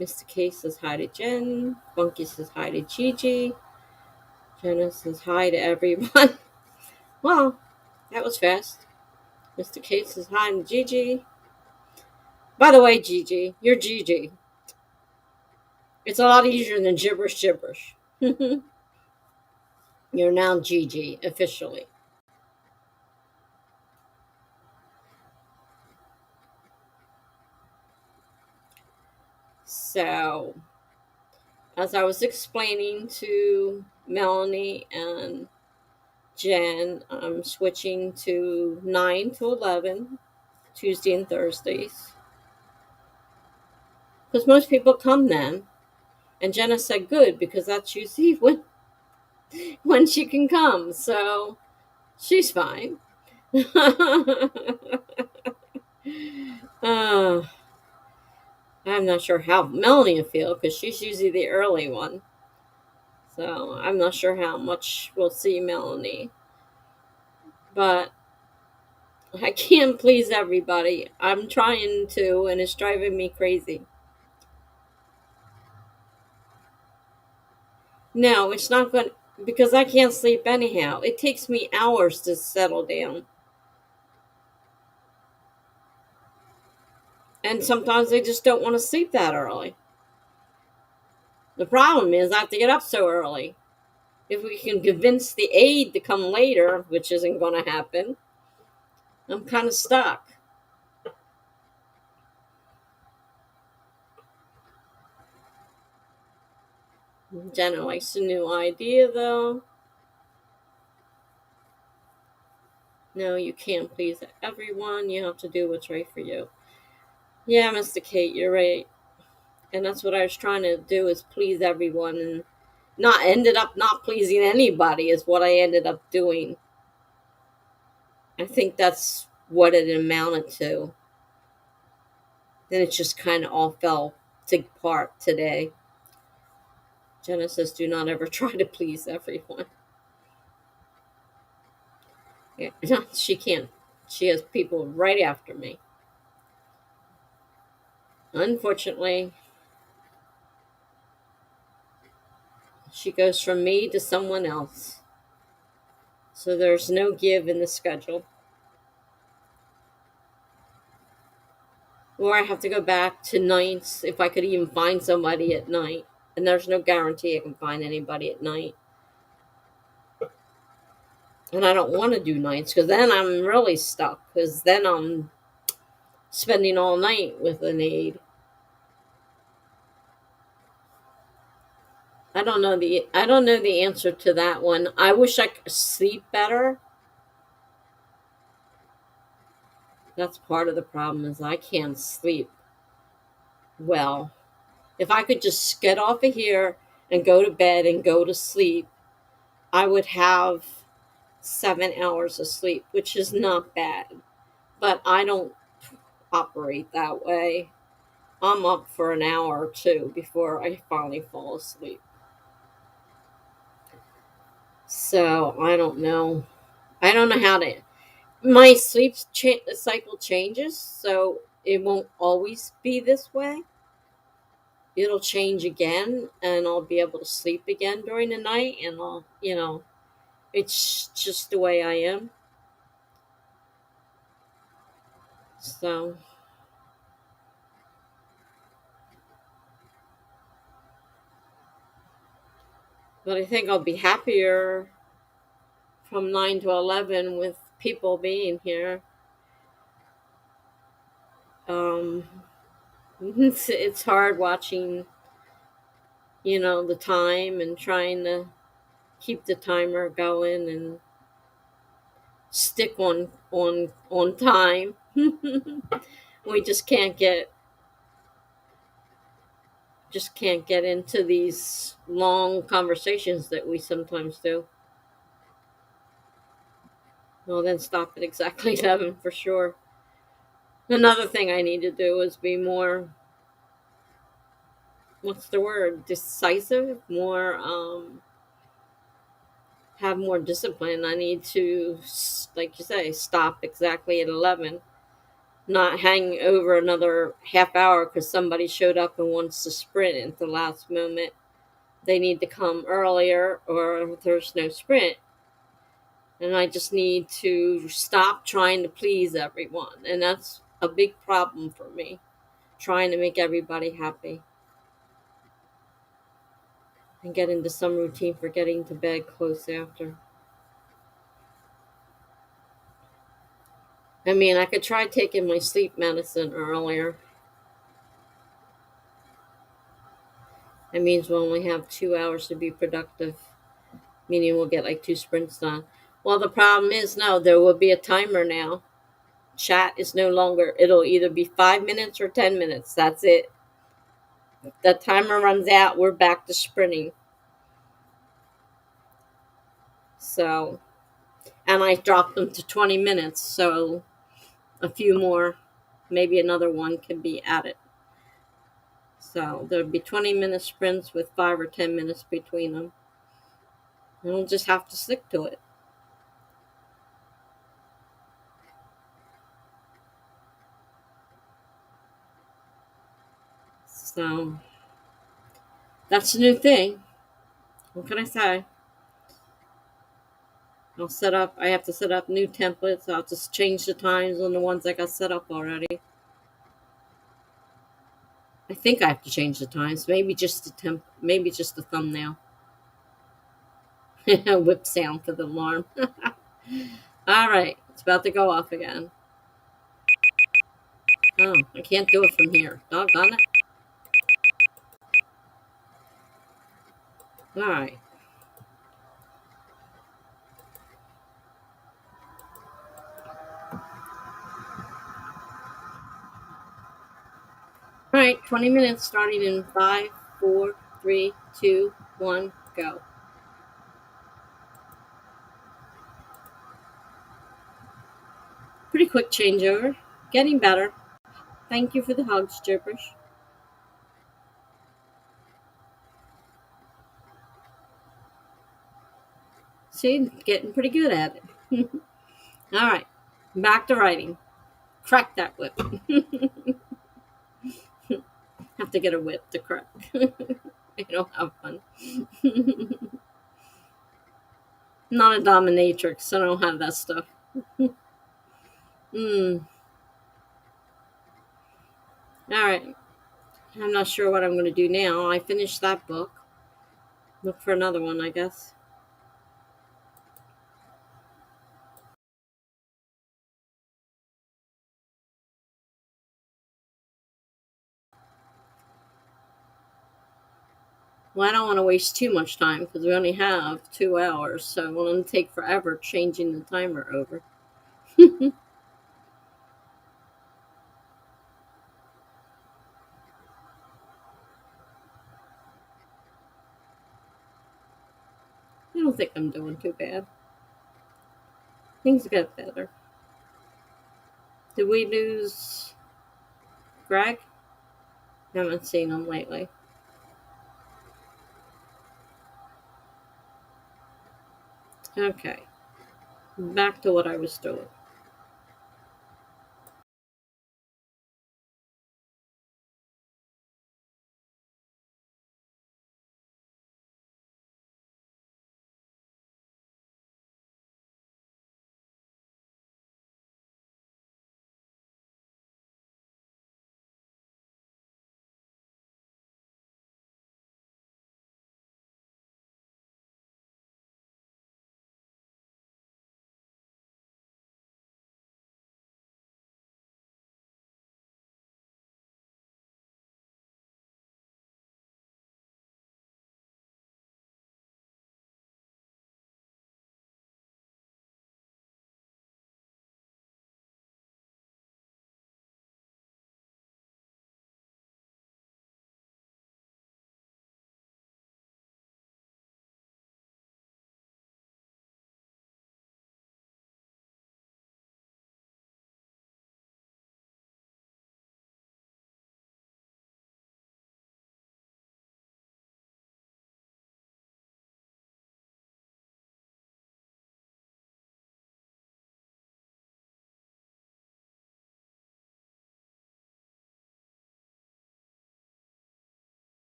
Mr. K says hi to Jen. Funky says hi to Gigi. Jenna says hi to everyone. Well, that was fast. Mr. K says hi to Gigi. By the way, Gigi, you're Gigi. It's a lot easier than gibberish. You're now Gigi, officially. So, as I was explaining to Melanie and Jen, I'm switching to 9 to 11, Tuesday and Thursdays. Because most people come then. And Jenna said good, because that's usually when she can come. So, she's fine. uh, I'm not sure how Melanie will feel, because she's usually the early one. So I'm not sure how much we'll see Melanie. But I can't please everybody. I'm trying to, and it's driving me crazy. No, it's not going to, because I can't sleep anyhow. It takes me hours to settle down. And sometimes I just don't want to sleep that early. The problem is I have to get up so early. If we can convince the aide to come later, which isn't going to happen, I'm kind of stuck. Jenna likes a new idea, though. No, you can't please everyone. You have to do what's right for you. Yeah, Mr. Kate, you're right. And that's what I was trying to do, is please everyone, and not ended up not pleasing anybody is what I ended up doing. I think that's what it amounted to. Then it just kind of all fell apart today. Jenna says, do not ever try to please everyone. Yeah, she can't. She has people right after me. Unfortunately, she goes from me to someone else. So there's no give in the schedule. Or I have to go back to nights if I could even find somebody at night. And there's no guarantee I can find anybody at night. And I don't want to do nights because then I'm really stuck. Because then I'm spending all night with an aide. I don't know the answer to that one. I wish I could sleep better. That's part of the problem, is I can't sleep well. If I could just get off of here and go to bed and go to sleep, I would have 7 hours of sleep, which is not bad. But I don't operate that way. I'm up for an hour or two before I finally fall asleep. So I don't know. I don't know how to. My cycle changes, so it won't always be this way. It'll change again, and I'll be able to sleep again during the night, and it's just the way I am. So, but I think I'll be happier from 9 to 11 with people being here. Um, it's hard watching, the time and trying to keep the timer going and stick on time. We just can't get into these long conversations that we sometimes do. Well, then stop at exactly 11 for sure. Another thing I need to do is be more, what's the word, decisive, more, have more discipline. I need to, like you say, stop exactly at 11, not hang over another half hour because somebody showed up and wants to sprint at the last moment. They need to come earlier, or there's no sprint. And I just need to stop trying to please everyone. And that's a big problem for me, trying to make everybody happy and get into some routine for getting to bed close after. I mean, I could try taking my sleep medicine earlier. It means we'll only have 2 hours to be productive, meaning we'll get like 2 sprints done. Well, the problem is, no, there will be a timer now. Chat is no longer, it'll either be 5 minutes or 10 minutes. That's it. The timer runs out, we're back to sprinting. So, and I dropped them to 20 minutes, so a few more, maybe another one can be added. So there'll be 20-minute sprints with 5 or 10 minutes between them. And we'll just have to stick to it. So that's a new thing. What can I say? I have to set up new templates. I'll just change the times on the ones I got set up already. I think I have to change the times. Maybe just maybe just the thumbnail. Whip sound for the alarm. All right, it's about to go off again. Oh, I can't do it from here. Doggone it. All right. All right. 20 minutes starting in five, four, three, two, one, go. Pretty quick changeover. Getting better. Thank you for the hugs, Jippers. See, getting pretty good at it. All right. Back to writing. Crack that whip. Have to get a whip to crack. I don't have one. Not a dominatrix. I don't have that stuff. Mm. All right. I'm not sure what I'm going to do now. I finished that book. Look for another one, I guess. Well, I don't want to waste too much time because we only have 2 hours, so it will take forever changing the timer over. I don't think I'm doing too bad. Things get better. Did we lose Greg? Haven't seen him lately. Okay, back to what I was doing.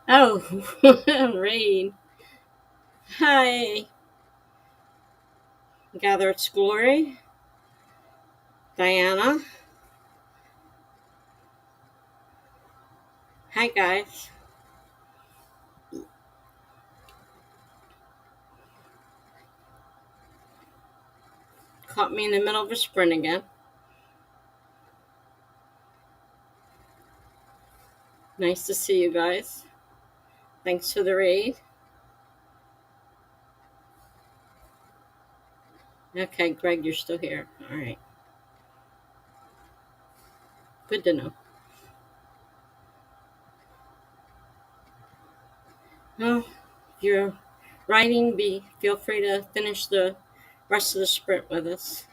Oh, rain. Hi, gather its glory. Diana. Hi, guys. Caught me in the middle of a sprint again. Nice to see you guys. Thanks for the raid. Okay, Greg, you're still here. All right. Good to know. Well, if you're riding, feel free to finish the rest of the sprint with us.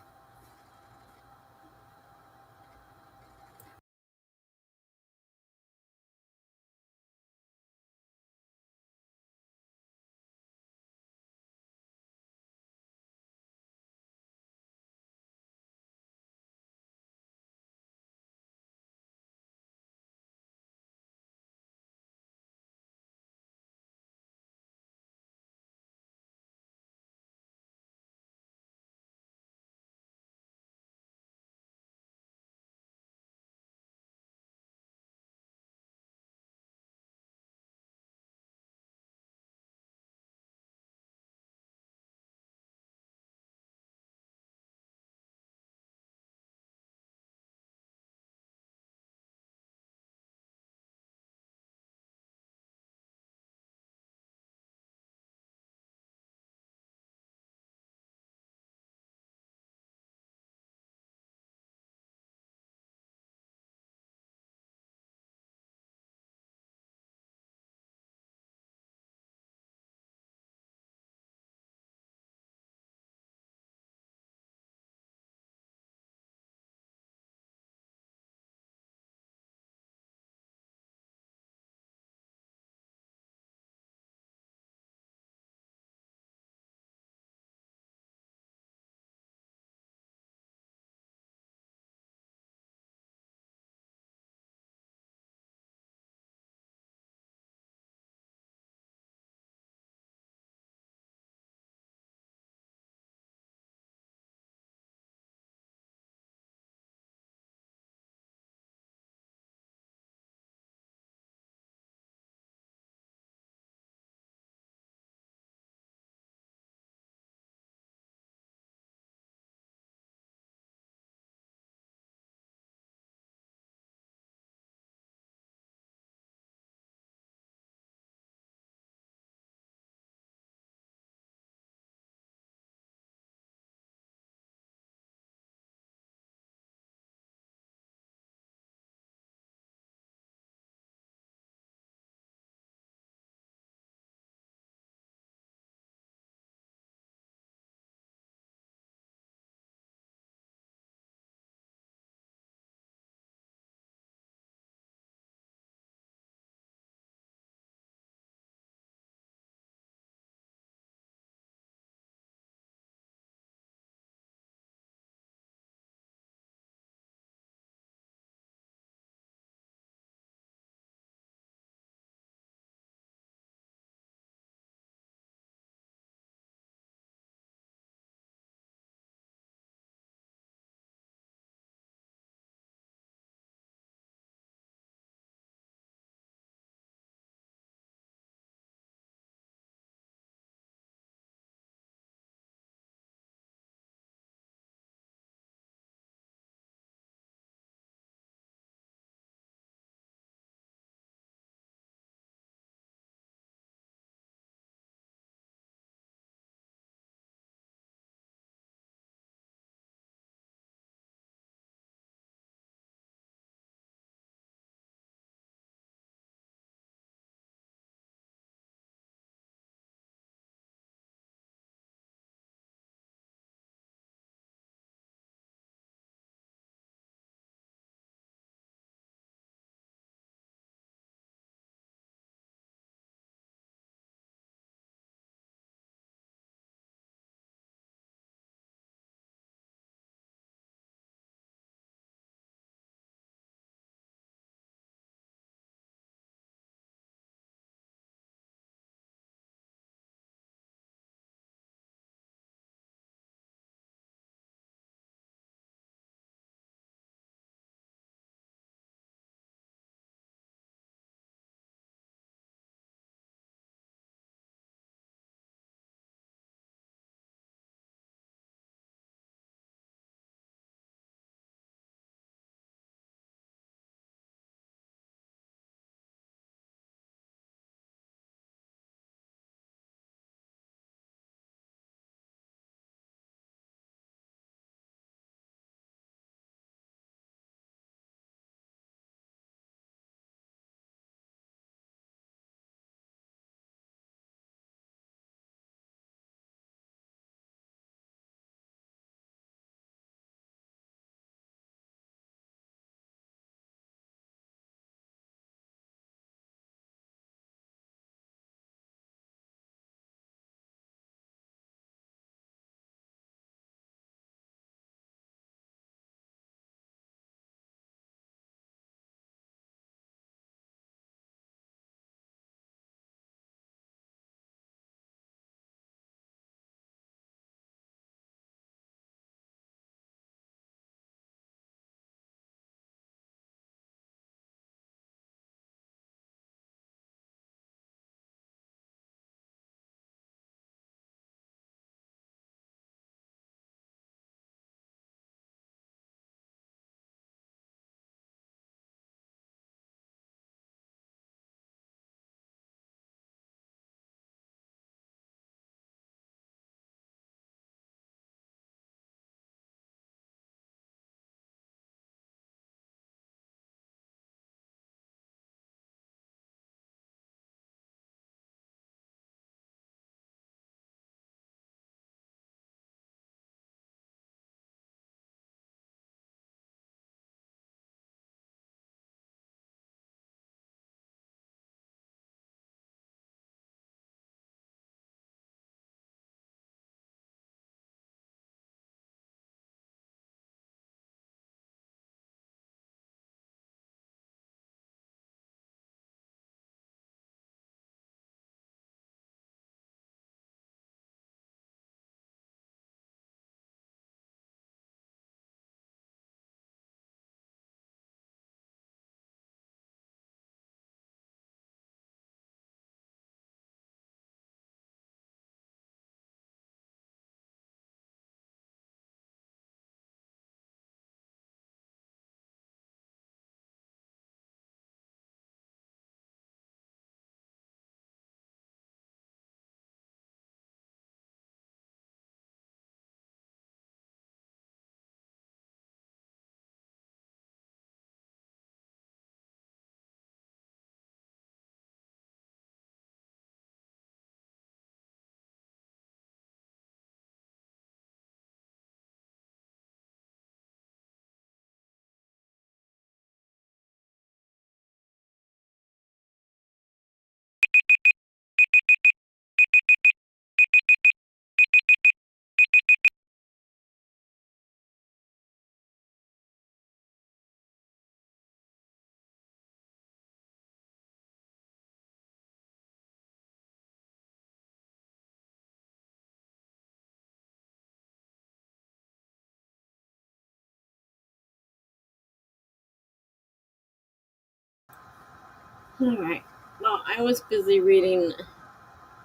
All right. Well, I was busy reading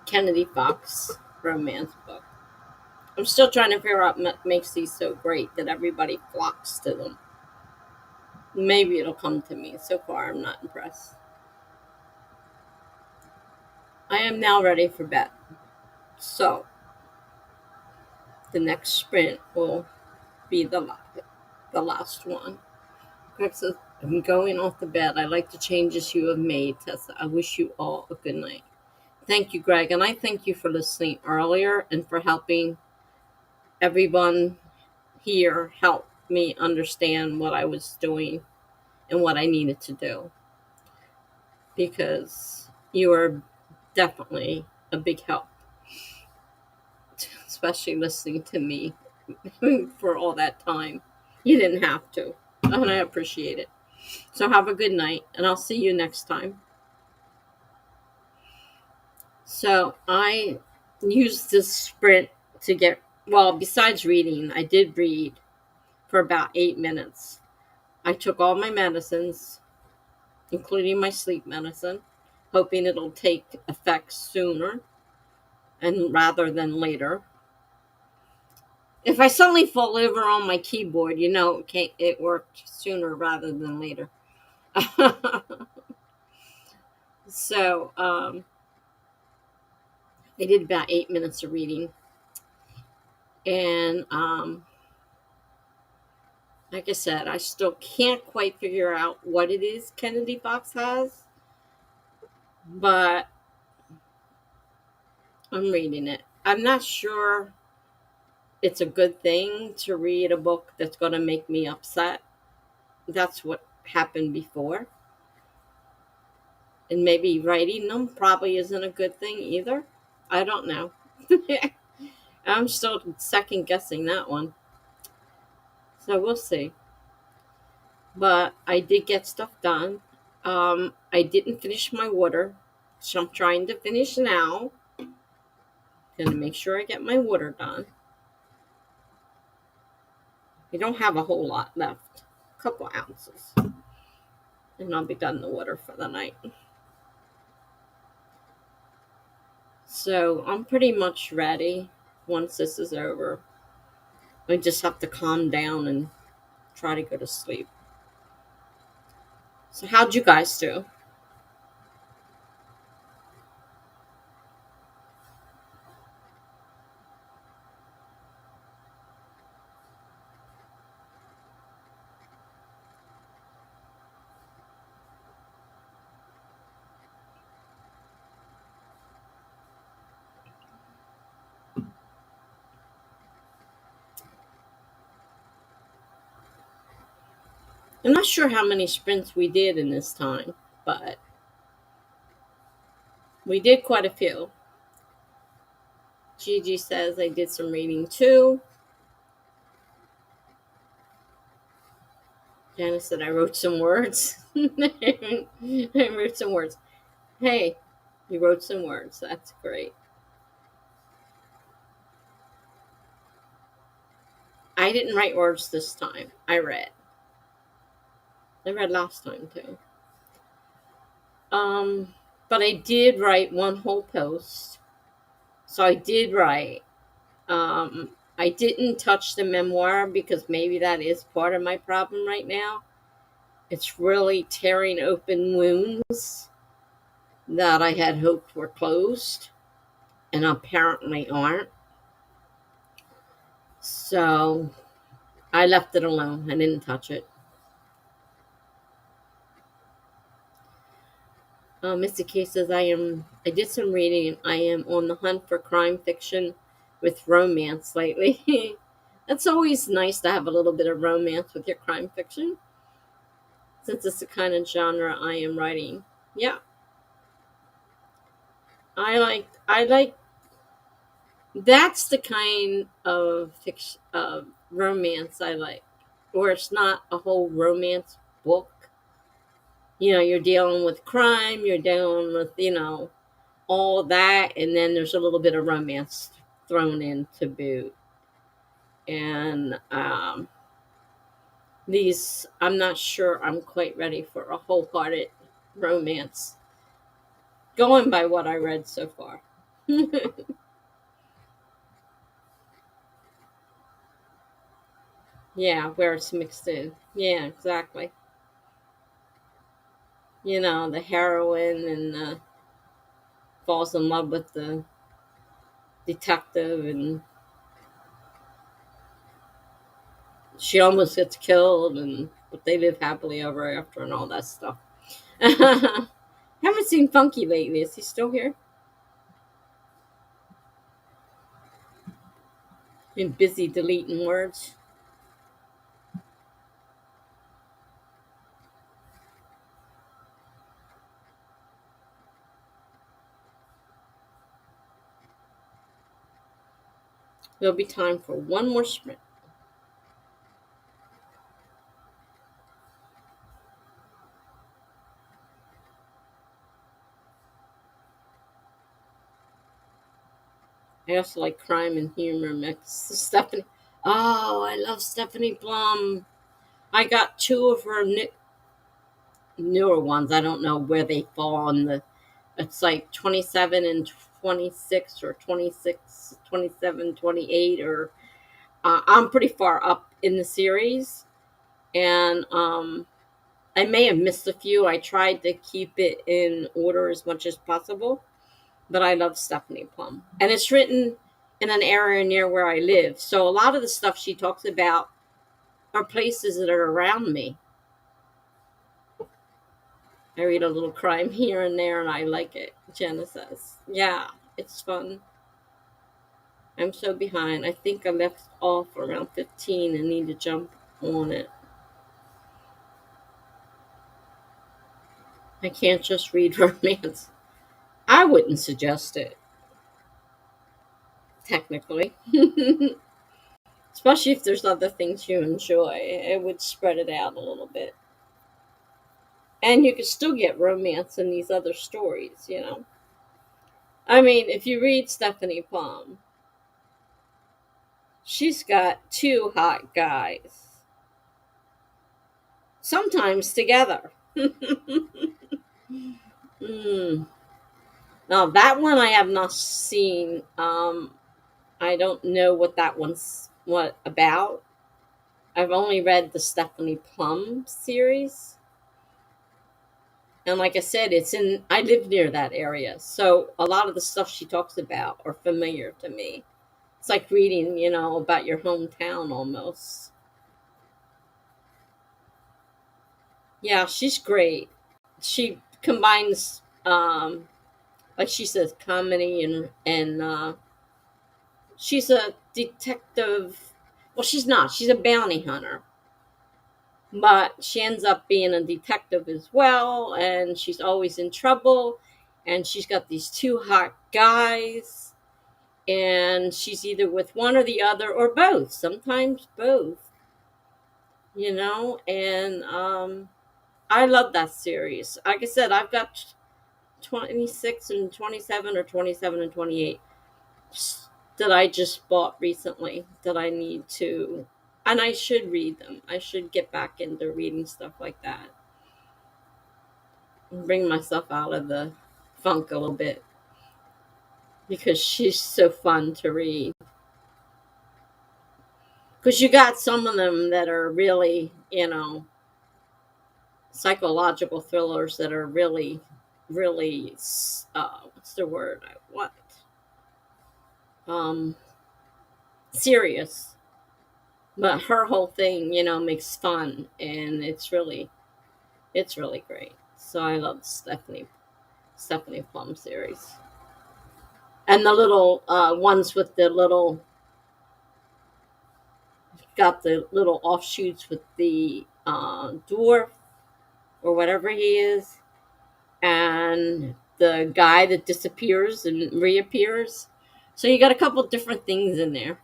Kennedy Fox romance book. I'm still trying to figure out what makes these so great that everybody flocks to them. Maybe it'll come to me. So far, I'm not impressed. I am now ready for bed. So, the next sprint will be the last one. Greg says, I'm going off the bed. I like the changes you have made, Tessa. I wish you all a good night. Thank you, Greg. And I thank you for listening earlier and for helping everyone here help me understand what I was doing and what I needed to do. Because you are definitely a big help, especially listening to me for all that time. You didn't have to, and I appreciate it. So have a good night, and I'll see you next time. So I used this sprint to get, well, besides reading, I did read for about 8 minutes. I took all my medicines, including my sleep medicine, hoping it'll take effect sooner and rather than later. If I suddenly fall over on my keyboard, it worked sooner rather than later. So I did about 8 minutes of reading, and like I said, I still can't quite figure out what it is Kennedy Fox has, but I'm reading it. I'm not sure it's a good thing to read a book that's going to make me upset. That's what happened before. And maybe writing them probably isn't a good thing either. I don't know. I'm still second guessing that one. So we'll see. But I did get stuff done. I didn't finish my water, so I'm trying to finish now. Gonna make sure I get my water done. I don't have a whole lot left, a couple ounces, and I'll be done the water for the night. So I'm pretty much ready once this is over. I just have to calm down and try to go to sleep. So how'd you guys do? I'm not sure how many sprints we did in this time, but we did quite a few. Gigi says I did some reading too. Janice said I wrote some words. I wrote some words. Hey, you wrote some words. That's great. I didn't write words this time. I read. I read last time too. But I did write one whole post. So I did write. I didn't touch the memoir because maybe that is part of my problem right now. It's really tearing open wounds that I had hoped were closed and apparently aren't. So I left it alone. I didn't touch it. Mr. K says I did some reading. I am on the hunt for crime fiction with romance lately. It's always nice to have a little bit of romance with your crime fiction, since it's the kind of genre I am writing. Yeah, I like that's the kind of fiction of romance I like, where it's not a whole romance book. You're dealing with crime, you're dealing with all that, and then there's a little bit of romance thrown in to boot. And these, I'm not sure I'm quite ready for a wholehearted romance. Going by what I read so far. Yeah, where it's mixed in. Yeah, exactly. The heroine and falls in love with the detective, and she almost gets killed, and but they live happily ever after and all that stuff. Haven't seen Funky lately. Is he still here? Been busy deleting words. There'll be time for one more sprint. I also like crime and humor mix. Stephanie. Oh, I love Stephanie Plum. I got two of her newer ones. I don't know where they fall on the. It's like 27 and 26, or 26, 27, 28, or I'm pretty far up in the series. And I may have missed a few. I tried to keep it in order as much as possible, but I love Stephanie Plum. And it's written in an area near where I live. So a lot of the stuff she talks about are places that are around me. I read a little crime here and there, and I like it, Jenna says. Yeah, it's fun. I'm so behind. I think I left off around 15 and need to jump on it. I can't just read romance. I wouldn't suggest it, technically. Especially if there's other things you enjoy. It would spread it out a little bit. And you could still get romance in these other stories. I mean, if you read Stephanie Plum, she's got two hot guys, sometimes together. Mm. Now, that one I have not seen. I don't know what that one's what about. I've only read the Stephanie Plum series. And like I said, I live near that area. So a lot of the stuff she talks about are familiar to me. It's like reading, about your hometown almost. Yeah, she's great. She combines, like she says, comedy and she's a detective. Well, she's not. She's a bounty hunter, but she ends up being a detective as well, and she's always in trouble. And she's got these two hot guys, and she's either with one or the other or both. Sometimes both. And I love that series. Like I said, I've got 26 and 27, or 27 and 28 that I just bought recently that I need to, and I should read them. I should get back into reading stuff like that and bring myself out of the funk a little bit, because she's so fun to read. Because you got some of them that are really psychological thrillers that are really, really, what's the word I want? Um, Serious. But her whole thing, makes fun, and it's really great. So I love Stephanie Plum series, and the little ones with the little got the little offshoots with the dwarf or whatever he is, and the guy that disappears and reappears. So you got a couple different things in there.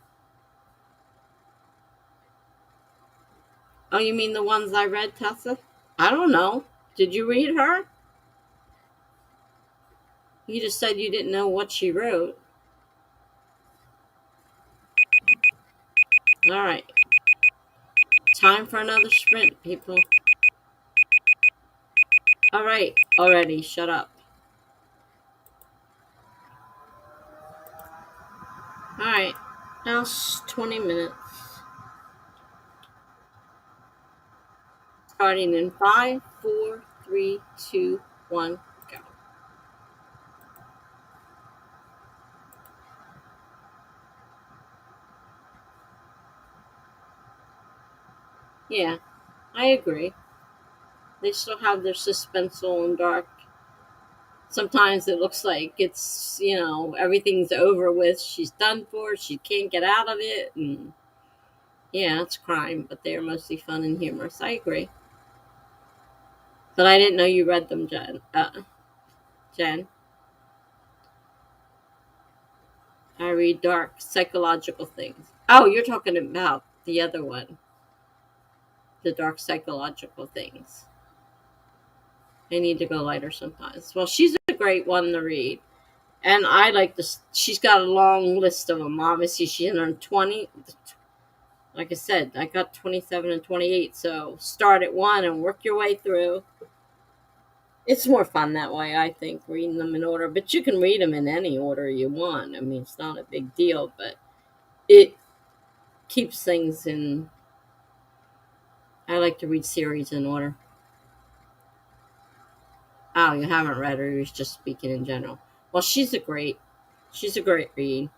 Oh, you mean the ones I read, Tessa? I don't know. Did you read her? You just said you didn't know what she wrote. All right. Time for another sprint, people. All right. Already, shut up. Alright. Now it's 20 minutes. Starting in 5, 4, 3, 2, 1, go. Yeah, I agree. They still have their suspenseful and dark. Sometimes it looks like it's, everything's over with. She's done for. She can't get out of it. And yeah, it's crime, but they are mostly fun and humorous. I agree. But I didn't know you read them, Jen. Jen, I read dark psychological things. Oh, you're talking about the other one, the dark psychological things. They need to go lighter sometimes. Well, she's a great one to read. And I like this. She's got a long list of them. Obviously, she's in her 20. Like I said, I got 27 and 28. So start at one and work your way through. It's more fun that way, I think, reading them in order. But you can read them in any order you want. I mean, it's not a big deal, but it keeps things in. I like to read series in order. Oh, you haven't read her. You're just speaking in general. Well, she's a great read.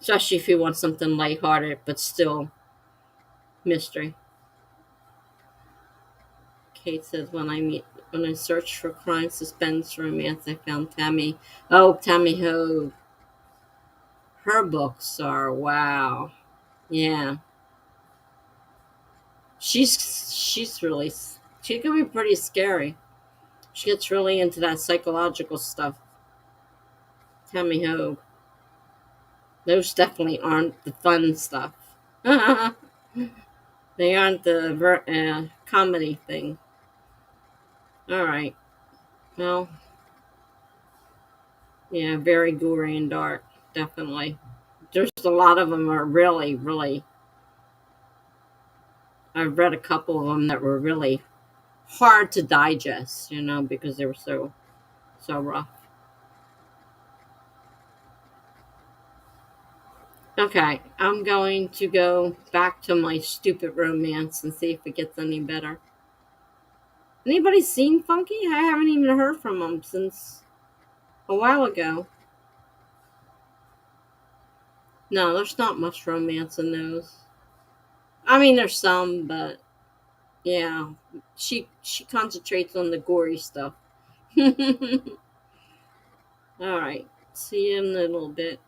Especially if you want something lighthearted, but still mystery. Kate says, when I searched for crime, suspense, romance, I found Tammy. Oh, Tammy Ho. Her books are wow. Yeah, she's really she can be pretty scary. She gets really into that psychological stuff. Tammy Ho. Those definitely aren't the fun stuff. They aren't the comedy thing. All right. Well, yeah, very gory and dark. Definitely. There's a lot of them are really, really. I've read a couple of them that were really hard to digest, because they were so rough. Okay, I'm going to go back to my stupid romance and see if it gets any better. Anybody seen Funky? I haven't even heard from them since a while ago. No, there's not much romance in those. I mean, there's some, but yeah, she concentrates on the gory stuff. All right, see you in a little bit.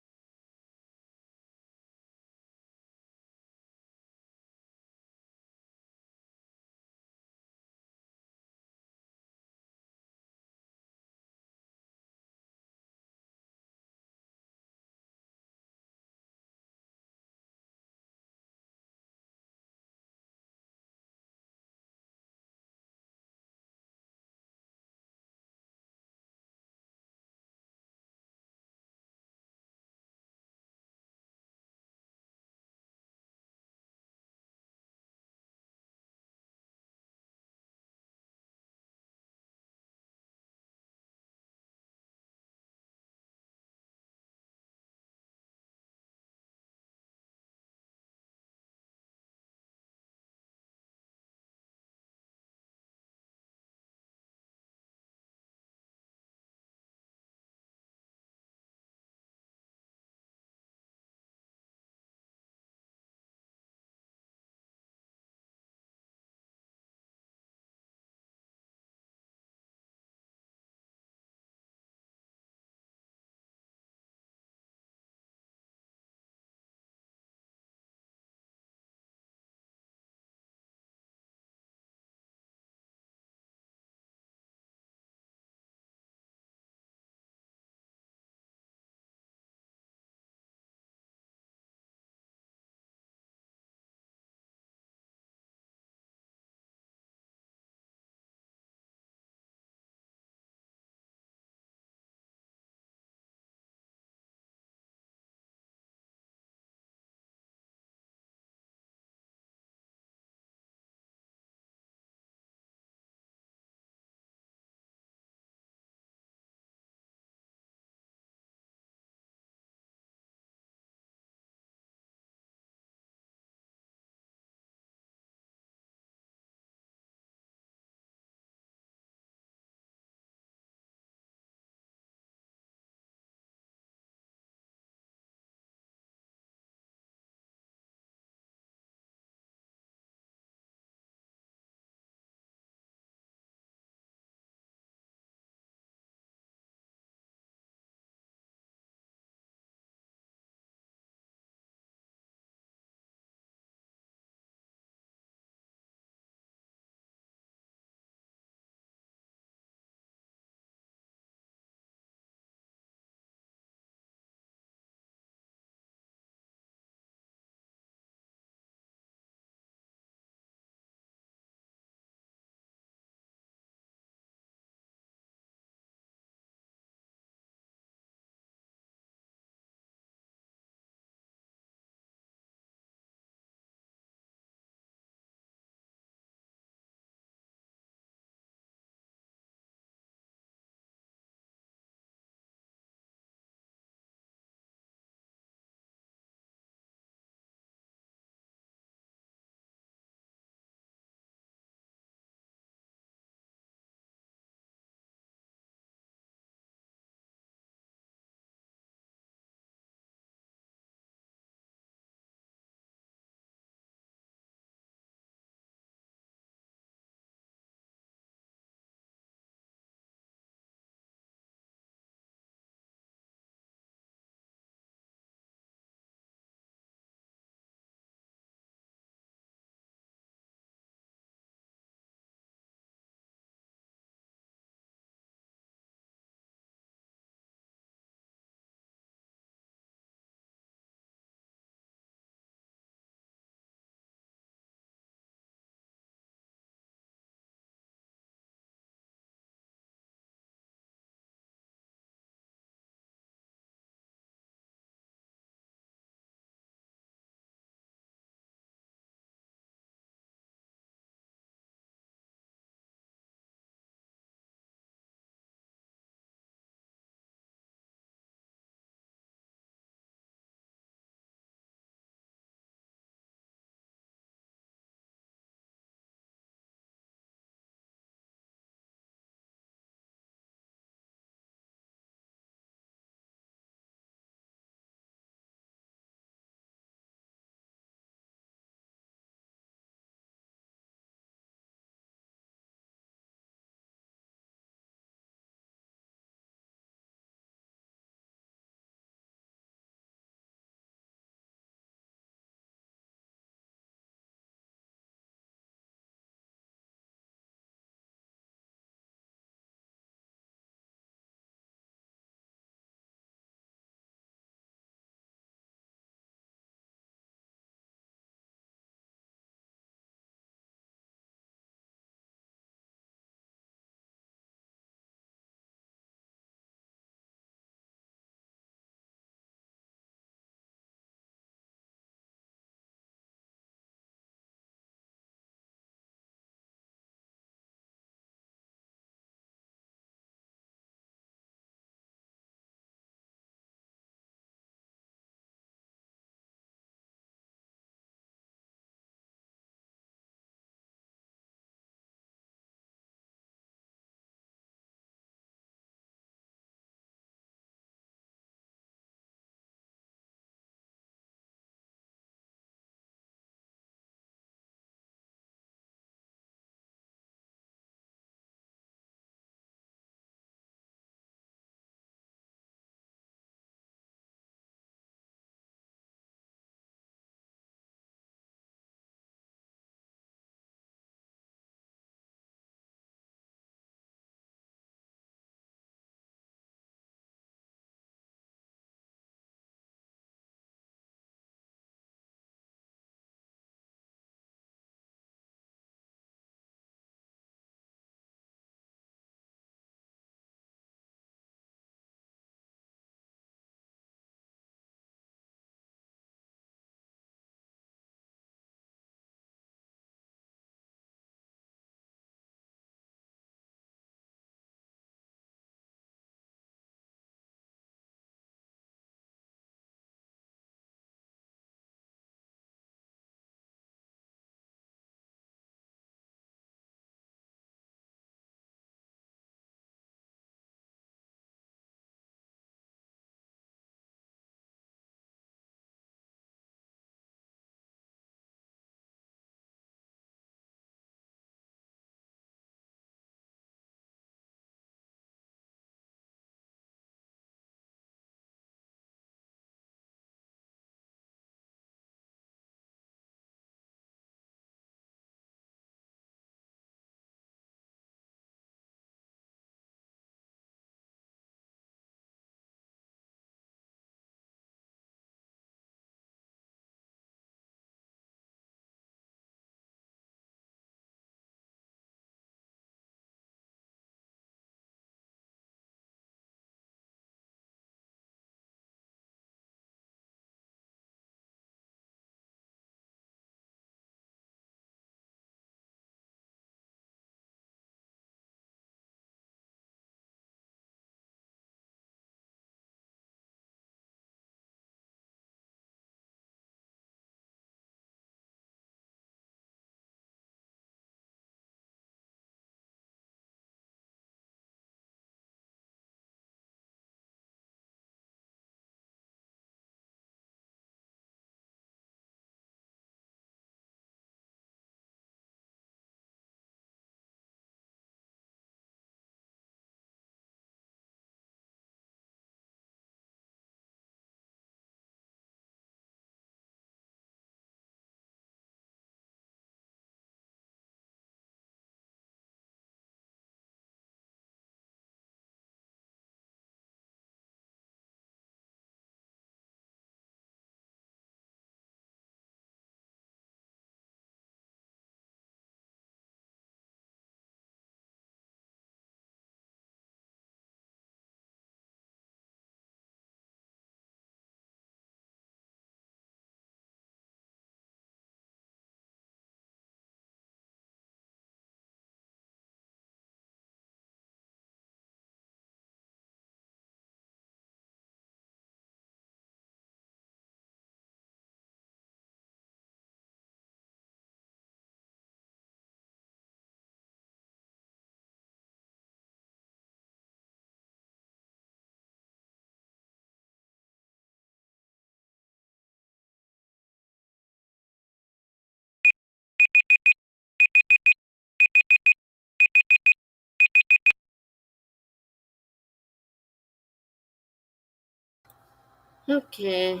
Okay,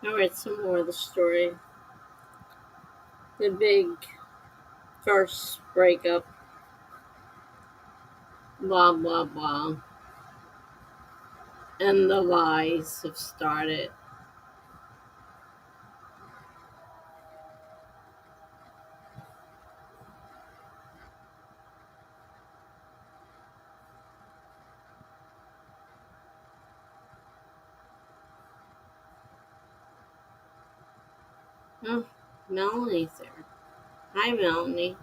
I'll read some more of the story. The big first breakup, blah blah blah, and the lies have started. Oh, Melanie's there. Hi, Melanie.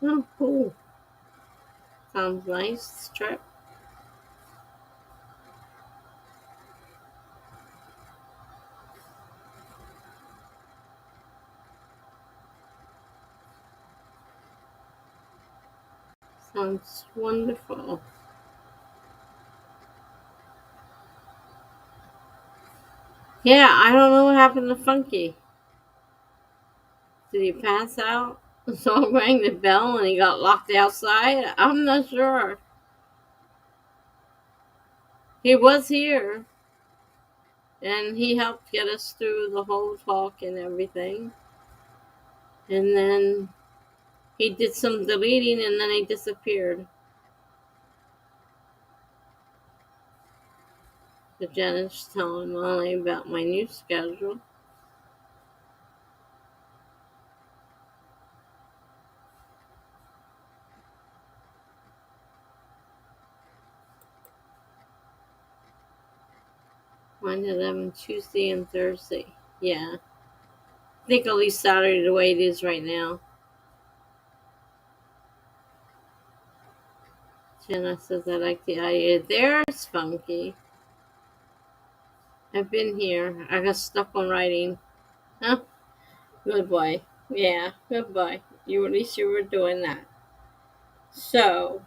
Oh, cool. Sounds nice. Trip. Sounds wonderful. Yeah, I don't know what happened to Funky. Did he pass out? Someone rang the bell and he got locked outside? I'm not sure. He was here and he helped get us through the whole talk and everything. And then he did some deleting and then he disappeared. So Janet's telling Molly about my new schedule. Mine 11 Tuesday and Thursday. Yeah. I think I'll leave Saturday the way it is right now. Jenna says I like the idea. There's Funky. I've been here. I got stuck on writing. Huh? Good boy. Yeah, good boy. You at least you were doing that. So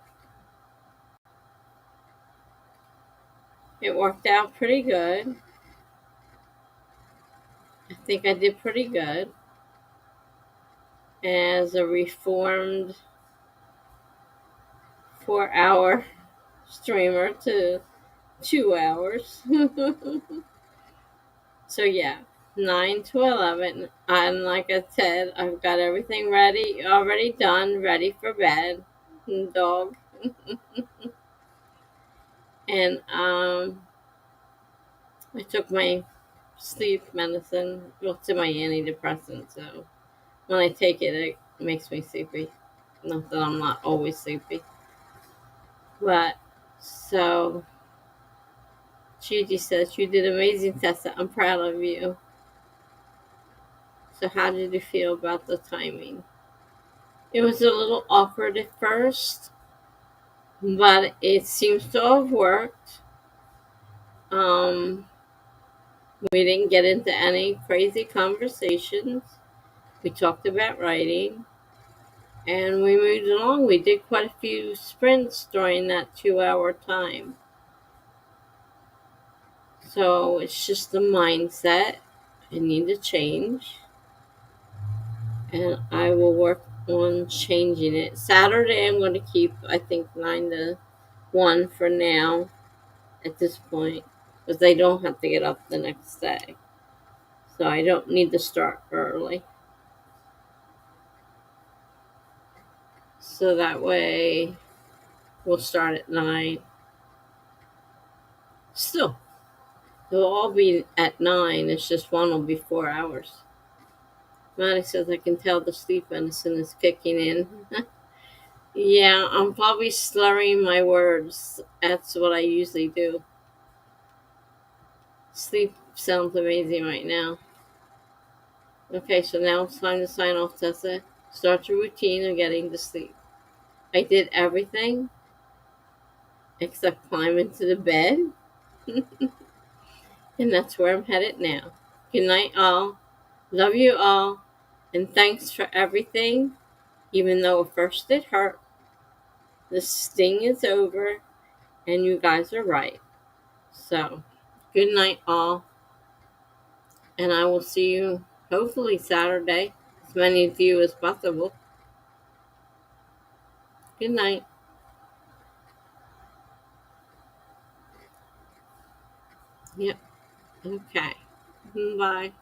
it worked out pretty good. I think I did pretty good as a reformed 4 hour streamer to 2 hours. So yeah, 9 to 11. And like I said, I've got everything ready, already done, ready for bed. Dog. And I took my sleep medicine. Well, to my antidepressant. So when I take it, it makes me sleepy. Not that I'm not always sleepy, but so Gigi says you did amazing, Tessa. I'm proud of you. So how did you feel about the timing? It was a little awkward at first, but it seems to have worked. Um, we didn't get into any crazy conversations. We talked about writing and we moved along. We did quite a few sprints during that 2 hour time. So it's just the mindset. I need to change. And I will work on changing it. Saturday, I'm going to keep, I think, 9 to 1 for now at this point. Because I don't have to get up the next day. So I don't need to start early. So that way, we'll start at 9. Still, they'll all be at 9. It's just one will be 4 hours. Maddie says I can tell the sleep medicine is kicking in. Yeah, I'm probably slurring my words. That's what I usually do. Sleep sounds amazing right now. Okay, so now it's time to sign off, Tessa. Start your routine of getting to sleep. I did everything except climb into the bed, and that's where I'm headed now. Good night, all. Love you all. And thanks for everything. Even though at first it hurt, the sting is over, and you guys are right. So, good night, all. And I will see you hopefully Saturday, as many of you as possible. Good night. Yep. Okay. Bye.